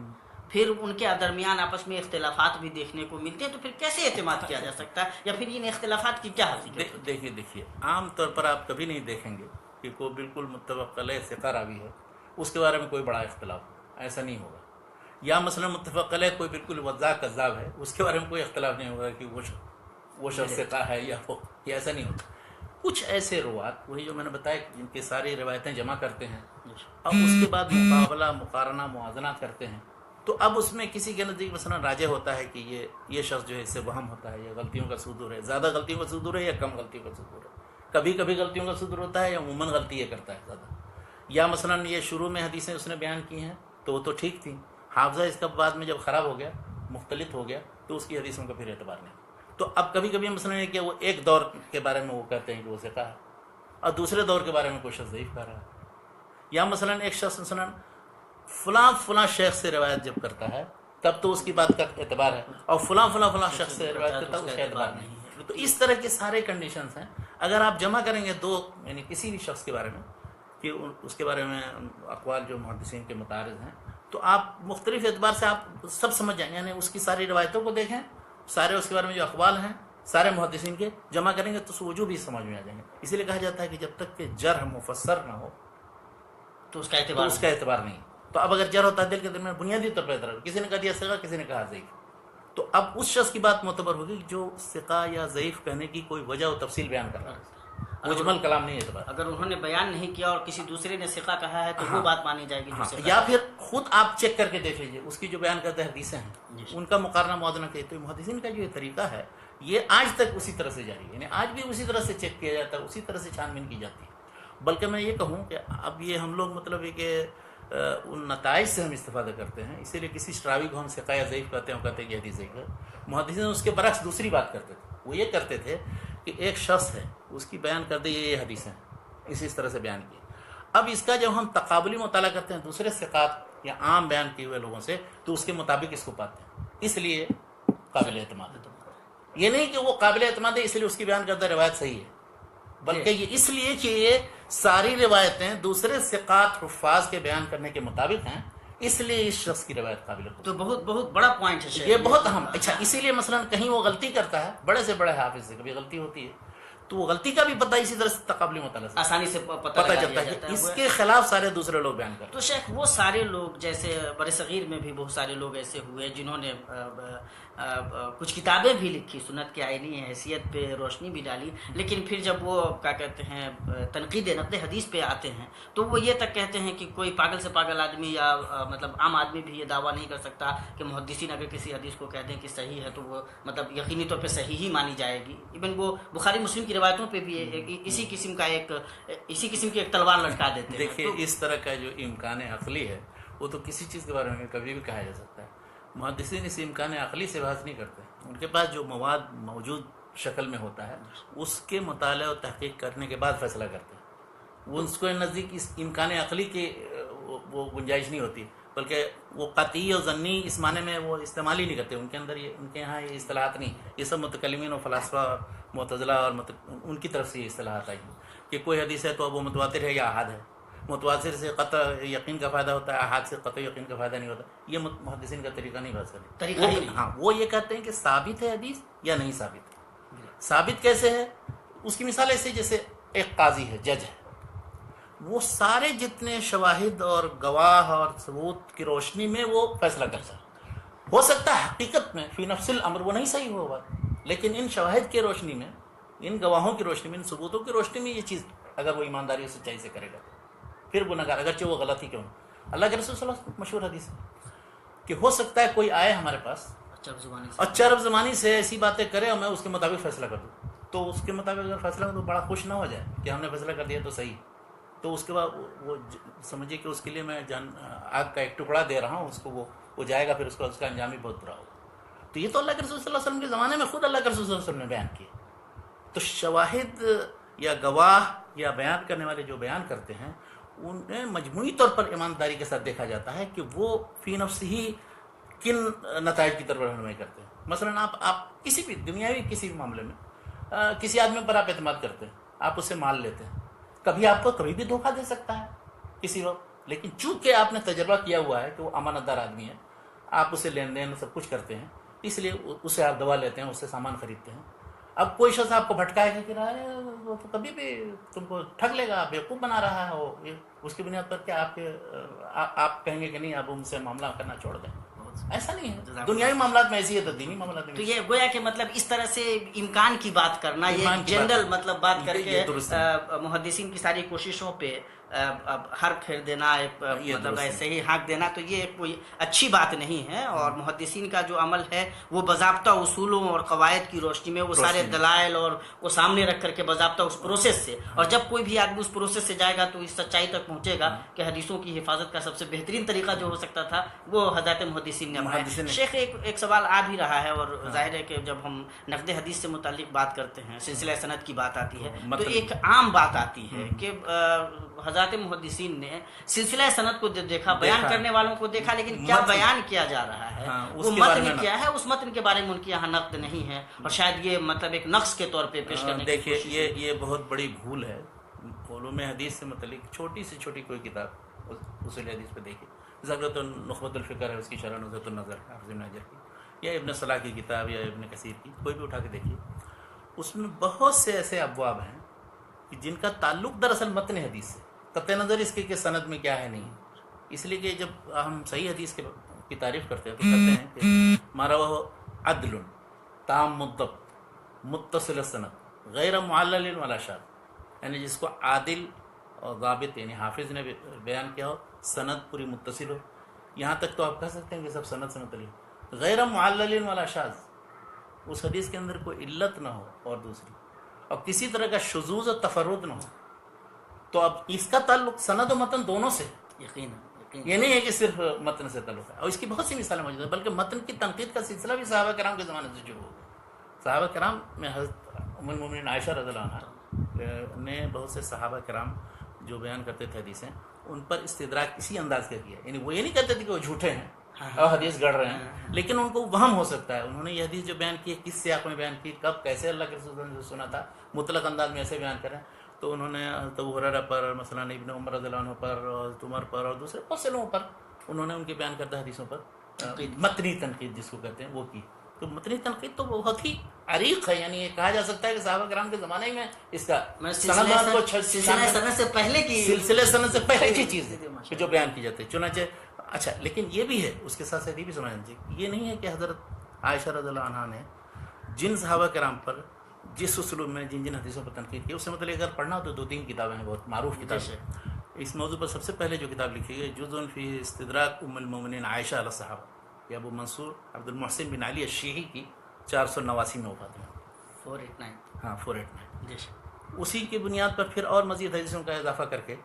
پھر ان کے درمیان آپس میں اختلافات بھی دیکھنے کو ملتے ہیں، تو پھر کیسے اعتماد کیا جا سکتا ہے، یا پھر ان اختلافات کی کیا حقیقت؟ دیکھیے عام طور پر آپ کبھی نہیں دیکھیں گے کہ کوئی بالکل متفق علیہ ثقہ راوی ہے اس کے بارے میں کوئی بڑا اختلاف ہو، ایسا نہیں ہوگا. یا مثلا متفق علیہ کوئی بالکل وضاح کذاب ہے، اس کے بارے میں کوئی اختلاف نہیں ہوگا کہ وہ شخص ثقہ ہے یا وہ، یہ ایسا نہیں ہوتا. کچھ ایسے روات وہی جو میں نے بتایا جن کی ساری روایتیں جمع کرتے ہیں، اب اس کے بعد مقابلہ مقارنہ موازنہ کرتے ہیں، تو اب اس میں کسی کے نزدیک مثلا راجح ہوتا ہے کہ یہ شخص جو ہے اس سے وہم ہوتا ہے، یا غلطیوں کا صدور ہے، زیادہ غلطیوں کا صدور ہے یا کم غلطیوں کا صدور ہے، کبھی کبھی غلطیوں کا صدور ہوتا ہے یا عموماً غلطی یہ کرتا ہے زیادہ. یا مثلا یہ شروع میں حدیثیں اس نے بیان کی ہیں تو وہ تو ٹھیک تھیں، حافظہ اس کا بعد میں جب خراب ہو گیا، مختلط ہو گیا، تو اس کی حدیثوں کا پھر اعتبار نہیں. تو اب کبھی کبھی مثلا یہ کہ وہ ایک دور کے بارے میں وہ کہتے ہیں کہ وہ ثقہ ہے، اور دوسرے دور کے بارے میں کوئی شخص ضعیف کر رہا ہے. یا مثلا ایک شخص مثلا فلاں شیخ سے روایت جب کرتا ہے تب تو اس کی بات کا اعتبار ہے، اور فلاں شخص سے روایت کرتا ہے اس کا اعتبار نہیں ہے. تو اس طرح کے سارے کنڈیشنز ہیں. اگر آپ جمع کریں گے دو، یعنی کسی بھی شخص کے بارے میں کہ اس کے بارے میں اقوال جو محدثین کے متعارض ہیں، تو آپ مختلف اعتبار سے آپ سب سمجھ جائیں. یعنی اس کی ساری روایتوں کو دیکھیں، سارے اس کے بارے میں جو اقوال ہیں سارے محدثین کے جمع کریں گے تو وجوہ بھی سمجھ میں آ جائیں گے. اسی لیے کہا جاتا ہے کہ جب تک کہ جرح مفسر نہ ہو تو اس کا اعتبار نہیں. تو اب اگر جرح و تعدیل کے درمیان بنیادی طور پر اعتبار، کسی نے کہا دیا ثقہ، کسی نے کہا ضعیف، تو اب اس شخص کی بات معتبر ہوگی جو ثقہ یا ضعیف کہنے کی کوئی وجہ و تفصیل بیان کر رہا ہے، مجمل کلام نہیں اعتبار. اگر انہوں نے بیان نہیں کیا اور کسی دوسرے نے ثقہ کہا ہے تو وہ بات مانی جائے گی. یا پھر خود آپ چیک کر کے دیکھ لیجیے اس کی جو بیان کرتے حدیثیں ہیں ان کا مقارنہ موازنہ کیے. تو محدثین کا جو یہ طریقہ ہے یہ آج تک اسی طرح سے جاری ہے، یعنی آج بھی اسی طرح سے چیک کیا جاتا ہے، اسی طرح سے چھان بین کی جاتی ہے. بلکہ میں یہ کہوں کہ اب یہ ہم لوگ مطلب ہے کہ ان نتائج سے ہم استفادہ کرتے ہیں، اسی لیے کسی شراوی کو ہم ثقہ یا ضعیف کہتے ہیں، وہ کہتے ہیں کہ حدیث ضعیف ہے. محدثین اس کے برعکس دوسری بات کرتے تھے. وہ یہ کرتے تھے کہ ایک شخص ہے اس کی بیان کر دے یہ حدیثیں اسی طرح سے بیان کی. اب اس کا جب ہم تقابلی مطالعہ کرتے ہیں دوسرے ثقات یا عام بیان کیے ہوئے لوگوں سے تو اس کے مطابق اس کو پاتے ہیں، اس لیے قابل اعتماد ہے. یہ نہیں کہ وہ قابل اعتماد ہے اس لیے اس کی بیان کردہ روایت صحیح ہے، بلکہ یہ اس لیے کہ یہ ساری روایتیں دوسرے ثقات حفاظ کے بیان کرنے کے مطابق ہیں، اس لیے اس شخص کی روایت قابل ہے. تو بہت بڑا پوائنٹ ہے یہ بہت اہم. اچھا، اسی لیے مثلا کہیں وہ غلطی کرتا ہے، بڑے سے بڑے حافظ سے کبھی غلطی ہوتی ہے تو وہ غلطی کا بھی پتہ اسی طرح سے تقابلی مطالعہ سے آسانی سے پتہ چلتا ہے کہ اس کے خلاف سارے دوسرے لوگ بیان کرتے ہیں. تو شیخ وہ سارے لوگ، جیسے بر صغیر میں بھی بہت سارے لوگ ایسے ہوئے جنہوں نے کچھ کتابیں بھی لکھی، سنت کی آئینی حیثیت پہ روشنی بھی ڈالی، لیکن پھر جب وہ کیا کہتے ہیں تنقید نقد حدیث پہ آتے ہیں تو وہ یہ تک کہتے ہیں کہ کوئی پاگل سے پاگل آدمی یا مطلب عام آدمی بھی یہ دعویٰ نہیں کر سکتا کہ محدثین اگر کسی حدیث کو کہتے ہیں کہ صحیح ہے تو وہ مطلب یقینی طور پہ صحیح ہی مانی جائے گی. ایون وہ بخاری مسلم کی روایتوں پہ بھی اسی قسم کی ایک تلوار لٹکا دیتے ہیں. دیکھیے اس طرح کا جو امکان عقلی ہے وہ تو کسی چیز کے بارے میں کبھی بھی کہا جا سکتا ہے. محدثین اس امکان عقلی سے بحث نہیں کرتے. ان کے پاس جو مواد موجود شکل میں ہوتا ہے اس کے مطالعہ اور تحقیق کرنے کے بعد فیصلہ کرتے ہیں. وہ اس کو نزدیک اس امکان عقلی کی وہ گنجائش نہیں ہوتی، بلکہ وہ قطعی اور ضنی اس معنی میں وہ استعمال ہی نہیں کرتے. ان کے اندر ان کے یہاں یہ اصطلاحات نہیں. یہ سب متکلمین اور فلاسفہ معتزلہ اور ان کی طرف سے یہ اصطلاحات آئی کہ کوئی حدیث ہے تو اب وہ متواتر ہے یا احاد ہے. متواتر سے قطع یقین کا فائدہ ہوتا ہے، احاد سے قطع یقین کا فائدہ نہیں ہوتا. یہ محدثین کا طریقہ نہیں بحث کرنے. ہاں، وہ یہ کہتے ہیں کہ ثابت ہے حدیث یا نہیں ثابت. ثابت کیسے ہے؟ اس کی مثال ایسے جیسے ایک قاضی ہے، جج ہے، وہ سارے جتنے شواہد اور گواہ اور ثبوت کی روشنی میں وہ فیصلہ کرتا ہے. ہو سکتا ہے حقیقت میں فی نفس الامر وہ نہیں صحیح ہوگا، لیکن ان شواہد کی روشنی میں، ان گواہوں کی روشنی میں، ان ثبوتوں کی روشنی میں یہ چیز اگر وہ ایمانداری اور سچائی سے کرے گا پھر گنہگار، اگرچہ وہ غلط ہی کیوں. اللہ کے رسول صلی اللہ علیہ وسلم مشہور حدیث ہے کہ ہو سکتا ہے کوئی آئے ہمارے پاس اچھا عرب زمانی سے ایسی باتیں کرے اور میں اس کے مطابق فیصلہ کر دوں، تو اس کے مطابق اگر فیصلہ کروں تو بڑا خوش نہ ہو جائے کہ ہم نے فیصلہ کر دیا تو صحیح، تو اس کے بعد وہ سمجھے کہ اس کے لیے میں آگ کا ایک ٹکڑا دے رہا ہوں، اس کو وہ جائے گا، پھر اس کا انجام بھی بہت برا ہوگا. تو یہ تو اللہ کے رسول صلی اللہ علیہ وسلم کے زمانے میں خود اللہ کے رسول صلی اللہ علیہ وسلم نے بیان کیا. تو شواہد یا گواہ یا بیان کرنے والے جو بیان کرتے ہیں انہیں مجموعی طور پر ایمانداری کے ساتھ دیکھا جاتا ہے کہ وہ فی نفس ہی کن نتائج کی طرف رہنمائی کرتے ہیں. مثلا آپ کسی بھی دنیاوی کسی بھی معاملے میں کسی آدمی پر آپ اعتماد کرتے ہیں، آپ اس سے مال لیتے ہیں، کبھی آپ کو کبھی بھی دھوکہ دے سکتا ہے کسی وقت، لیکن چونکہ آپ نے تجربہ کیا ہوا ہے کہ وہ امانت دار آدمی ہے، آپ اسے لین دین سب کچھ کرتے ہیں، اس لیے اسے آپ دوا لیتے ہیں، اس سے سامان خریدتے ہیں. اب کوئی شخص آپ کو بھٹکائے گا کہ وہ تو کبھی بھی تم کو ٹھگ لے گا، بیوقوف بنا رہا ہے وہ، اس کی بنیاد پر کیا آپ کہیں گے کہ نہیں اب ان سے معاملہ کرنا چھوڑ دیں؟ ایسا نہیں ہے، دنیاوی معاملات میں ایسی ہے تو دینی معاملات میں تو یہ گویا کہ مطلب اس طرح سے امکان کی بات کرنا، یہ جنرل مطلب بات کر کے محدثین کی ساری کوششوں پہ اب حرف پھیر دینا، مطلب ایسے ہی ہانک دینا، تو یہ کوئی اچھی بات نہیں ہے. اور محدثین کا جو عمل ہے وہ باضابطہ اصولوں اور قواعد کی روشنی میں وہ سارے دلائل اور وہ سامنے رکھ کر کے باضابطہ اس پروسیس سے، اور جب کوئی بھی آدمی اس پروسیس سے جائے گا تو اس سچائی تک پہنچے گا کہ حدیثوں کی حفاظت کا سب سے بہترین طریقہ جو ہو سکتا تھا وہ حضرات محدثین نے اپنایا. شیخ ایک سوال آ بھی رہا ہے، اور ظاہر ہے کہ جب ہم نقد حدیث سے متعلق بات کرتے ہیں، سلسلہ سند کی بات آتی ہے، تو ایک عام بات آتی ہے کہ حضرات محدثین نے سلسلہ سند کو دیکھا، بیان کرنے والوں کو دیکھا، لیکن کیا بیان کیا جا رہا ہے وہ متن کیا ہے، اس متن کے بارے میں ان کے یہاں نقد نہیں ہے، اور شاید یہ مطلب ایک نقص کے طور پہ پیش کرنے کی کوشش. دیکھیے یہ بہت بڑی بھول ہے. علوم حدیث سے متعلق چھوٹی سے چھوٹی کوئی کتاب اصول حدیث پہ دیکھیے، ضرورت نخبۃ الفکر ہے، اس کی شرح نظرۃ النظر حافظ ابن حجر کی، یا ابن صلاح کی کتاب، یا ابن کثیر کی، کوئی بھی اٹھا کے دیکھیے، اس میں بہت سے ایسے ابواب ہیں کہ جن کا تعلق دراصل متن حدیث سے، قطع نظر اس کے کہ سند میں کیا ہے نہیں. اس لیے کہ جب ہم صحیح حدیث کی تعریف کرتے ہیں تو کہتے ہیں کہ ہمارا وہ عدل تام مضبط متصل السند غیر معلل ولا شاذ، یعنی جس کو عادل اور ضابط یعنی حافظ نے بیان کیا ہو، سند پوری متصل ہو. یہاں تک تو آپ کہہ سکتے ہیں کہ سب سند سے متعلق، غیر معلل ولا شاذ، اس حدیث کے اندر کوئی علت نہ ہو، اور دوسری اور کسی طرح کا شذوذ و تفرد نہ ہو. تو اب اس کا تعلق سند و متن دونوں سے، یقین یہ نہیں ہے کہ صرف متن سے تعلق ہے. اور اس کی بہت سی مثالیں موجود ہیں، بلکہ متن کی تنقید کا سلسلہ بھی صحابہ کرام کے زمانے سے شروع ہو گیا. صحابہ کرام میں حضرت ام المومنین عائشہ رضی اللہ عنہ نے بہت سے صحابہ کرام جو بیان کرتے تھے حدیثیں، ان پر استدراک اسی انداز کا کیا. یعنی وہ یہ نہیں کہتے تھے کہ وہ جھوٹے ہیں اور حدیث گڑھ رہے ہیں، لیکن ان کو وہم ہو سکتا ہے انہوں نے یہ حدیث جو بیان کی ہے کس سیاق میں بیان کی، کب کیسے اللہ کے رسول نے سنا تھا، مطلق انداز میں ایسے بیان کریں. تو انہوں نے حضرت ابو ہریرہ پر، مثلا ابن عمر رضی اللہ عنہ پر، اور حضرت عمر پر، اور دوسرے بہت سے لوگوں پر انہوں نے ان کے بیان کردہ حدیثوں پر متنی تنقید جس کو کہتے ہیں وہ کی. تو متنی تنقید تو بہت ہی عریق ہے، یعنی یہ کہا جا سکتا ہے کہ صحابہ کرام کے زمانے میں اس کا سلسلہ سے پہلے کی سلسلے سند سے پہلے کی چیز ہے جو بیان کی جاتی ہے. چنانچہ اچھا، لیکن یہ بھی ہے اس کے ساتھ ساتھ یہ بھی سمجھنا چاہیے، یہ نہیں ہے کہ حضرت عائشہ رضی اللہ عنہا نے جن صحابہ کرام پر جس اسلوب میں جن حدیثوں پر تنقید کی، اس سے مطلب اگر پڑھنا ہو تو 2-3 کتابیں ہیں بہت معروف کتابیں. اس موضوع پر سب سے پہلے جو کتاب لکھی گئی جزء فی استدراک ام المومنین عائشہ علی الصحابہ، یہ ابو منصور عبد المحسن بن علی الشیعی کی 489 میں وفات ہے. 489 ہاں 489. اسی کی بنیاد پر پھر اور مزید حدیثوں کا اضافہ کر کے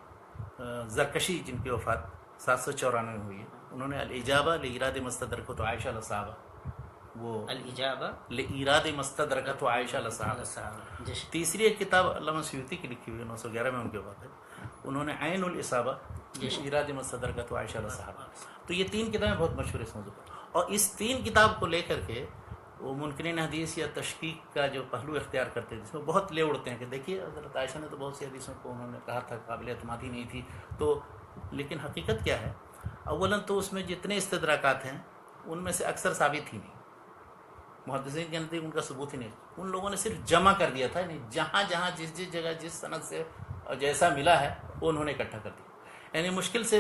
زرکشی جن کی وفات 794 میں ہوئی ہے، انہوں نے الاجابہ لایراد مستدرکۃ عائشہ علی الصحابہ، وہ الاجابہ لایراد مستدرکۃ عائشہ علی الصحابہ. تیسری ایک کتاب علامہ سیوطی کی لکھی ہوئی ہے، 911 میں ان کی وفات ہے، انہوں نے عین الاصابہ ایراد مستدرکۃ عائشہ علی الصحابہ. تو یہ 3 کتابیں بہت مشہور اس موضوع پر، اور اس 3 کتاب کو لے کر کے وہ منکرین حدیث یا تشکیک کا جو پہلو اختیار کرتے ہیں، جس میں بہت لے اڑتے ہیں کہ دیکھیے حضرت عائشہ نے تو بہت سی حدیثوں کو انہوں نے کہا تھا قابل اعتماد ہی نہیں تھی. تو لیکن حقیقت کیا ہے، اولاً تو اس میں جتنے استدراکات ہیں ان میں سے اکثر ثابت ہی نہیں، محدثین کے نزدیک ان کا ثبوت ہی نہیں. ان لوگوں نے صرف جمع کر دیا تھا، یعنی جہاں جہاں جس جگہ جس سند سے جیسا ملا ہے وہ انہوں نے اکٹھا کر دیا. یعنی مشکل سے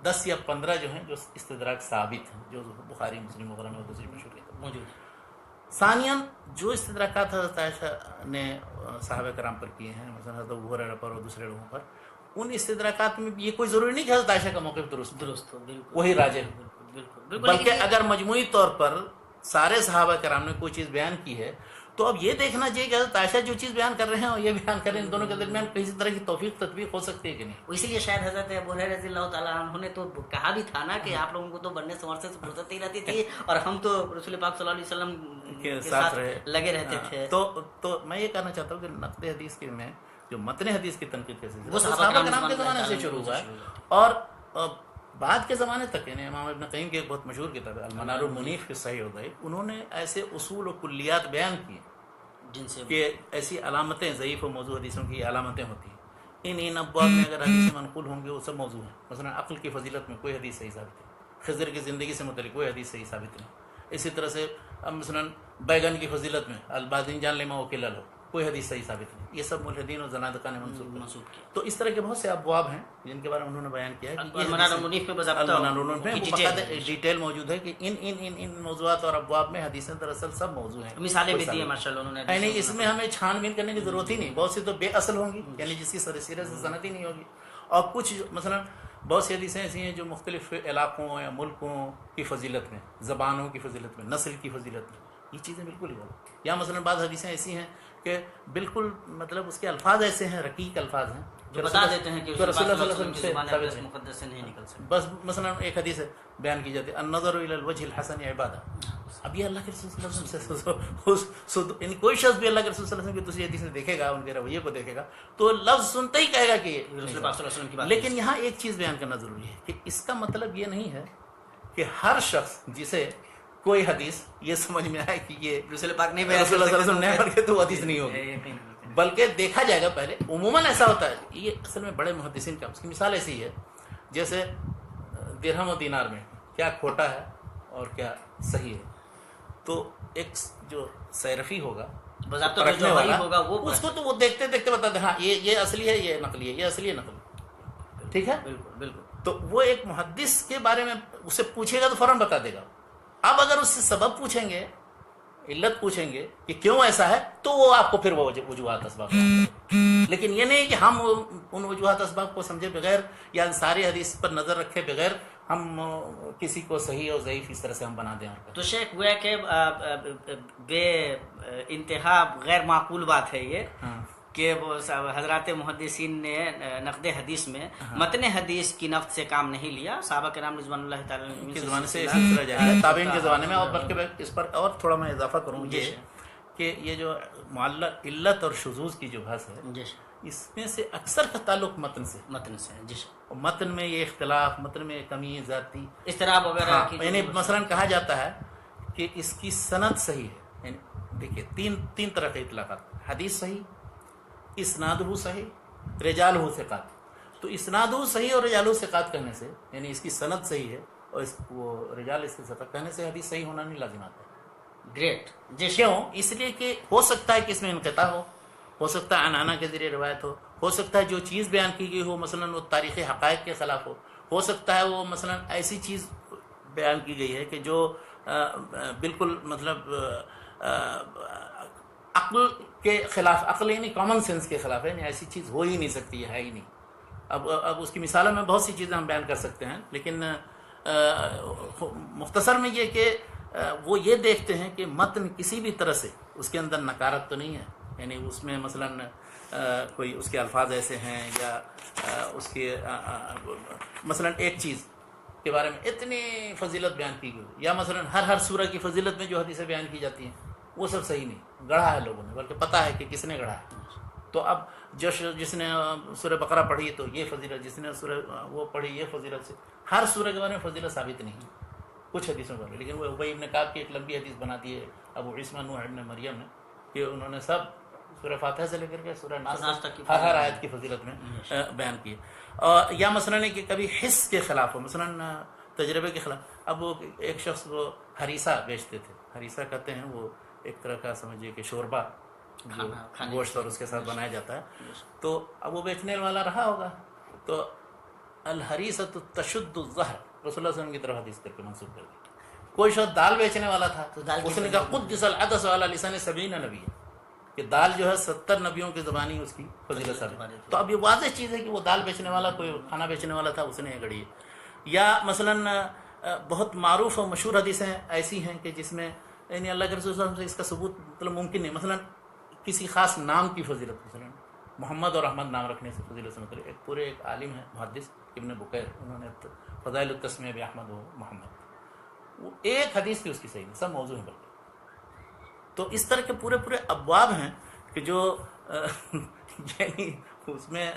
10 یا 15 جو ہیں جو استدراک ثابت ہیں، جو بخاری مسلم وغیرہ میں دوسری مشہور کتاب موجود ہیں. ثانیاً جو استدراکات حضرت عائشہ نے صحابہ کرام پر کیے ہیں، مثلا حضرت ابو ہریرہ پر اور دوسرے لوگوں پر، ان استدراکات میں یہ کوئی ضروری نہیں کہ حضرت عائشہ کا موقف درست ہو، وہی راجح ہو، بلکہ اگر مجموعی طور پر سارے صحابہ کرام نے کوئی چیز بیان کی ہے تو اب یہ دیکھنا چاہیے کہ حضرت عائشہ جو چیز بیان کر رہے ہیں اور یہ بیان کر رہے ہیں، ان دونوں کے درمیان کسی طرح کی توفیق تطبیق ہو سکتی ہے کہ نہیں. اسی لیے شاید حضرت ابو ہریرہ رضی اللہ تعالیٰ عنہ نے تو کہا بھی تھا نا کہ آپ لوگوں کو تو بننے سنورنے سے فرصت ہی رہتی تھی اور ہم تو رسول پاک صلی اللہ علیہ وسلم کے ساتھ لگے رہتے تھے. تو میں یہ کہنا چاہتا ہوں کہ نقد حدیث کے میں جو متن حدیث کی تنقید کے سلسلے وہ صحابہ کرام کے زمانے سے شروع ہوا ہے، اور بعد کے زمانے تک، یعنی امام ابن قیم کی ایک بہت مشہور کتاب ہے المنار المنیف فی صحیح الضعیف، انہوں نے ایسے اصول و کلیات بیان کیے جن سے کہ ایسی علامتیں ضعیف و موضوع حدیثوں کی علامتیں ہوتی ہیں، ان ابواب میں اگر حدیثیں منقول ہوں گے وہ سب موضوع ہیں. مثلا عقل کی فضیلت میں کوئی حدیث صحیح ثابت نہیں، خضر کی زندگی سے متعلق کوئی حدیث صحیح ثابت نہیں. اسی طرح سے اب مثلا بیگن کی فضیلت میں البادین جان لما وکیل لو، کوئی حدیث صحیح ثابت نہیں، یہ سب ملحدین اور زنادقہ نے منسوخ کیا. تو اس طرح کے بہت سے ابواب ہیں جن کے بارے میں انہوں نے بیان کیا ہے کہ المنار المنیف پہ باضابطہ ڈیٹیل موجود ہے کہ ان موضوعات اور ابواب میں حدیثیں دراصل سب موضوع ہیں. مثالیں بھی دی ہیں ماشاء اللہ انہوں نے. یعنی اس میں ہمیں چھان بین کرنے کی ضرورت ہی نہیں. بہت سی تو بے اصل ہوں گی، یعنی جس کی سرے سے سند ہی نہیں ہوگی، اور کچھ مثلا بہت سی حدیثیں ایسی ہیں جو مختلف علاقوں یا ملکوں کی فضیلت میں، زبانوں کی فضیلت میں، نسل کی فضیلت میں، یہ چیزیں بالکل ہی غلط. یا مثلا بعض حدیثیں ایسی ہیں کہ بالکل مطلب اس کے الفاظ ایسے ہیں، رقیق الفاظ ہیں جو بتا دیتے ہیں کہ رسول اللہ صلی اللہ علیہ وسلم سے ثابت مقدس سے نہیں نکل سکتے. بس مثلا ایک حدیث ہے بیان کی جاتی ہے النظر الی الوجه الحسن عبادہ. اب یہ اللہ کے رسول صلی اللہ علیہ وسلم سے یعنی کوئی شخص بھی اللہ کے رسول صلی اللہ علیہ وسلم کی دوسری حدیث میں دیکھے گا، ان کے رویے کو دیکھے گا تو لفظ سنتے ہی کہے گا کہ یہ رسول پاک صلی اللہ علیہ وسلم کی بات. لیکن یہاں ایک چیز بیان کرنا ضروری ہے کہ اس کا مطلب یہ نہیں ہے کہ ہر شخص جسے کوئی حدیث یہ سمجھ میں آئے کہ یہ رسول پاک نہیں رسول اللہ صلی اللہ علیہ وسلم نے پڑھ کے تو حدیث نہیں ہوگی، بلکہ دیکھا جائے گا پہلے. عموماً ایسا ہوتا ہے، یہ اصل میں بڑے محدثین کا، اس کی مثال ایسی ہے جیسے درہم و دینار میں کیا کھوٹا ہے اور کیا صحیح ہے. تو ایک جو صیرفی ہوگا رکھنے والا ہوگا اس کو تو وہ دیکھتے دیکھتے بتا دے ہاں یہ اصلی ہے، یہ نقلی ہے، یہ اصلی ہے نقلی، ٹھیک ہے. بالکل بالکل. تو وہ ایک محدث کے بارے میں اسے پوچھے گا تو فوراً بتا دے گا. اب اگر اس سے سبب پوچھیں گے، علت پوچھیں گے کہ کیوں ایسا ہے، تو وہ آپ کو پھر وہ وجوہات اسباب، لیکن یہ نہیں کہ ہم ان وجوہات اسباب کو سمجھے بغیر یا ساری حدیث پر نظر رکھے بغیر ہم کسی کو صحیح اور ضعیف اس طرح سے ہم بنا دیں. تو شیخ وہ ہے کہ بے انتہا غیر معقول بات ہے یہ کہ وہ حضرات محدثین نے نقد حدیث میں متن حدیث کی نقد سے کام نہیں لیا. صحابہ کرام رضوان اللہ تعالی کے زمانے سے سلسلہ جاری ہے، تابعین کے زمانے میں. اور بلکہ اس پر اور تھوڑا میں اضافہ کروں یہ کہ یہ جو معلق علت اور شذوذ کی جو بحث ہے اس میں سے اکثر کا تعلق متن سے متن میں یہ اختلاف، متن میں کمی، ذاتی اضطراب وغیرہ یعنی مثلا کہا جاتا ہے کہ اس کی سند صحیح ہے. یعنی دیکھیے تین طرح کے اطلاقات، حدیث صحیح، اسنادہ صحیح، رجالہ ثقات. تو اسنادہ صحیح اور رجالہ ثقات کہنے سے یعنی اس کی سند صحیح ہے اور وہ رجال اس کے ثقات کہنے سے حدیث صحیح ہونا نہیں لازم آتا ہے. گریٹ. کیوں؟ اس لیے کہ ہو سکتا ہے کہ اس میں انقطاع ہو سکتا ہے عنعنہ کے ذریعے روایت ہو سکتا ہے جو چیز بیان کی گئی ہو مثلا وہ تاریخی حقائق کے خلاف ہو سکتا ہے وہ مثلا ایسی چیز بیان کی گئی ہے کہ جو بالکل مطلب عقل کے خلاف، عقل یعنی کامن سینس کے خلاف ہے، یعنی ایسی چیز ہو ہی نہیں سکتی ہے ہی نہیں. اب اس کی مثالوں میں بہت سی چیزیں ہم بیان کر سکتے ہیں، لیکن مختصر میں یہ کہ وہ یہ دیکھتے ہیں کہ متن کسی بھی طرح سے اس کے اندر نکارت تو نہیں ہے، یعنی اس میں مثلا کوئی اس کے الفاظ ایسے ہیں یا اس کے مثلا ایک چیز کے بارے میں اتنی فضیلت بیان کی گئی، یا مثلا ہر سورہ کی فضیلت میں جو حدیثیں بیان کی جاتی ہیں وہ سب صحیح نہیں، گڑھا ہے لوگوں نے، بلکہ پتہ ہے کہ کس نے گڑھا ہے. تو اب جس نے سورہ بقرہ پڑھی تو یہ فضیلت، جس نے سورہ وہ پڑھی یہ فضیلت، سے ہر سورہ کے بارے میں فضیلت ثابت نہیں ہے کچھ حدیثوں پر. لیکن وہ ابی ابن کعب کی ایک لمبی حدیث بنا دی ہے ابو عیسیٰ نوح ابن مریم نے کہ انہوں نے سب سورہ فاتحہ سے لے کر کے سورہ ناس تک ہر آیت کی فضیلت میں بیان کی. یا مثلا کہ کبھی حس کے خلاف ہو، مثلا تجربے کے خلاف. اب وہ ایک شخص وہ ہریسہ بیچتے تھے، ہریسہ کہتے ہیں وہ ایک طرح کا سمجھیے کہ شوربہ جو گوشت اور اس کے ساتھ بنایا جاتا ہے. تو اب وہ بیچنے والا رہا ہوگا تو الحریسۃ تشد الظہر رسول اللہ صلی اللہ علیہ وسلم کی طرف حدیث کر کے منسوخ کر دی. کوئی شخص دال بیچنے والا تھا، اس نے کہا قدس العدس علی لسان 70 نبی، کہ دال جو ہے 70 نبیوں کی زبانی اس کی فضیلت ثابت. تو اب یہ واضح چیز ہے کہ وہ دال بیچنے والا کوئی کھانا بیچنے والا تھا، اس نے یہ گڑھی ہے. یا مثلا بہت معروف اور مشہور حدیثیں ایسی ہیں کہ جس میں یعنی اللہ کے رسول صلی اللہ علیہ وسلم سے اس کا ثبوت مطلب ممکن نہیں. مثلا کسی خاص نام کی فضیلت، مثلا محمد اور احمد نام رکھنے سے فضیلت سے مطلب ایک عالم ہے محدث ابن بکیر، انہوں نے فضائل التسمیہ بأحمد و محمد، وہ ایک حدیث کی اس کی صحیح نہیں، سب موضوع ہیں بلکہ. تو اس طرح کے پورے ابواب ہیں کہ جو یعنی اس میں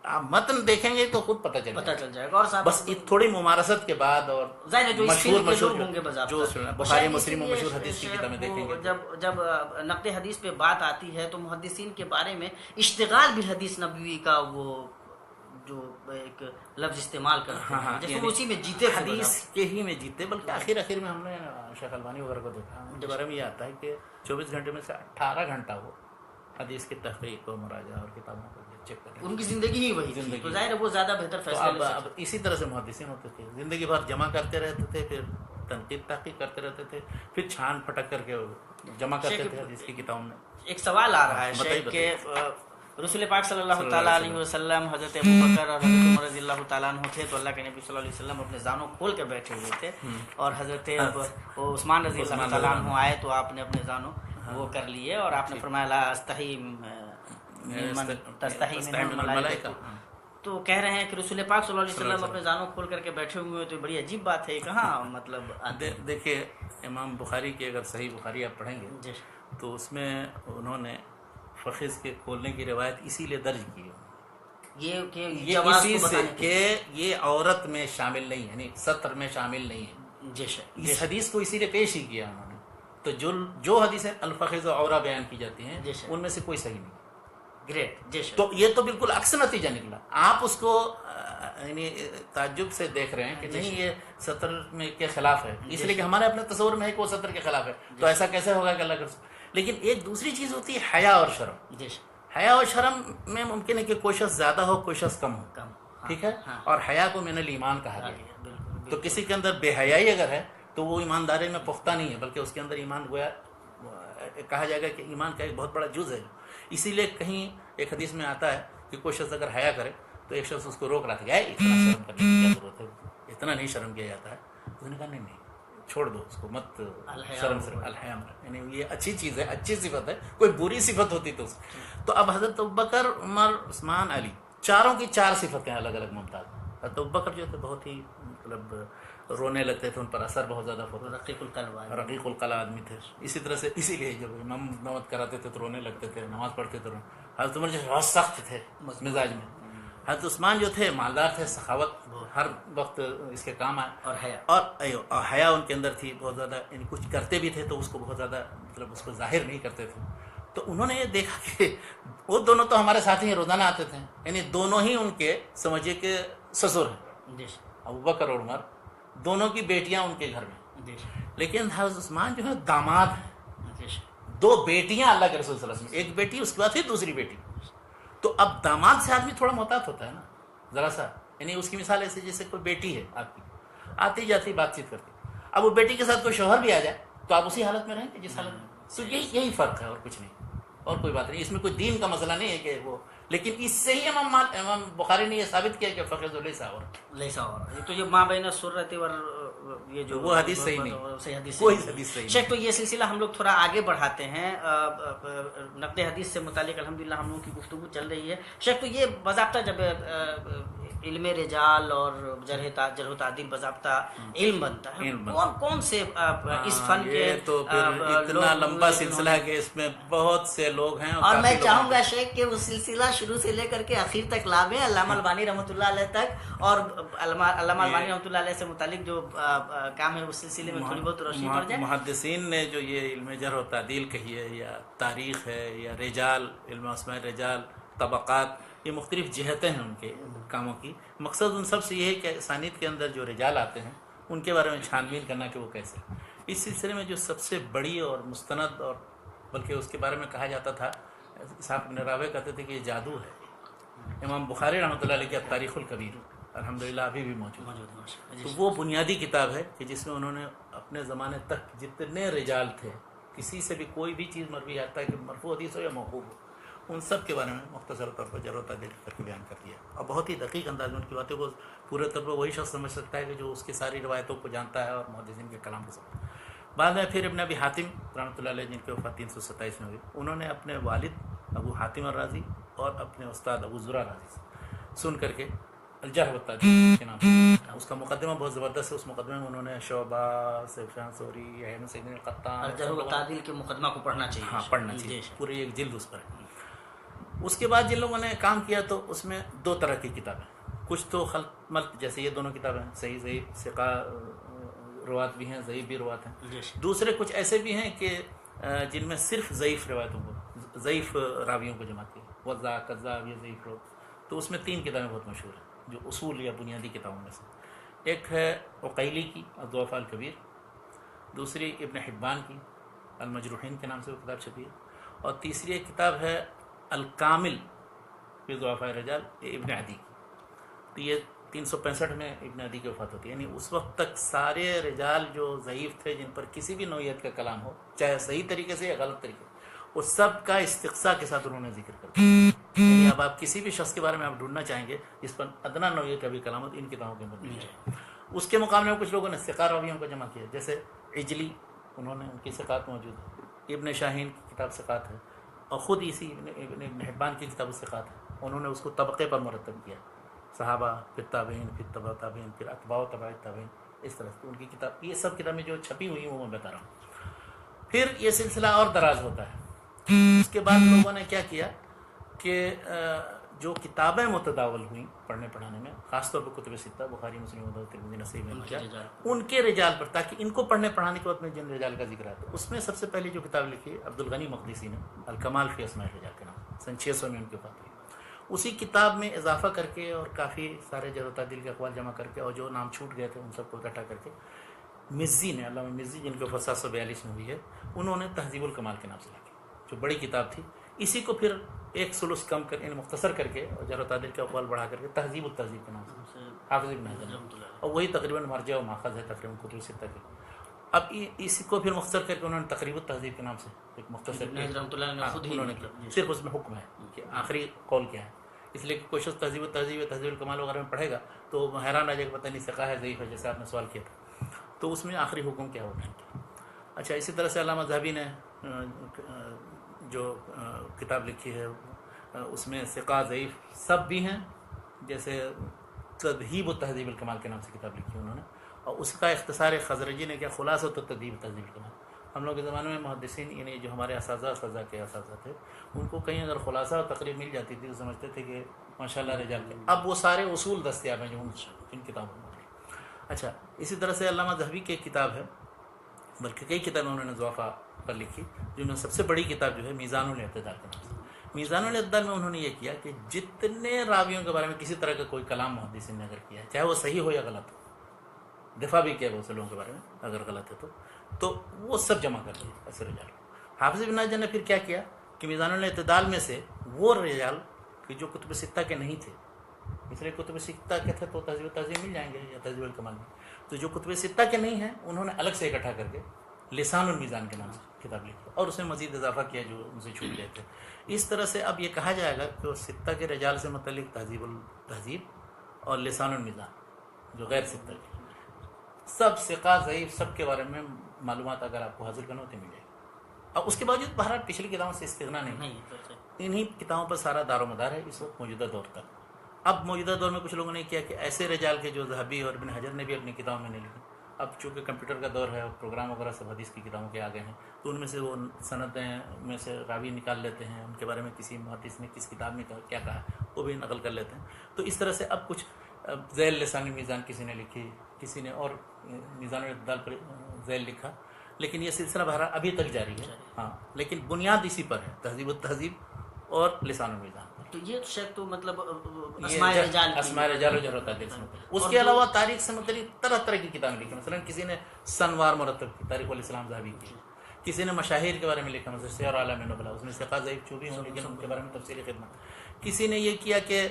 آپ متن دیکھیں گے تو خود پتہ چل جائے گا. اور بس تھوڑی ممارست کے بعد اور مشہور جو بخاری مسلم و مشہور حدیث کی کتابیں دیکھیں گے. جب نقد حدیث پہ بات آتی ہے تو محدثین کے بارے میں اشتغال بالحدیث نبوی کا وہ جو ایک لفظ استعمال کرتے ہاں ہیں ہاں، جیسے یعنی وہ اسی میں جیتے تھے حدیث کے ہی میں جیتے، بلکہ آخر میں ہم نے شیخ البانی وغیرہ کو دیکھا، ان کے بارے میں یہ آتا ہے کہ 24 گھنٹے میں سے 18 گھنٹہ وہ حدیث کی تحقیق و مراجعہ اور کتابوں کو چیک کریں، ان کی زندگی ہی وہی تھی، تو ظاہر ہے وہ زیادہ بہتر تو فیصلے لے اب سکتے. اسی طرح سے محدثین ہوتے تھے، زندگی بھر جمع کرتے رہتے تھے، پھر تنقید تحقیق کرتے رہتے تھے، پھر چھان پھٹک کر کے جمع کرتے تھے حدیث کی کتابوں میں. ایک سوال آ رہا ہے شیخ کہ رسول پاک صلی اللہ تعالیٰ علیہ وسلم، حضرت ابوبکر اور حضرت عمر رضی اللہ تعالیٰ عنہ تھے تو اللہ کے نبی صلی اللہ علیہ وسلم اپنے زانوں کھول کے بیٹھے ہوئے تھے، اور حضرت عثمان رضی اللہ تعالیٰ عنہ آئے تو آپ نے اپنے زانوں وہ کر لیے، اور آپ نے فرمایا لا استحی ممن تستحی من الملائکہ. تو کہہ رہے ہیں کہ رسول پاک صلی اللہ علیہ وسلم اپنے زانوں کھول کر کے بیٹھے ہوئے ہیں، تو بڑی عجیب بات ہے. کہاں مطلب دیکھیے امام بخاری کی اگر صحیح بخاری آپ پڑھیں گے جی تو اس میں انہوں نے فخذ کے کھولنے کی روایت اسی لیے درج کی ہے، یہ اسی سے کہ یہ عورت میں شامل نہیں ہے، یعنی سطر میں شامل نہیں ہے. اس حدیث کو اسی لیے پیش ہی کیا انہوں نے. تو جو حدیثیں الفخذ و عورہ بیان کی جاتی ہیں ان میں سے کوئی صحیح نہیں. گریٹ. تو یہ تو بالکل عکس نتیجہ نکلا. آپ اس کو یعنی تعجب سے دیکھ رہے ہیں کہ نہیں یہ سطر میں کے خلاف ہے، اس لیے کہ ہمارے اپنے تصور میں ہے کہ وہ سطر کے خلاف ہے، تو ایسا کیسے ہوگا کہ اللہ کا. لیکن ایک دوسری چیز ہوتی ہے حیا اور شرم. حیا اور شرم میں ممکن ہے کہ کوئی شخص زیادہ ہو کوئی شخص کم ہو، ٹھیک ہے، اور حیا کو من الایمان کہا گیا. تو کسی کے اندر بے حیائی اگر ہے تو وہ ایمانداری میں پختہ نہیں ہے، بلکہ اس کے اندر ایمان گویا کہا جائے گا کہ ایمان کا ایک بہت بڑا جز ہے. اسی لیے کہیں ایک حدیث میں آتا ہے کہ کوئی شخص اگر حیا کرے تو ایک شخص اس کو روک رہا تھا کہ اتنا شرم کرنے کی کیا ضرورت ہے، اتنا نہیں شرم کیا جاتا ہے. اس نے کہا نہیں چھوڑ دو اس کو، مت شرم سے الحیا، یعنی یہ اچھی چیز ہے، اچھی صفت ہے، کوئی بری صفت ہوتی تو تو اب حضرت ابوبکر، عمر، عثمان، علی چاروں کی 4 صفتیں الگ الگ ممتاز. حضرت ابوبکر جو تھے بہت ہی مطلب رونے لگتے تھے، ان پر اثر بہت زیادہ ہوتا، رقیق القلب آدمی تھے. اسی طرح سے اسی لیے جب امام نماز کراتے تھے تو رونے لگتے تھے، نماز پڑھتے تھے. حضرت عمر جو بہت سخت تھے مزاج میں. حضرت عثمان جو تھے مالدار تھے، سخاوت ہر وقت اس کے کام آئے، اور حیا ان کے اندر تھی بہت زیادہ، یعنی کچھ کرتے بھی تھے تو اس کو بہت زیادہ مطلب اس کو ظاہر نہیں کرتے تھے. تو انہوں نے یہ دیکھا کہ وہ دونوں تو ہمارے ساتھ ہی روزانہ آتے تھے، یعنی دونوں ہی ان کے سمجھیے کہ سسر ہیں، ابوبکر اور عمر، دونوں کی بیٹیاں ان کے گھر میں. لیکن حضرت عثمان جو ہے داماد ہیں، 2 بیٹیاں اللہ کے رسول صلی اللہ علیہ وسلم، ایک بیٹی اس کے بعد پھر دوسری بیٹی. تو اب داماد سے آدمی تھوڑا محتاط ہوتا ہے نا ذرا سا، یعنی اس کی مثال ایسے جیسے کوئی بیٹی ہے آپ کی، آتی جاتی بات چیت کرتی، اب وہ بیٹی کے ساتھ کوئی شوہر بھی آ جائے تو آپ اسی حالت میں رہیں گے جس حالت میں. تو یہی فرق ہے اور کچھ نہیں، اور کوئی بات نہیں. اس میں کوئی دین کا مسئلہ نہیں ہے کہ وہ، لیکن اس سے ہی امام بخاری نے یہ ثابت کیا کہ فخذ لیسا اور تو یہ ماں بین السرۃ یہ جو وہ حدیث صحیح نہیں، کوئی حدیث صحیح نہیں. شیخ تو یہ سلسلہ ہم لوگ تھوڑا آگے بڑھاتے ہیں، نقد حدیث سے متعلق الحمدللہ ہم لوگوں کی گفتگو چل رہی ہے. شیخ تو یہ باضابطہ جب علم رجال اور جرح و تعدیل باضابطہ علم بنتا ہے، کون سے اس فن کے تو پھر اتنا لمبا سلسلہ ہے کہ اس میں بہت سے لوگ ہیں، اور میں چاہوں گا شیخ کہ وہ سلسلہ شروع سے لے کر کے آخر تک لاویں، علامہ البانی رحمۃ اللہ علیہ تک، اور علامہ البانی رحمۃ اللہ علیہ سے متعلق جو کام ہے اس سلسلے میں تھوڑی بہت روشنی پڑ جائے. محدثین نے جو یہ علم جرح و تعدیل کہی ہے، یا تاریخ ہے، یا رجال، علم اسماء رجال، طبقات، یہ مختلف جہتیں ہیں ان کے کاموں کی. مقصد ان سب سے یہ ہے کہ اسانید کے اندر جو رجال آتے ہیں ان کے بارے میں چھان بین کرنا کہ وہ کیسے. اس سلسلے میں جو سب سے بڑی اور مستند، اور بلکہ اس کے بارے میں کہا جاتا تھا، اسحاق بن راویہ کہتے تھے کہ یہ جادو ہے. امام بخاری رحمۃ اللہ علیہ کی تاریخ الکبیر الحمدللہ ابھی بھی موجود ہے. تو وہ بنیادی کتاب ہے کہ جس میں انہوں نے اپنے زمانے تک جتنے رجال تھے، کسی سے بھی کوئی بھی چیز مروی آتا ہے کہ مرفوع حدیث ہو یا موقوف ہو، ان سب کے بارے میں مختصر طور پر جرح و تعدیل کر کے بیان کر دیا. اور بہت ہی دقیق انداز میں ان کی باتوں کو پورے طور پر وہی شخص سمجھ سکتا ہے کہ جو اس کی ساری روایتوں کو جانتا ہے اور محدثین کے کلام کو سمجھتا ہے. بعد میں پھر ابن ابی حاتم رحمۃ اللہ علیہ، جن کی وفات 327 میں ہوئی، انہوں نے اپنے والد ابو حاتم الرازی اور اپنے استاد ابو زرع رازی سے سن کر کے الجرح و تعدیل کے نام سے، اس کا مقدمہ بہت زبردست ہے. اس مقدمے میں انہوں نے شعبہ، سفیان ثوری، یحییٰ بن سعید القطان، الجرح و تعدیل کے مقدمہ کو پڑھنا چاہیے. ہاں پڑھنا چاہیے، پوری ایک جلد اس پر ہے. اس کے بعد جن لوگوں نے کام کیا تو اس میں 2 طرح کی کتابیں، کچھ تو خلط ملط جیسے یہ دونوں کتابیں، صحیح ضعیف، ثقہ روات بھی ہیں، ضعیف بھی روات ہیں. دوسرے کچھ ایسے بھی ہیں کہ جن میں صرف ضعیف روایتوں کو، ضعیف راویوں کو جمع کیا، وضع، کذاب، یہ ضعیف تو اس میں 3 کتابیں بہت مشہور ہیں جو اصول یا بنیادی کتابوں میں سے. ایک ہے عقیلی کی الضعفاء الکبیر، دوسری ابن حبان کی المجروحین کے نام سے وہ کتاب چھپی ہے، اور تیسری ایک کتاب ہے الکامل فی ضعفاء الرجال ابن عدی کی. تو یہ 365 میں ابن عدی کی وفات ہوتی ہے. یعنی اس وقت تک سارے رجال جو ضعیف تھے، جن پر کسی بھی نوعیت کا کلام ہو، چاہے صحیح طریقے سے یا غلط طریقے سے، وہ سب کا استقصاء کے ساتھ انہوں نے ذکر کر دیا. یعنی اب آپ کسی بھی شخص کے بارے میں آپ ڈھونڈنا چاہیں گے جس پر ادنا نوعیت کا بھی کلام ہو، تو ان کتابوں کے اندر مل جائے گا. اس کے مقابلے میں کچھ لوگوں نے ثقہ راویوں کو جمع کیا، جیسے عجلی، انہوں نے ان کی ثقات موجود ہے. ابن شاہین کی کتاب ثقات ہے، اور خود اسی ابن حبان کی کتاب ثقات ہے. انہوں نے اس کو طبقے پر مرتب کیا، صحابہ، پھر تابعین، پھر تبع تابعین، پھر اتباع و تبع تابعین، اس طرح سے ان کی کتاب. یہ سب کتابیں جو چھپی ہوئی ہیں وہ میں بتا رہا ہوں. پھر یہ سلسلہ اور دراز ہوتا ہے. اس کے بعد لوگوں نے کیا کیا کہ جو کتابیں متداول ہوئیں پڑھنے پڑھانے میں، خاص طور پر کتب ستہ، بخاری، مسلم، ابو داؤد، ترمذی، نسائی، ابن ماجہ، ان کے رجال پر، تاکہ ان کو پڑھنے پڑھانے کے وقت میں جن رجال کا ذکر آتا ہے. اس میں سب سے پہلی جو کتاب لکھی ہے عبد الغنی مقدسی نے، الکمال فی اسماء الرجال کے نام، سن 600 میں ان کی وفات ہوئی. اسی کتاب میں اضافہ کر کے اور کافی سارے جرح و تعدیل کے اقوال جمع کر کے، اور جو نام چھوٹ گئے تھے ان سب کو اکٹھا کر کے، مزی نے، علامہ مزی، جن کی وفات 742 میں ہوئی ہے، انہوں نے تہذیب الکمال کے نام سے لکھی، جو بڑی کتاب تھی. اسی کو پھر 1 ثلث کم کر، یعنی مختصر کر کے اور جرح و تعدیل کے اقوال بڑھا کر کے تہذیب التہذیب کے نام سے حافظ ابن حجر نے، اور وہی تقریباً مرجع و ماخذ ہے تقریباً کتب ستہ کے. اب اسی کو پھر مختصر کر کے انہوں نے تقریب التہذیب کے نام سے ایک مختصر انہوں نے کیا. صرف اس میں حکم ہے کہ آخری قول کیا ہے. اس لیے کہ کوئی شخص تہذیب التہذیب یا تہذیب الکمال وغیرہ میں پڑھے گا تو حیران آ جائے گا، پتہ نہیں ثقہ ہے ضعیف ہے، جیسے آپ نے سوال کیا تھا. تو اس میں آخری حکم کیا ہوتا ہے. اچھا، اسی طرح سے علامہ ذہبی نے جو کتاب لکھی ہے اس میں ثقہ ضعیف سب بھی ہیں، جیسے تذہیب و تہذیب الکمال کے نام سے کتاب لکھی انہوں نے، اور اس کا اختصار خضرجی نے کیا، خلاصہ تو تہذیب تہذیب الکمال. ہم لوگ کے زمانے میں محدثین، یعنی جو ہمارے اساتذہ کے اساتذہ تھے، ان کو کہیں اگر خلاصہ اور تقریب مل جاتی تھی تو سمجھتے تھے کہ ماشاء اللہ رجال کے. اب وہ سارے اصول دستیاب ہیں جو ان کتابوں میں. اچھا، اسی طرح سے علامہ ذہبی کی ایک کتاب ہے، بلکہ کئی کتابیں انہوں نے ضعفاء پر لکھی، جن میں سب سے بڑی کتاب جو ہے میزان الاعتدال کے نام سے. میزان الاعتدال میں انہوں نے یہ کیا کہ جتنے راویوں کے بارے میں کسی طرح کا کوئی کلام محدثین نے اگر کیا ہے، چاہے وہ صحیح ہو یا غلط ہو، دفاع بھی کیا بہت سے لوگوں کے بارے میں اگر غلط ہے تو وہ سب جمع کر لیے ایسے رجال. حافظ ابن حجر نے پھر کیا کیا کہ میزان الاعتدال میں سے وہ رجال کہ جو کتب ستہ کے نہیں تھے، اس لیے کتب ستہ کے تھے تو تہذیب تہذیب مل جائیں گے یا تہذیب الکمال میں، تو جو کتب ستہ کے نہیں ہیں انہوں نے الگ سے اکٹھا کر کے لسان المیزان کے نام سے کتاب لکھی، اور اس میں مزید اضافہ کیا جو ان سے چھوٹ گئے تھے. اس طرح سے اب یہ کہا جائے گا کہ وہ ستہ کے رجال سے متعلق تہذیب التہذیب اور لسان المیزان جو غیر ستہ کے سب ثقہ ضعیف سب کے بارے میں معلومات اگر آپ کو حاصل کرنا ہو تو مل جائے گی. اور اس کے باوجود بہرحال پچھلی کتابوں سے استغنا نہیں، انہی کتابوں پر سارا دار و مدار ہے اس وقت موجودہ دور تک. اب موجودہ دور میں کچھ لوگوں نے کیا کہ ایسے رجال کے جو ذہبی اور ابن حجر نے بھی اپنی کتابوں میں نہیں لکھی. اب چونکہ کمپیوٹر کا دور ہے اور پروگرام وغیرہ سب حدیث کی کتابوں کے آگے ہیں، تو ان میں سے وہ سندیں میں سے راوی نکال لیتے ہیں، ان کے بارے میں کسی محدث نے کس کتاب میں کیا کہا وہ بھی نقل کر لیتے ہیں. تو اس طرح سے اب کچھ ذیل لسانی میزان کسی نے لکھی، کسی نے اور میزان الاعتدال پر ذیل لکھا، لیکن یہ سلسلہ بہرحال ابھی تک جاری ہے. ہاں، لیکن بنیاد اسی پر ہے، تہذیب التہذیب اور لسان المیزان. تو یہ شیخ تو مطلب اسماء رجال و جرح و تعدیل سے متعلق. اس کے علاوہ تاریخ سے متعلق طرح طرح کی کتابیں لکھی. مثلا کسی نے سنوار مرتب کی، تاریخ الاسلام ذہبی کی. کسی نے مشاہیر کے بارے میں لکھا، مثلا سیر اعلام نبلا، اس میں ثقہ ضعیف جو بھی ہوں لیکن ان کے بارے میں تفصیلی خدمت. کسی نے یہ کیا کہ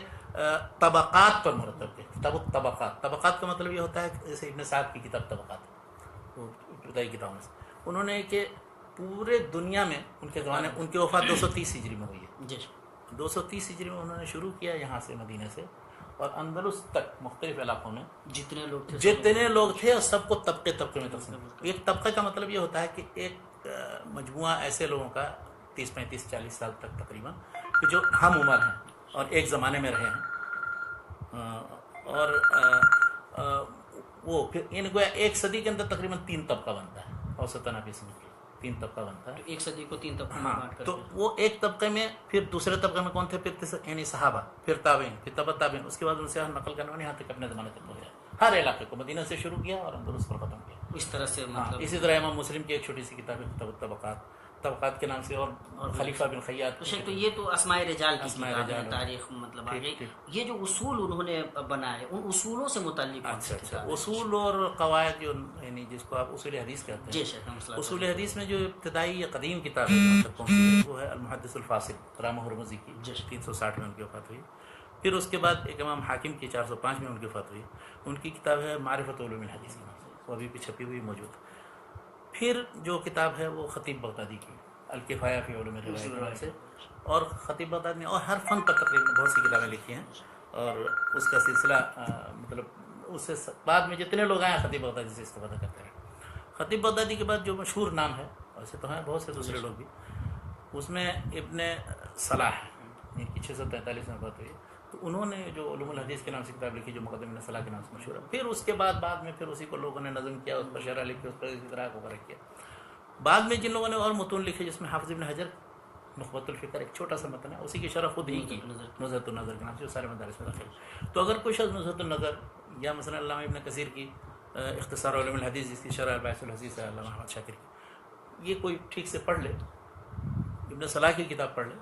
طبقات پر مرتب کیا، کتاب الطبقات. طبقات کا مطلب یہ ہوتا ہے جیسے ابن سعد کی کتاب طبقات، وہ ابتدائی کتابوں میں سے انہوں نے کہ پورے دنیا میں ان کے زمانے، ان کی وفات 230 ہجری میں ہوئی ہے. جی 230 ہجری میں انہوں نے شروع کیا یہاں سے مدینہ سے، اور اندلس تک مختلف علاقوں میں جتنے لوگ تھے اور سب کو طبقے میں تقسیم. ایک طبقے کا مطلب یہ ہوتا ہے کہ ایک مجموعہ ایسے لوگوں کا 30 35 40 سال تک تقریباً کہ جو ہم عمر ہیں اور ایک زمانے میں رہے ہیں، اور وہ پھر ان کو ایک صدی کے اندر تقریباً 3 طبقہ بنتا ہے، اوسطاً آپ سمجھ 3 طبقہ بنتا ہے. ایک صدی کو 3 طبقہ. ہاں، تو وہ ایک طبقے میں، پھر دوسرے طبقے میں کون تھے، پھر یعنی صحابہ، پھر تابعین، پھر تبع تابعین، اس کے بعد ان سے نقل کرنے والے یہاں تک اپنے زمانے تک پہنچا. ہر علاقے کو مدینہ سے شروع کیا اور اندلس پر ختم کیا. اس طرح سے اسی طرح امام مسلم کی ایک چھوٹی سی کتاب ہے کتاب الطبقات. طبقات کے نام سے، اور خلیفہ بن خیاط. تو شیخ تو یہ تو اسماء رجال کی اسماء کتاب ہے، رجال. تاریخ مطلب ٹھیک، آگے ٹھیک. یہ جو اصول انہوں نے بنائے ان اصولوں سے متعلق کون سی اچھا، کتاب ہے؟ اصول اور قواعد جو یعنی جس کو آپ اصول حدیث کہتے ہیں. جی شیخ مسئلہ اصول حدیث میں جو ابتدائی یا قدیم کتاب ہے جہاں تک پہنچی ہے وہ ہے المحدث الفاصل رامہ ہرمزی کی، 360 میں ان کی وفات ہوئی. پھر اس کے بعد ایک امام حاکم کی 405 میں ان کی وفات ہوئی، ان کی کتاب ہے معرفت علوم الحدیث کے نام سے، وہ ابھی بھی چھپی ہوئی موجود. پھر جو کتاب ہے وہ خطیب بغدادی کی الکفایہ فی علوم الروایت کے نام سے، اور خطیب بغدادی نے اور ہر فن پر تقریباً بہت سی کتابیں لکھی ہیں، اور اس کا سلسلہ مطلب اس سے بعد میں جتنے لوگ آئے خطیب بغدادی سے استفادہ کرتے ہیں. خطیب بغدادی کے بعد جو مشہور نام ہے، ویسے تو ہیں بہت سے دوسرے لوگ بھی، اس میں ابن صلاح جن کی 643 میں وفات ہوئی. تو انہوں نے جو علوم الحدیث کے نام سے کتاب لکھی جو مقدمہ ابن صلاح کے نام سے مشہور ہے. پھر اس کے بعد میں پھر اسی کو لوگوں نے نظم کیا، اس پر شرح لکھی، اس پر اسی طرح کو فرق کیا. بعد میں جن لوگوں نے اور متون لکھے جس میں حافظ ابن حجر نخبۃ الفکر ایک چھوٹا سا متن ہے، اسی کی شرح خود ہی کی نزہۃ النظر کے نام سے، سارے مدارس میں داخل. تو اگر کوئی شخص نزہۃ النظر یا مثلا علامہ ابن کثیر کی اختصار علوم الحدیث جس کی شرح الباعث الحدیث ہے علامہ احمد شاکر کی، یہ کوئی ٹھیک سے پڑھ لے، ابن صلاح کی کتاب پڑھ لے،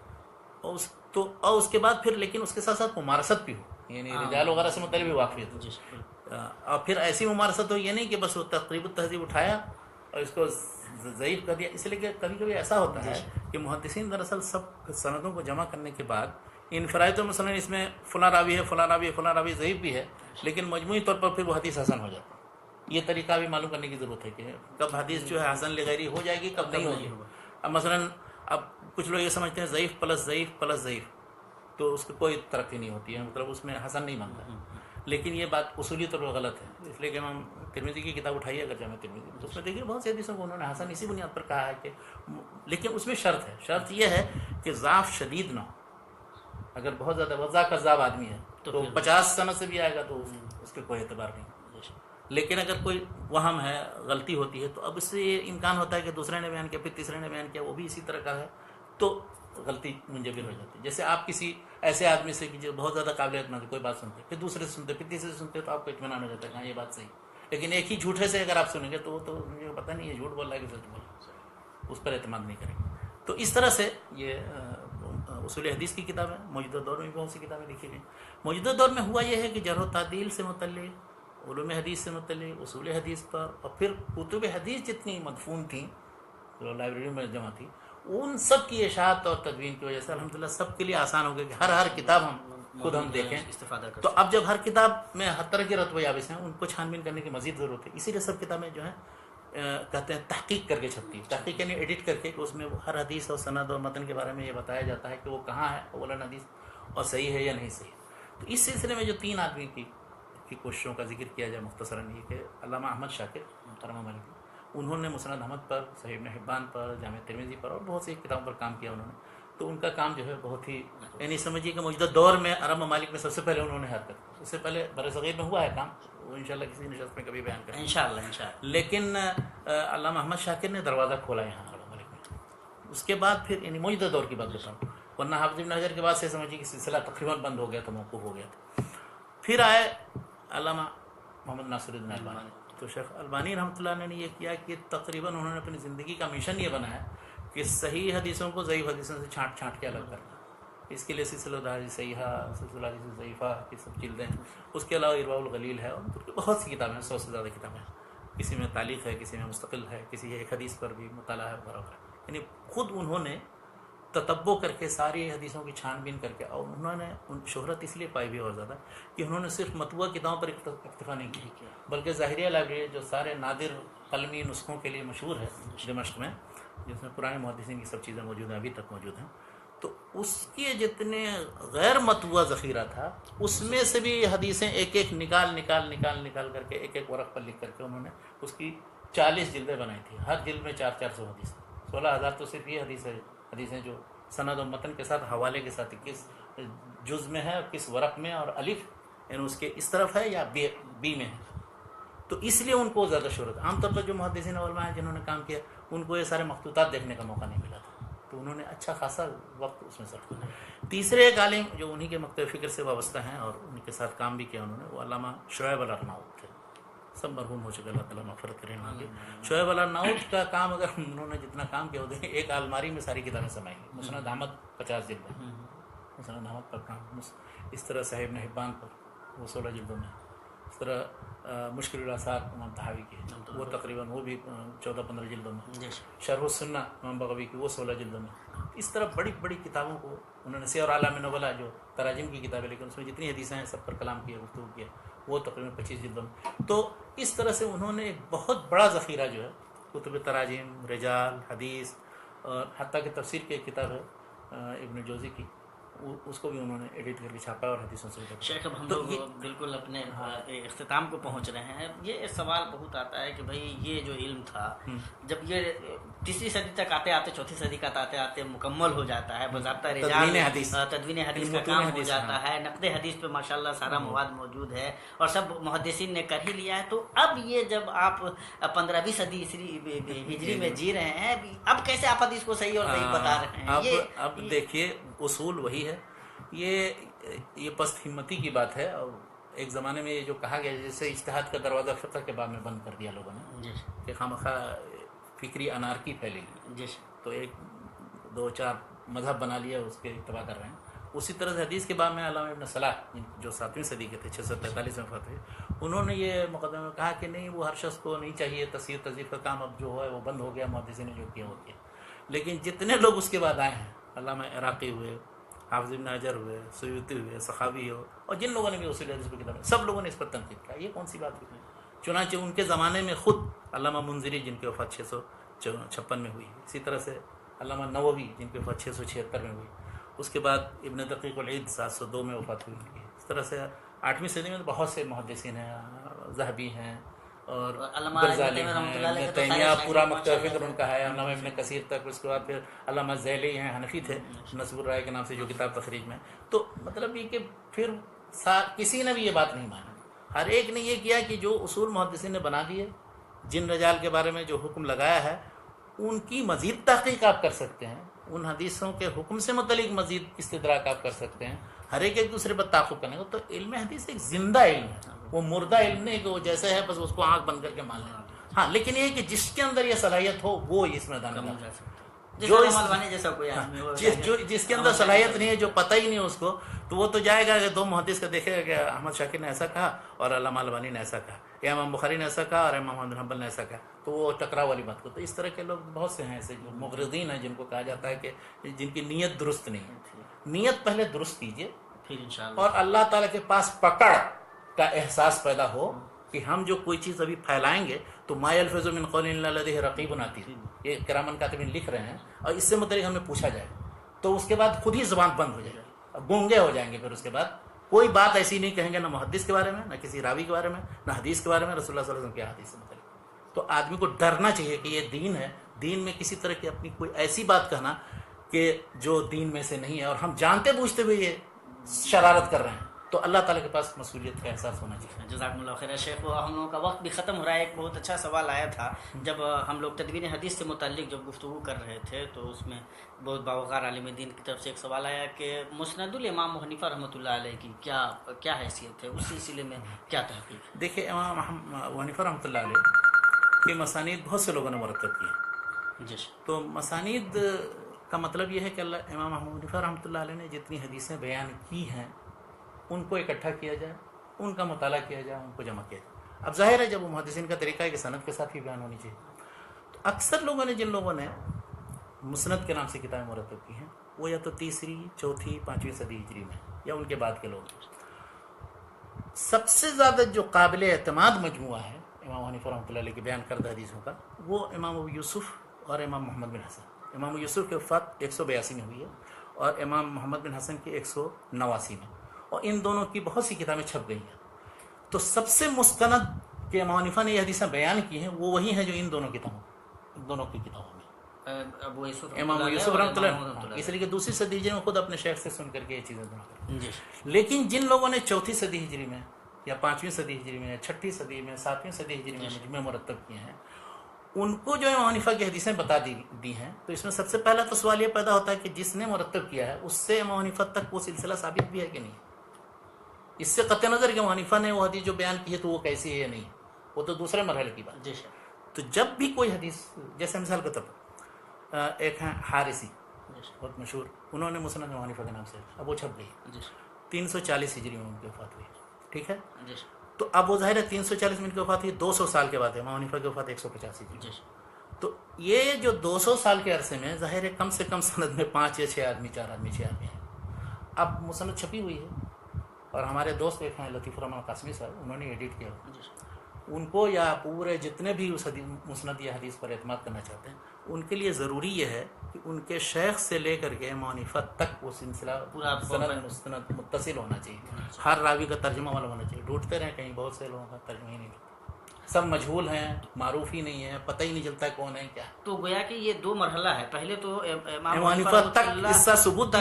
اور اس کے بعد پھر لیکن اس کے ساتھ ساتھ ممارست بھی ہو، یعنی رجال وغیرہ سے متعلق بھی واقفیت ہو. اور پھر ایسی ممارست ہو، یہ نہیں کہ بس وہ تقریب التہذیب اٹھایا اور اس کو ضعیف کر دیا. اس لیے کہ کبھی کبھی ایسا ہوتا ہے کہ محدثین دراصل سب سندوں کو جمع کرنے کے بعد انفراد تو مثلا اس میں فلاں راوی ہے، فلاں راوی ہے، فلاں راوی ضعیف بھی ہے، لیکن مجموعی طور پر پھر وہ حدیث حسن ہو جاتا ہے. یہ طریقہ بھی معلوم کرنے کی ضرورت ہے کہ کب حدیث جو ہے حسن لغیری ہو جائے گی، کب نہیں ہوگی. اب مثلا اب کچھ لوگ یہ سمجھتے ہیں ضعیف پلس ضعیف پلس ضعیف، تو اس کی کوئی ترقی نہیں ہوتی ہے، مطلب اس میں حسن نہیں بنتا. لیکن یہ بات اصولی طور پر غلط ہے. اس لیے کہ ہم ترمذی کی کتاب اٹھائیے اگر جامع ترمذی، تو اس میں دیکھیے بہت سی حدیثوں کو انہوں نے حسن اسی بنیاد پر کہا ہے کہ، لیکن اس میں شرط ہے، شرط یہ ہے کہ ضعف شدید نہ ہو. اگر بہت زیادہ وضع کذاب آدمی ہے تو 50 سنت سے بھی آئے گا تو اس کے کوئی اعتبار نہیں. لیکن اگر کوئی وہم ہے، غلطی ہوتی ہے، تو اب اس سے یہ امکان ہوتا ہے کہ دوسرے نے بیان کیا، پھر تیسرے نے بیان کیا، وہ بھی اسی طرح کا ہے، تو غلطی منجبر ہو جاتی ہے. جیسے آپ کسی ایسے آدمی سے کہ جو بہت زیادہ قابلیت مند ہے، کوئی بات سنتے، پھر دوسرے سے سنتے، پھر تیسرے سے سنتے، تو آپ کو اطمینان ہو جاتا ہے کہ ہاں یہ بات صحیح. لیکن ایک ہی جھوٹے سے اگر آپ سنیں گے تو وہ تو مجھے پتہ نہیں یہ جھوٹ بول رہا ہے کہ سچ بول رہا ہے، اس پر اعتماد نہیں کریں گے. تو اس طرح سے یہ اصول حدیث کی کتاب ہے. موجودہ دور میں بھی بہت سی کتابیں لکھی گئیں. موجودہ دور میں ہوا یہ ہے کہ جرح و تعدیل سے متعلق، علوم حدیث سے متعلق، اصول حدیث پر، اور پھر کتب حدیث جتنی مدفون تھیں جو لائبریری میں جمع تھی، ان سب کی اشاعت اور تدوین کی وجہ سے الحمدللہ سب کے لیے آسان ہو گیا کہ ہر کتاب خود ہم دیکھیں، استفادہ کریں. تو اب جب ہر کتاب میں ہر طرح کے رتبہ یابس ہیں، ان کو چھان بین کرنے کی مزید ضرورت ہے. اسی لیے سب کتابیں جو ہیں کہتے ہیں تحقیق کر کے چھپتی ہے. تحقیق یعنی ایڈٹ کر کے کہ اس میں ہر حدیث اور سند اور متن کے بارے میں یہ بتایا جاتا ہے کہ وہ کہاں ہے اولاً حدیث، اور صحیح ہے یا نہیں صحیح. تو اس سلسلے میں جو 3 آدمی کی کوششوں کا ذکر کیا جائے مختصراً، یہ کہ علامہ احمد شاکر محترم مالکی، انہوں نے مسند احمد پر، صحیح ابن حبان پر، جامع ترمذی پر اور بہت سی کتابوں پر کام کیا انہوں نے. تو ان کا کام جو ہے بہت ہی، یعنی سمجھیے کہ موجودہ دور میں عرب ممالک میں سب سے پہلے انہوں نے حرکت، اس سے پہلے برصغیر میں ہوا ہے کام، وہ انشاءاللہ کسی نشست میں کبھی بیان کریں گے انشاءاللہ. لیکن علامہ احمد شاکر نے دروازہ کھولا یہاں عرب ممالک میں. اس کے بعد پھر یعنی موجودہ دور کی بات بتاؤں، ورنہ حافظ ابن حجر کے بعد سے سمجھیے کہ سلسلہ تقریباً بند ہو گیا تھا، موقوف ہو گیا تھا. پھر آئے علامہ محمد ناصر الدین البانی. تو شیخ البانی رحمۃ اللہ نے یہ کیا کہ تقریباً انہوں نے اپنی زندگی کا مشن یہ بنایا کہ صحیح حدیثوں کو ضعیف حدیثوں سے چھانٹ کے الگ کرنا. اس کے لیے سلسلہ حدیث صحیحہ، سلسلہ حدیث ضعیفہ کی سب جلدیں ہیں. اس کے علاوہ ارواء الغلیل ہے، اور بہت سی کتابیں ہیں، 100 سے زیادہ کتابیں ہیں. کسی میں تعلیق ہے، کسی میں مستقل ہے، کسی ایک حدیث پر بھی مطالعہ ہے وغیرہ وغیرہ. یعنی خود انہوں نے تتبع کر کے ساری حدیثوں کی چھان بین کر کے، اور انہوں نے شہرت اس لیے پائی بھی اور زیادہ کہ انہوں نے صرف مطبوعہ کتابوں پر اکتفا نہیں کی، بلکہ ظاہریہ لائبریری جو سارے نادر قلمی نسخوں کے لیے مشہور ہے دمشق میں، جس میں پرانے محدثین کی سب چیزیں موجود ہیں، ابھی تک موجود ہیں، تو اس کے جتنے غیر مطبوعہ ذخیرہ تھا، اس میں سے بھی حدیثیں ایک ایک نکال کر کے ایک ورق پر لکھ کر کے انہوں نے اس کی 40 جلدیں بنائی تھی. ہر جلد میں 400 حدیث، 16,000 تو صرف یہ حدیثیں جو سند و متن کے ساتھ حوالے کے ساتھ کس جز میں ہے، کس ورق میں، اور الف یعنی اس کے اس طرف ہے یا بی میں ہے. تو اس لیے ان کو زیادہ شہرت. عام طور پر جو محدثین علماء ہیں جنہوں نے کام کیا، ان کو یہ سارے مخطوطات دیکھنے کا موقع نہیں ملا تھا، تو انہوں نے اچھا خاصا وقت اس میں صرف کیا. تیسرے ایک عالم جو انہی کے مکتب فکر سے وابستہ ہیں اور ان کے ساتھ کام بھی کیا انہوں نے، وہ علامہ شعیب الارناؤط تھے. سب مرحوم ہو چکے، اللہ تعالیٰ مغفرت کرے ان کی۔ شعیب الارناؤٹ کا کام اگر انہوں نے جتنا کام کیا وہ ایک الماری میں ساری کتابیں سمائی ہیں۔ مسند احمد 50 جلد ہے، مسند احمد پر کام، اس طرح صحیح ابن حبان پر وہ 16 جلدوں میں، اس طرح مشکل الاثار امام طحاوی کی وہ تقریباً وہ بھی 14-15 جلدوں میں، شرح السنہ امام بغوی کی وہ 16 جلدوں میں۔ اس طرح بڑی بڑی کتابوں کو انہوں نے، سیر اعلام نبلا جو تراجم کی کتاب ہے لیکن اس میں جتنی حدیثیں ہیں سب پر کلام کیا، گفتگو کیا، وہ تقریباً 25 جلدوں میں۔ تو اس طرح سے انہوں نے ایک بہت بڑا ذخیرہ جو ہے کتب تراجم، رجال، حدیث، اور حتیٰ کہ تفسیر کی ایک کتاب ہے ابن جوزی کی، اس کو بھی انہوں نے ایڈٹ کر کے چھاپا اور حدیثوں سے۔ شیخ اب ہم لوگ بالکل اپنے اختتام کو پہنچ رہے ہیں۔ یہ سوال بہت آتا ہے کہ بھائی یہ جو علم تھا جب یہ 3ری صدی تک آتے آتے 4تھی صدی کا آتے آتے مکمل ہو جاتا ہے، باضابطہ رجال تدوین حدیث کا کام ہو جاتا ہے، نقد حدیث پہ ماشاءاللہ سارا مواد موجود ہے اور سب محدثین نے کر ہی لیا ہے، تو اب یہ جب آپ 15ویں صدی ہجری میں جی رہے ہیں، اب کیسے آپ حدیث کو صحیح اور صحیح بتا رہے ہیں؟ اب دیکھیے اصول وہی ہے، یہ پست ہمتی کی بات ہے۔ اور ایک زمانے میں یہ جو کہا گیا جیسے اجتہاد کا دروازہ فقہ کے بعد میں بند کر دیا لوگوں نے کہ خامخواہ فکری انارکی پھیلے گی، تو 1-2-4 مذہب بنا لیا، اس کے اتباع کر رہے ہیں۔ اسی طرح سے حدیث کے بعد میں علامہ ابن صلاح جو 7ویں صدی کے تھے، 643 میں وفات ہوئے، انہوں نے یہ مقدمے میں کہا کہ نہیں، وہ ہر شخص کو نہیں چاہیے، تصحیح تذیف کا کام اب جو ہے وہ بند ہو گیا، محدثین نے جو کیا وہ کیا۔ لیکن جتنے لوگ اس کے بعد آئے ہیں، علامہ عراقی ہوئے، حافظ ابن حجر ہوئے، سیوطی ہوئے، سخاوی ہو، اور جن لوگوں نے بھی اصول حدیث کی کتاب، سب لوگوں نے اس پر تنقید کیا، یہ کون سی بات ہوئی؟ چنانچہ ان کے زمانے میں خود علامہ منذری جن کی وفات 656 میں ہوئی، اسی طرح سے علامہ نووی جن کی وفات 676 میں ہوئی، اس کے بعد ابن دقیق العید 702 میں وفات ہوئی ان کی۔ اس طرح سے 8ویں صدی میں بہت سے محدثین ہیں، ذہبی ہیں اور غزالی ہیں، ابن تیمیہ پورا مکتبہ فکر ان کا ہے، علامہ ابن کثیر تک، اس کے بعد پھر علامہ ذیلی ہیں، حنفی تھے، نصب الرائے کے نام سے جو کتاب تخریج میں۔ تو مطلب یہ کہ پھر کسی نے بھی یہ بات نہیں مانی، ہر ایک نے یہ کیا کہ جو اصول محدثین نے بنا دیے، جن رجال کے بارے میں جو حکم لگایا ہے ان کی مزید تحقیق آپ کر سکتے ہیں، ان حدیثوں کے حکم سے متعلق مزید استدراک آپ کر سکتے ہیں، ہر ایک دوسرے پر تعاقب کرنے کا۔ تو علم حدیث ایک زندہ علم ہے، وہ مردہ علم نہیں کہ وہ جیسے ہے بس اس کو آنکھ بند کر کے مان لیں۔ ہاں، لیکن یہ کہ جس کے اندر یہ صلاحیت ہو وہ اس میدان میں جس کے اندر صلاحیت نہیں ہے، جو پتہ ہی نہیں اس کو، تو وہ تو جائے گا کہ 2 محدث کا دیکھے گا کہ احمد شاکر نے ایسا کہا اور علامہ البانی نے ایسا کہا، یا امام بخاری نے ایسا کہا اور امام احمد بن حنبل نے ایسا کہا، تو وہ ٹکراؤ والی بات کو۔ تو اس طرح کے لوگ بہت سے ہیں ایسے جو مغرضین ہیں، جن کو کہا جاتا ہے کہ جن کی نیت درست نہیں ہے۔ نیت پہلے درست کیجئے، پھر انشاءاللہ، اور اللہ تعالیٰ کے پاس پکڑ کا احساس پیدا ہو کہ ہم جو کوئی چیز ابھی پھیلائیں گے تو ما یلفظ من قول الا لدیہ رقیب عتید، یہ کرامن کاتبین لکھ رہے ہیں، اور اس سے متعلق ہمیں پوچھا جائے تو اس کے بعد خود ہی زبان بند ہو جائے گی، گونگے ہو جائیں گے۔ پھر اس کے بعد کوئی بات ایسی نہیں کہیں گے، نہ محدث کے بارے میں، نہ کسی راوی کے بارے میں، نہ حدیث کے بارے میں، رسول اللہ صلی اللہ علیہ وسلم کے حدیث سے متعلق۔ تو آدمی کو ڈرنا چاہیے کہ یہ دین ہے، دین میں کسی طرح کی اپنی کوئی ایسی بات کہنا کہ جو دین میں سے نہیں ہے، اور ہم جانتے بوجھتے ہوئے یہ شرارت کر رہے ہیں، تو اللہ تعالیٰ کے پاس مسئولیت کا احساس ہونا چاہیے۔ جزاکم اللہ خیر شیخ، ہم لوگوں کا وقت بھی ختم ہو رہا ہے۔ ایک بہت اچھا سوال آیا تھا جب ہم لوگ تدوین حدیث سے متعلق جب گفتگو کر رہے تھے، تو اس میں بہت باوقار عالم دین کی طرف سے ایک سوال آیا کہ مسند الامام حنیفہ رحمۃ اللہ علیہ کی کیا حیثیت ہے، اس سلسلے میں کیا تحقیق؟ دیکھیے، امام حنیفہ رحمۃ اللہ علیہ کی مسانید بہت سے لوگوں نے مرتب کی ہیں۔ تو مسانید کا مطلب یہ ہے کہ امام حنیفہ رحمۃ اللہ علیہ نے جتنی حدیثیں بیان کی ہیں ان کو اکٹھا کیا جائے، ان کا مطالعہ کیا جائے، ان کو جمع کیا جائے۔ اب ظاہر ہے جب وہ محدثین کا طریقہ ہے کہ سند کے ساتھ ہی بیان ہونی چاہیے، تو اکثر لوگوں نے، جن لوگوں نے مسند کے نام سے کتابیں مرتب کی ہیں، وہ یا تو 3ری، 4تھی، 5ویں صدی ہجری میں، یا ان کے بعد کے لوگ۔ سب سے زیادہ جو قابل اعتماد مجموعہ ہے امام حنیفہ رحمۃ اللہ علیہ کے بیان کردہ حدیثوں کا، وہ امام ابو یوسف اور امام محمد بن حسن۔ امام یوسف کی وفات 182 میں ہوئی ہے، اور امام محمد بن حسن کی 189 میں، اور ان دونوں کی بہت سی کتابیں چھپ گئی ہیں۔ تو سب سے مستند کہ امام حنیفہ نے یہ حدیثیں بیان کی ہیں وہ وہی ہیں جو ان دونوں کی کتابوں میں، امام یوسف رحمۃ اللہ، اس لیے کہ 2ری صدی ہجری میں خود اپنے شیخ سے سن کر کے یہ چیزیں بنا۔ لیکن جن لوگوں نے 4تھی صدی ہجری میں، یا 5ویں صدی ہجری میں، یا 6ٹھی صدی میں، 7ویں صدی ہجری میں مجموعے مرتب کیے ہیں، ان کو جو امام حنیفہ کی حدیثیں بتا دی ہیں، تو اس میں سب سے پہلا تو سوال یہ پیدا ہوتا ہے کہ جس نے مرتب کیا ہے اس سے امام حنیفہ تک وہ سلسلہ ثابت بھی ہے کہ نہیں۔ اس سے قطع نظر کہ امام حنیفہ نے وہ حدیث جو بیان کی ہے تو وہ کیسی ہے یا نہیں، وہ تو دوسرے مرحلے کی بات. جی شیخ. تو جب بھی کوئی حدیث، جیسے مثال کے طور پر ایک ہیں حارثی بہت مشہور، انہوں نے مسند امام حنیفہ کے نام سے، اب وہ چھپ گئی 340 ہجری میں ان کی وفات ہوئی. ٹھیک ہے، تو اب وہ ظاہر ہے 340 میں ان کی وفات ہوئی، 200 سال کے بعد ہے امام حنیفہ کی وفات 185 ہجری. تو یہ جو 200 سال کے عرصے میں ظاہر ہے کم سے کم سند میں 5 یا 6 آدمی، 4 آدمی، 6 آدمی ہیں. اب مسند چھپی ہوئی ہے اور ہمارے دوست ایک ہیں لطیف الرحمان قاسمی صاحب، انہوں نے ایڈٹ کیا. ان کو یا پورے جتنے بھی اس مسند یا حدیث پر اعتماد کرنا چاہتے ہیں، ان کے لیے ضروری یہ ہے کہ ان کے شیخ سے لے کر کے امام حنیفہ تک وہ سلسلہ پورا سند متصل ہونا چاہیے. ہر راوی کا ترجمہ والا ہونا چاہیے. ڈھونڈتے رہیں کہیں بہت سے لوگوں کا ترجمہ ہی نہیں ملتا، سب مجہول ہیں، معروف ہی نہیں ہے، پتہ ہی نہیں چلتا ہے کون ہے کیا. تو گویا کہ یہ 2 مرحلہ ہے. پہلے تو امام حنیفہ تک اس کا ثبوت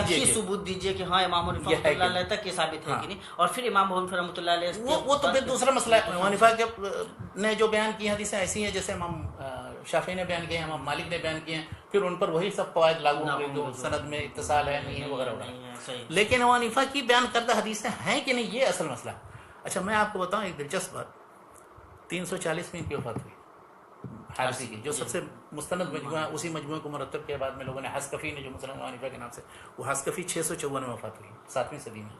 دیجیے کہ ہاں امام حنیفہ رحمۃ اللہ علیہ تک یہ ثابت ہے کہ نہیں، اور پھر امام حنیفہ رحمۃ اللہ علیہ وہ تو پھر دوسرا مسئلہ ہے. امام حنیفہ کے نے جو بیان کی حدیثیں ایسی ہیں جیسے امام شافعی نے بیان کیے ہیں، امام مالک نے بیان کیے ہیں، پھر ان پر وہی سب قواعد لاگو ہوں گے جو سند میں اتصال ہے نہیں ہے وغیرہ وغیرہ. لیکن امام حنیفہ کی بیان کردہ حدیثیں ہیں کہ نہیں، یہ اصل مسئلہ ہے. اچھا میں آپ کو بتاؤں ایک دلچسپ بات، 340 میں ان کی وفات ہوئی حارثی کی، جو سب سے مستند مجموعہ، اسی مجموعے کو مرتب کیا بعد میں لوگوں نے حسکفی نے جو مسند امام حنیفہ کے نام سے، وہ حسکفی 654 میں وفات ہوئی 7ویں صدی میں.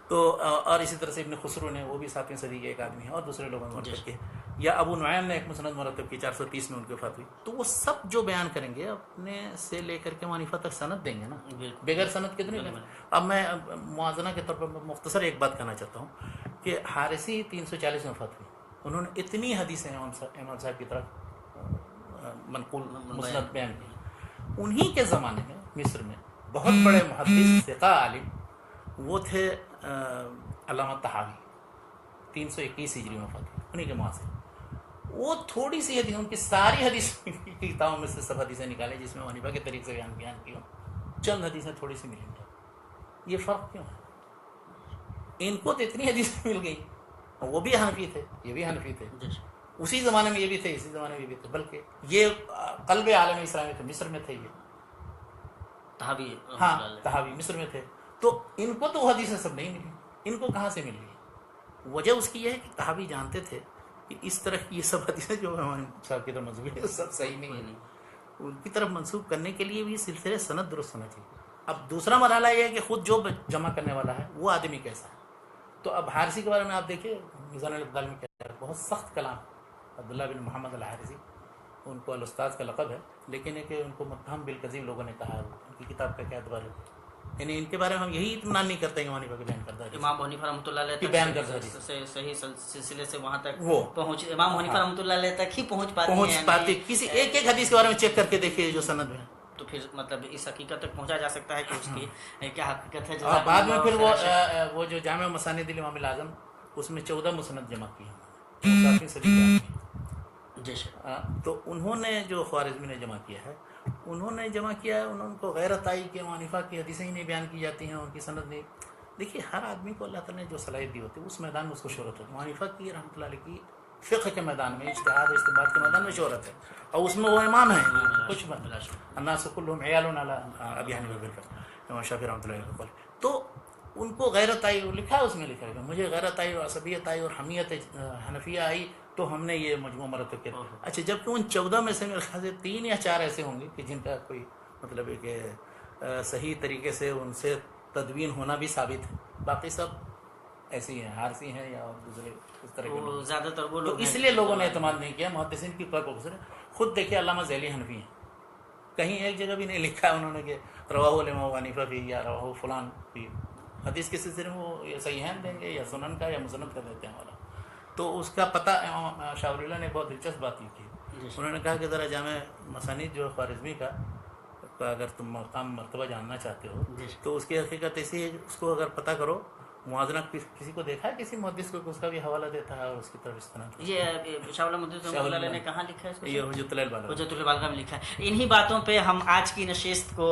تو اور اسی طرح سے ابن خسرو نے، وہ بھی 7ویں صدی کے ایک آدمی ہیں، اور دوسرے لوگوں نے مرتب کیے. یا ابو نعیم نے ایک مسند مرتب کی 430 میں ان کی وفات ہوئی. تو وہ سب جو بیان کریں گے اپنے سے لے کر کے حنیفہ تک سند دیں گے نا، بغیر سند کتنے دیں گے. اب میں موازنہ کے طور پر مختصر ایک بات کہنا چاہتا ہوں کہ حارثی 340 میں وفات ہوئی، انہوں نے اتنی حدیثیں امام صاحب کی طرف منقول مسند بیان کی. انہی کے زمانے میں مصر میں بہت بڑے محدث ثقہ عالم وہ تھے علامہ طحاوی، 321 ہجری میں وفات ہوئی، انہی کے معاصر. وہ تھوڑی سی حدیث، ان کی ساری حدیث کی کتابوں میں سے سب حدیثیں نکالیں جس میں حنیفہ کے طریقے سے بیان کی ہوں، چند حدیثیں تھوڑی سی ملیں گی. یہ فرق کیوں ہے؟ ان کو تو اتنی حدیثیں مل گئی، وہ بھی حنفی تھے، یہ بھی حنفی تھے، اسی زمانے میں یہ بھی تھے، اسی زمانے میں یہ بھی تھے، بلکہ یہ قلب عالم اسلامی تھے، مصر میں تھے یہ طحاوی. ہاں طحاوی مصر میں تھے. تو ان کو تو وہ حدیثیں سب نہیں ملی، ان کو کہاں سے مل گئی؟ وجہ اس کی یہ ہے کہ طحاوی جانتے تھے کہ اس طرح کی یہ سب حدیثیں جو ہمارے صاحب کی طرف منسوب ہے سب صحیح نہیں ہے. ان کی طرف منسوب کرنے کے لیے بھی سلسلے سند درست ہونا چاہیے. اب دوسرا مرحلہ یہ ہے کہ خود جو جمع کرنے والا ہے وہ آدمی کیسا ہے. تو اب حارثی کے بارے میں آپ دیکھیں میزان الابدال میں کیا ہے، بہت سخت کلام. عبداللہ بن محمد الحارثی، ان کو الاستاذ کا لقب ہے، لیکن ہے کہ ان کو متہم بالکذب لوگوں نے کہا ہے. ان کی کتاب کا کیا اعتبار ہے؟ یعنی ان کے بارے میں ہم یہی اطمینان نہیں کرتے کہ امام حنیفہ کے بیان کردہ حدیث، امام حنیفہ رحمۃ اللہ علیہ بیان کردہ حدیث صحیح سلسلے سے وہاں تک وہ پہنچ، امام حنیفہ رحمۃ اللہ علیہ تک ہی پہنچ پاتے. کسی ایک حدیث کے بارے میں چیک کر کے دیکھیے جو سند میں، تو پھر مطلب اس حقیقت تک پہنچا جا سکتا ہے کہ اس کی کیا حقیقت ہے. بعد میں پھر وہ جو جامع مساند الامام الاعظم، اس میں 14 مسند جمع کیے، 7ویں صدی کے. تو انہوں نے جو خوارزمی نے جمع کیا ہے، انہوں نے جمع کیا ہے، انہوں کو غیرت آئی کہ امام حنیفہ کی حدیثیں ہی نہیں بیان کی جاتی ہیں، ان کی سند نہیں. دیکھیے ہر آدمی کو اللہ تعالیٰ نے جو صلاحیت دی ہوتی ہے اس میدان میں اس کو شہرت ہوتی ہے. امام حنیفہ کی رحمۃ اللہ علیہ کی فقہ کے میدان میں، اجتہاد و استنباط کے میدان میں شہرت ہے، اور اس میں وہ امام ہیں. کچھ الناس کلہم عیال علی ابی حنیفہ بالفقہ، امام شافعی رحمۃ اللہ علیہ. تو ان کو غیرت آئی، لکھا ہے اس میں، لکھا ہے مجھے غیرت آئی اور عصبیت آئی اور حمیت حنفیہ آئی، تو ہم نے یہ مجموعہ مرتب کیا. اچھا جبکہ ان 14 میں سے میرے خیال سے 3 یا 4 ایسے ہوں گے کہ جن کا کوئی مطلب ہے کہ صحیح طریقے سے ان سے تدوین ہونا بھی ثابت ہے، باقی سب ایسی ہیں، حارثی ہیں یا دوسرے اس طرح کے زیادہ تر وہ لوگ. اس لیے لوگوں نے اعتماد نہیں کیا. محدثین کی خود دیکھیے علامہ ذیلی حنفی ہیں، کہیں ایک جگہ بھی نہیں لکھا ہے انہوں نے کہ رواہ الامام حنیفہ بھی یا رواہ فلان بھی. حدیث کے سلسلے میں وہ یا صحیحین دیں گے یا سنن کا یا مسند کا دیتے ہیں والا. تو اس کا پتہ امام شاہ ولی اللہ نے بہت دلچسپ بات کی. انہوں نے کہا کہ ذرا جامع مسانید جو خوارزمی کا اگر تم مقام مرتبہ جاننا چاہتے ہو تو اس کی حقیقت ایسی ہے، اس کو اگر پتہ کرو، موازنہ کسی کو دیکھا ہے کسی محدث کو اس کا بھی حوالہ دیتا ہے اور اس کی طرف استناد. یہ شاہ ولی محدث رحمۃ اللہ نے کہاں لکھا ہے اس کو؟ یہ حجۃ البالغہ میں لکھا ہے. انہی باتوں پہ ہم آج کی نشست کو